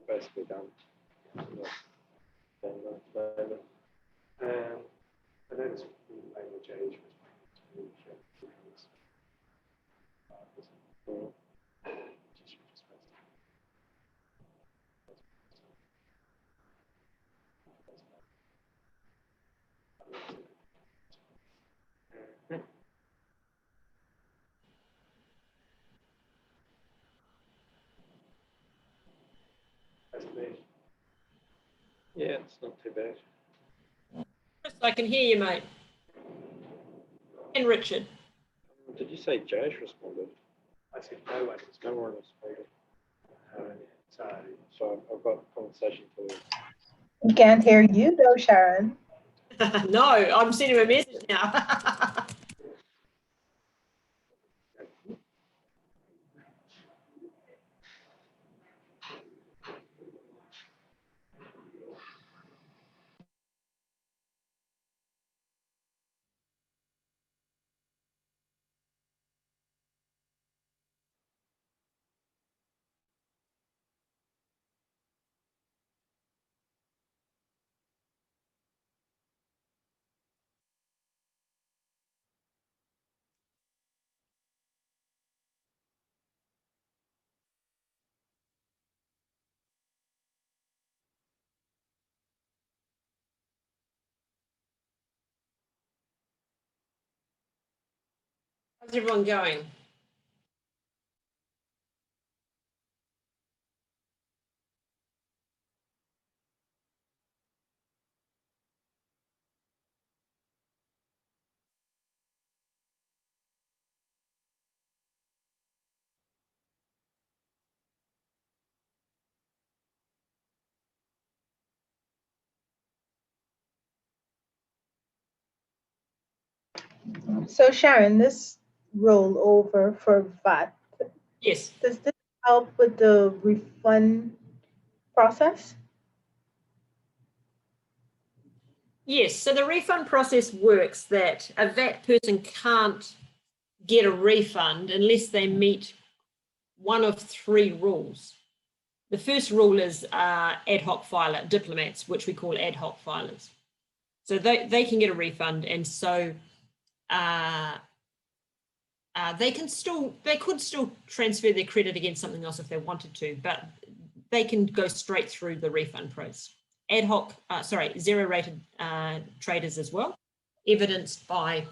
Basically done. I noticed language age yeah, it's not too bad. Chris, I can hear you, mate. And Richard. Did you say Josh responded? I said no one. No one responded. So I've got a conversation for you. We can't hear you though, Sharon. No, I'm sending him a message now. How's everyone going? So Sharon, this rollover for VAT, Yes. does this help with the refund process? Yes, so the refund process works that a VAT person can't get a refund unless they meet one of three rules. The first rule is ad hoc filer, diplomats, which we call ad hoc filers. So they can get a refund, and so they could still transfer their credit against something else if they wanted to, but they can go straight through the refund process. Ad hoc, zero-rated traders as well, evidenced by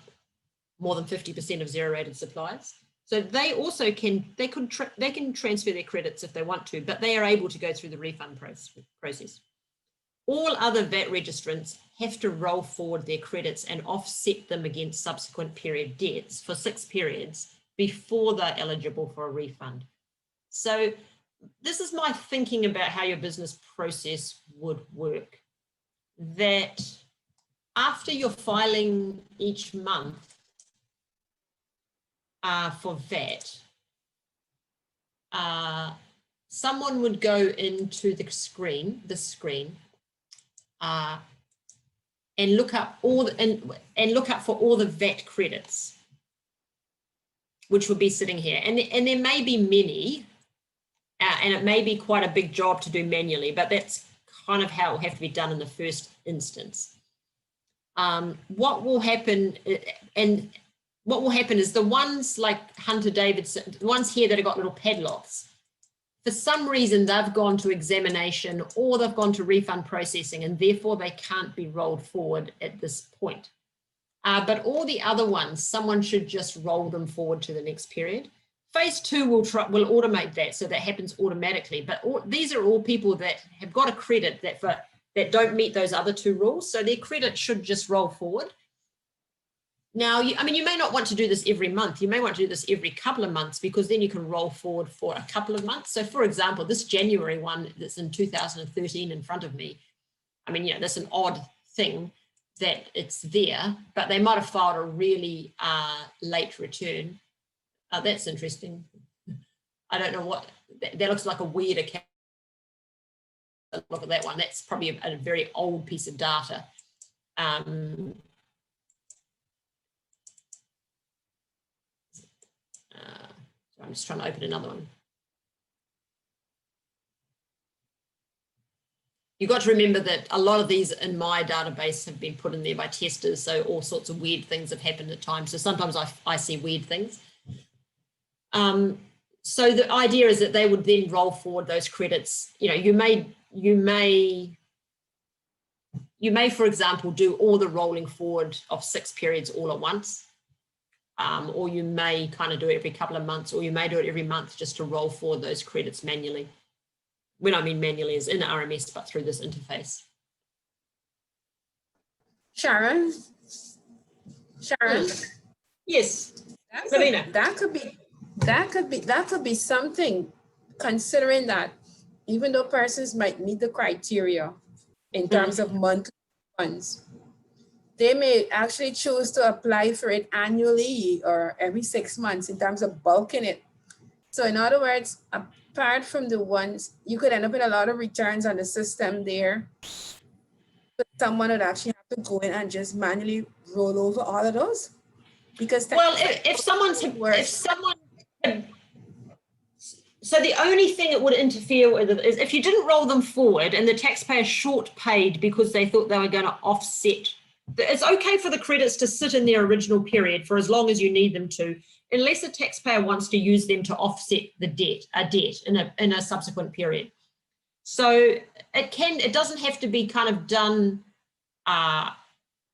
more than 50% of zero-rated suppliers. So they also can transfer their credits if they want to, but they are able to go through the refund process. All other VAT registrants have to roll forward their credits and offset them against subsequent period debts for 6 periods before they're eligible for a refund. So this is my thinking about how your business process would work. That after you're filing each month for VAT, someone would go into the screen, and look up and look up for all the VAT credits, which would be sitting here. And there may be many, and it may be quite a big job to do manually, but that's kind of how it will have to be done in the first instance. What will happen is the ones like Hunter Davidson, the ones here that have got little padlocks, for some reason they've gone to examination or they've gone to refund processing, and therefore they can't be rolled forward at this point. But all the other ones, someone should just roll them forward to the next period. Phase 2 will automate that, so that happens automatically. But these are all people that have got a credit that don't meet those other 2 rules, so their credit should just roll forward. Now, you may not want to do this every month. You may want to do this every couple of months, because then you can roll forward for a couple of months. So, for example, this January one that's in 2013 in front of me, that's an odd thing that it's there, but they might have filed a really late return. That's interesting. I don't know what, that looks like a weird account. Look at that one. That's probably a very old piece of data. So I'm just trying to open another one. You've got to remember that a lot of these in my database have been put in there by testers, so all sorts of weird things have happened at times. So sometimes I see weird things. So the idea is that they would then roll forward those credits. You may, for example, do all the rolling forward of 6 periods all at once. Or you may kind of do it every couple of months, or you may do it every month just to roll forward those credits manually. When I mean manually is in RMS, but through this interface. Sharon? Yes. That could be something, considering that even though persons might meet the criteria in terms of monthly funds, they may actually choose to apply for it annually or every 6 months in terms of bulking it. So in other words, apart from the ones, you could end up with a lot of returns on the system there. But someone would actually have to go in and just manually roll over all of those. Because so the only thing it would interfere with it is if you didn't roll them forward and the taxpayer short paid because they thought they were going to offset. It's okay for the credits to sit in their original period for as long as you need them to, unless a taxpayer wants to use them to offset a debt in a subsequent period. So it doesn't have to be kind of done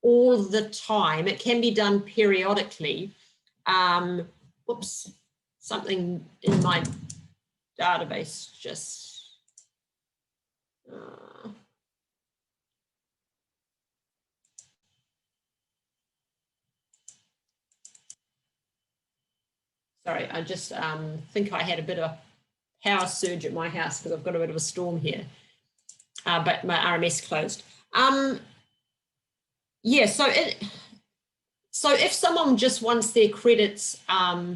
all the time. It can be done periodically. Whoops, something in my database just. Sorry, I just think I had a bit of a power surge at my house because I've got a bit of a storm here, but my RMS closed. Yeah, so So if someone just wants their credits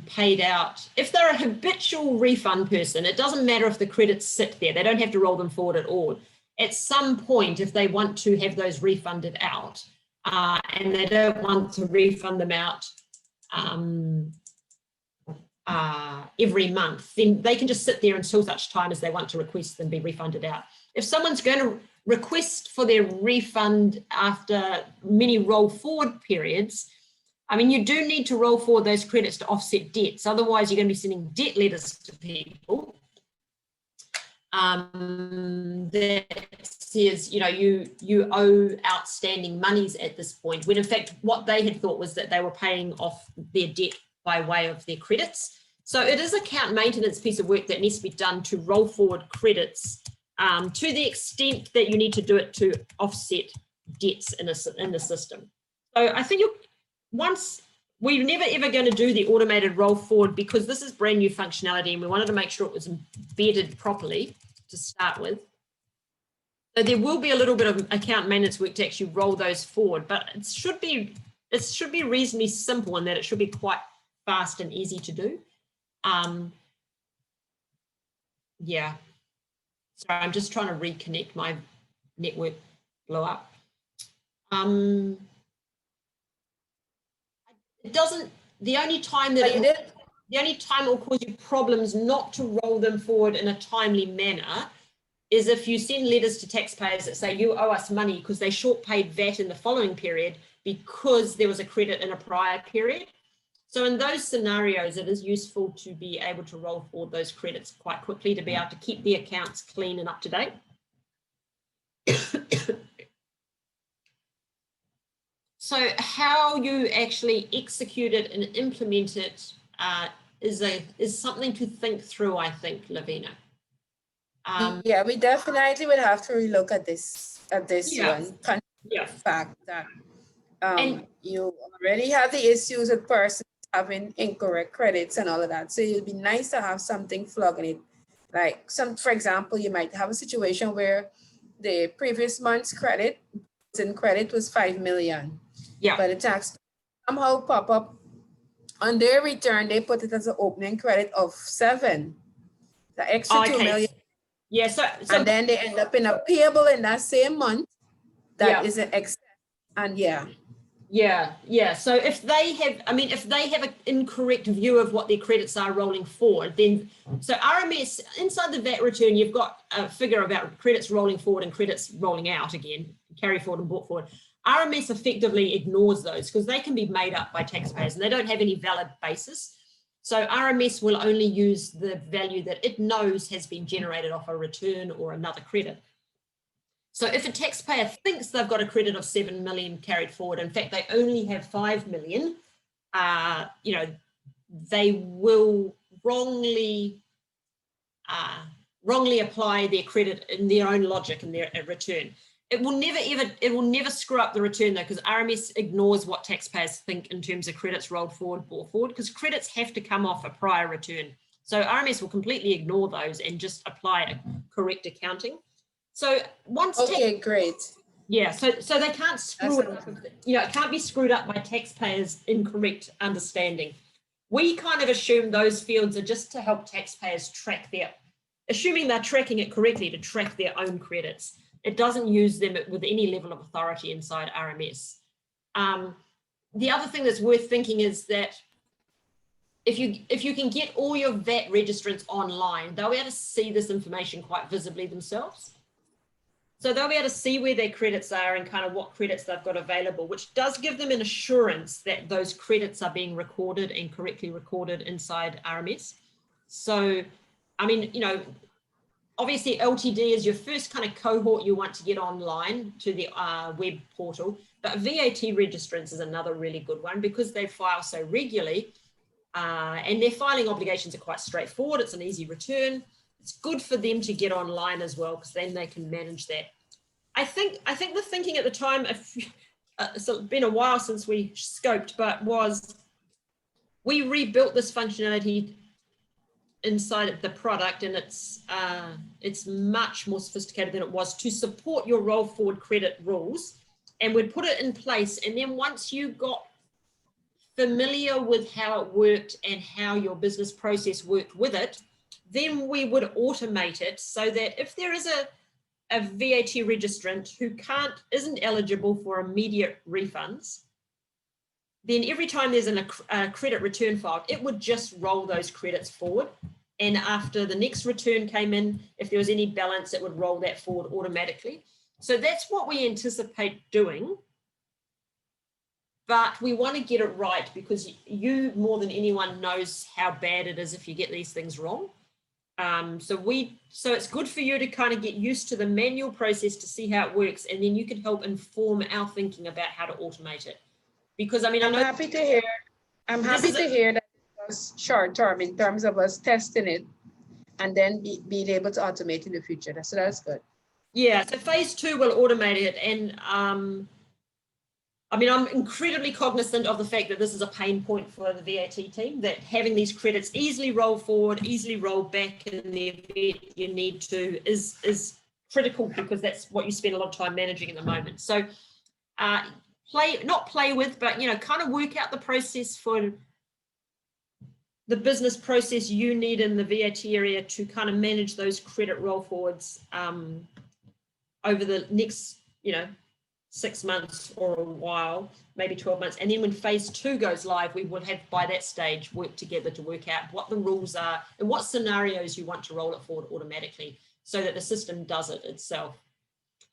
paid out, if they're a habitual refund person, it doesn't matter if the credits sit there. They don't have to roll them forward at all. At some point, if they want to have those refunded out and they don't want to refund them out every month, then they can just sit there until such time as they want to request them be refunded out. If someone's going to request for their refund after many roll forward periods, I mean, you do need to roll forward those credits to offset debts. Otherwise, you're going to be sending debt letters to people that says, you know, you owe outstanding monies at this point, when in fact, what they had thought was that they were paying off their debt by way of their credits. So it is an account maintenance piece of work that needs to be done to roll forward credits to the extent that you need to do it to offset debts in the system. So I think we're never ever going to do the automated roll forward because this is brand new functionality and we wanted to make sure it was embedded properly to start with. So there will be a little bit of account maintenance work to actually roll those forward, but it should be reasonably simple in that it should be quite fast and easy to do. Yeah. Sorry, I'm just trying to reconnect. My network blew up. It doesn't, the only time it will cause you problems not to roll them forward in a timely manner is if you send letters to taxpayers that say you owe us money because they short paid VAT in the following period because there was a credit in a prior period. So in those scenarios, it is useful to be able to roll forward those credits quite quickly to be able to keep the accounts clean and up to date. So how you actually execute it and implement it is something to think through, I think, Lavina. Yeah, we definitely would have to relook at this Yeah. one. Yeah. The fact that And you already have the issues with persons having incorrect credits and all of that. So it'd be nice to have something flogging it. Like for example, you might have a situation where the previous month's credit was 5 million. yeah. But the tax somehow pop up on their return, they put it as an opening credit of 7. The extra 2 million. Yeah, so and then they end up in a payable in that same month that Yeah. is an excess. And yeah. Yeah. So if they have an incorrect view of what their credits are rolling forward, then so RMS inside the VAT return, you've got a figure about credits rolling forward and credits rolling out again, carry forward and brought forward. RMS effectively ignores those because they can be made up by taxpayers and they don't have any valid basis. So RMS will only use the value that it knows has been generated off a return or another credit. So if a taxpayer thinks they've got a credit of 7 million carried forward, in fact, they only have 5 million, they will wrongly apply their credit in their own logic in their return. It will never screw up the return though, because RMS ignores what taxpayers think in terms of credits rolled forward, brought forward, because credits have to come off a prior return. So RMS will completely ignore those and just apply a correct accounting. So once great. Yeah, so they can't screw it up. It can't be screwed up by taxpayers' incorrect understanding. We kind of assume those fields are just to help taxpayers assuming they're tracking it correctly, to track their own credits. It doesn't use them with any level of authority inside RMS. The other thing that's worth thinking is that if you can get all your VAT registrants online, they'll be able to see this information quite visibly themselves. So they'll be able to see where their credits are and kind of what credits they've got available, which does give them an assurance that those credits are being recorded and correctly recorded inside RMS. So, I mean, obviously LTD is your first kind of cohort you want to get online to the web portal, but VAT registrants is another really good one because they file so regularly and their filing obligations are quite straightforward. It's an easy return. It's good for them to get online as well because then they can manage that. I think the thinking at the time, it's been a while since we scoped, but was we rebuilt this functionality inside of the product, and it's much more sophisticated than it was to support your roll forward credit rules, and we'd put it in place. And then once you got familiar with how it worked and how your business process worked with it, then we would automate it so that if there is a VAT registrant who isn't eligible for immediate refunds, then every time there's a credit return filed, it would just roll those credits forward. And after the next return came in, if there was any balance, it would roll that forward automatically. So that's what we anticipate doing. But we want to get it right, because you more than anyone knows how bad it is if you get these things wrong. So it's good for you to kind of get used to the manual process to see how it works, and then you can help inform our thinking about how to automate it. Because I mean, I'm happy to hear that it was short term in terms of us testing it and then being able to automate in the future. So that's good. Yeah, so phase 2 will automate it. And I mean, I'm incredibly cognizant of the fact that this is a pain point for the VAT team, that having these credits easily roll forward, easily roll back in the event you need to is critical, because that's what you spend a lot of time managing at the moment. So not play with, but, you know, kind of work out the process for the business process you need in the VAT area to kind of manage those credit roll forwards over the next, 6 months or a while, maybe 12 months. And then when phase 2 goes live, we will have by that stage worked together to work out what the rules are and what scenarios you want to roll it forward automatically so that the system does it itself.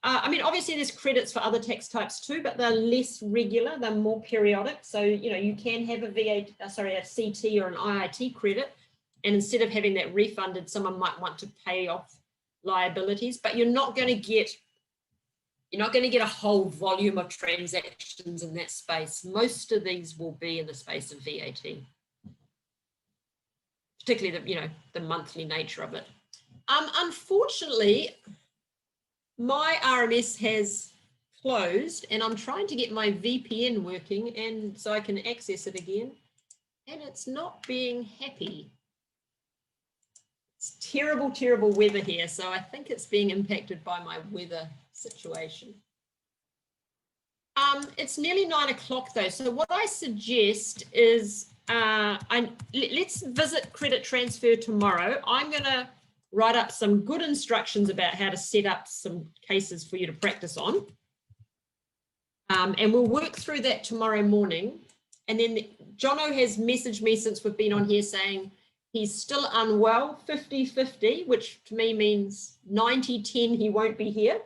I mean, obviously there's credits for other tax types too, but they're less regular, they're more periodic. So, you can have a CT or an IIT credit, and instead of having that refunded, someone might want to pay off liabilities, but you're not going to get a whole volume of transactions in that space. Most of these will be in the space of VAT, particularly the monthly nature of it. Unfortunately, my RMS has closed, and I'm trying to get my VPN working, and so I can access it again, and it's not being happy. It's terrible, terrible weather here, so I think it's being impacted by my weather situation. It's nearly 9 o'clock though, so what I suggest is let's visit credit transfer tomorrow. I'm going to write up some good instructions about how to set up some cases for you to practice on. And we'll work through that tomorrow morning. And then Jono has messaged me since we've been on here saying he's still unwell, 50-50, which to me means 90-10 he won't be here.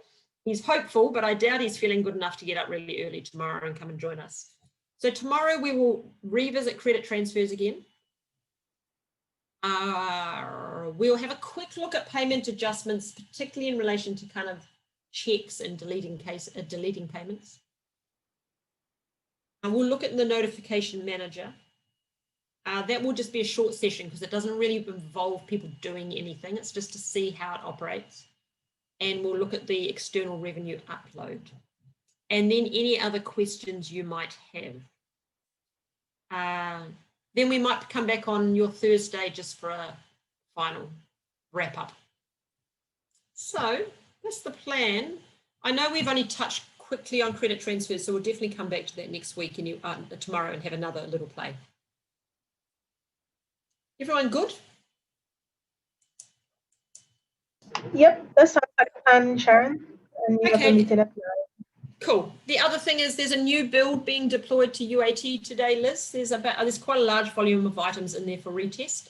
He's hopeful, but I doubt he's feeling good enough to get up really early tomorrow and come and join us. So tomorrow we will revisit credit transfers again. We'll have a quick look at payment adjustments, particularly in relation to kind of checks and deleting payments. And we'll look at the notification manager. That will just be a short session because it doesn't really involve people doing anything. It's just to see how it operates. And we'll look at the external revenue upload. And then any other questions you might have. Then we might come back on your Thursday just for a final wrap up. So that's the plan. I know we've only touched quickly on credit transfers, so we'll definitely come back to that next week and tomorrow and have another little play. Everyone good? Yep, that sounds like a plan, Sharon. And you have a meeting at 9. Cool. The other thing is there's a new build being deployed to UAT today, Liz. There's quite a large volume of items in there for retest.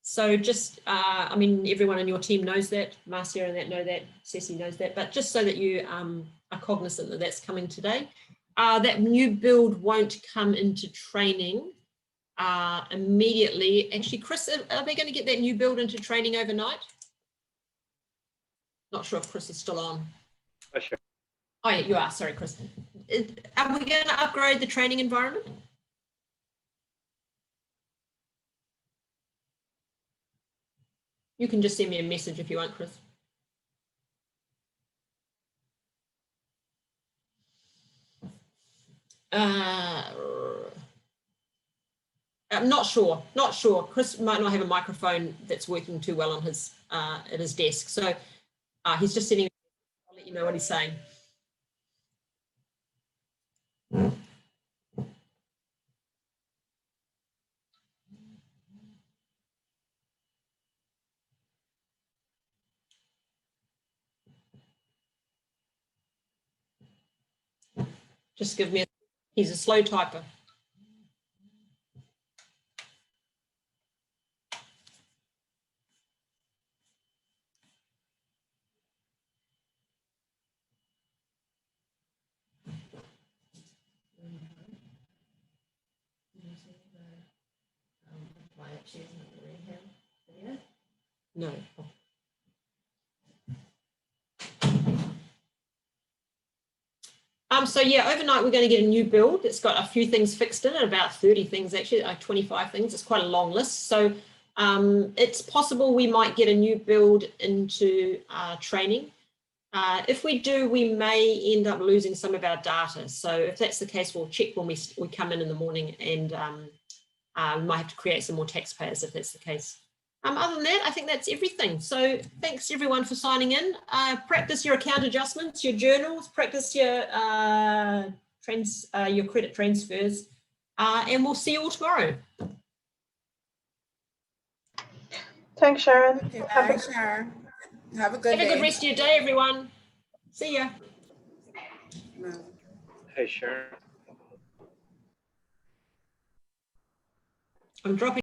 So just, I mean, everyone in your team knows that. Marcia and that know that. Ceci knows that. But just so that you are cognizant that that's coming today. That new build won't come into training immediately. Actually, Chris, are they going to get that new build into training overnight? Not sure if Chris is still on. Oh, sure. Oh, yeah, you are. Sorry, Chris. Are we going to upgrade the training environment? You can just send me a message if you want, Chris. I'm not sure. Not sure. Chris might not have a microphone that's working too well on his at his desk. So he's just sitting. I'll let you know what he's saying. Just give me he's a slow typer. No. So yeah, overnight we're going to get a new build. It's got a few things fixed in it, about 30 things actually, 25 things. It's quite a long list. So it's possible we might get a new build into training. If we do, we may end up losing some of our data. So if that's the case, we'll check when we come in the morning, and we might have to create some more taxpayers if that's the case. Other than that, I think that's everything. So thanks everyone for signing in. Practice your account adjustments, your journals, practice your credit transfers, and we'll see you all tomorrow. Thanks, Sharon. Okay, bye, Sharon. Have a good Have day. a good rest of your day, everyone. See ya. Bye. Hey, Sharon. I'm dropping.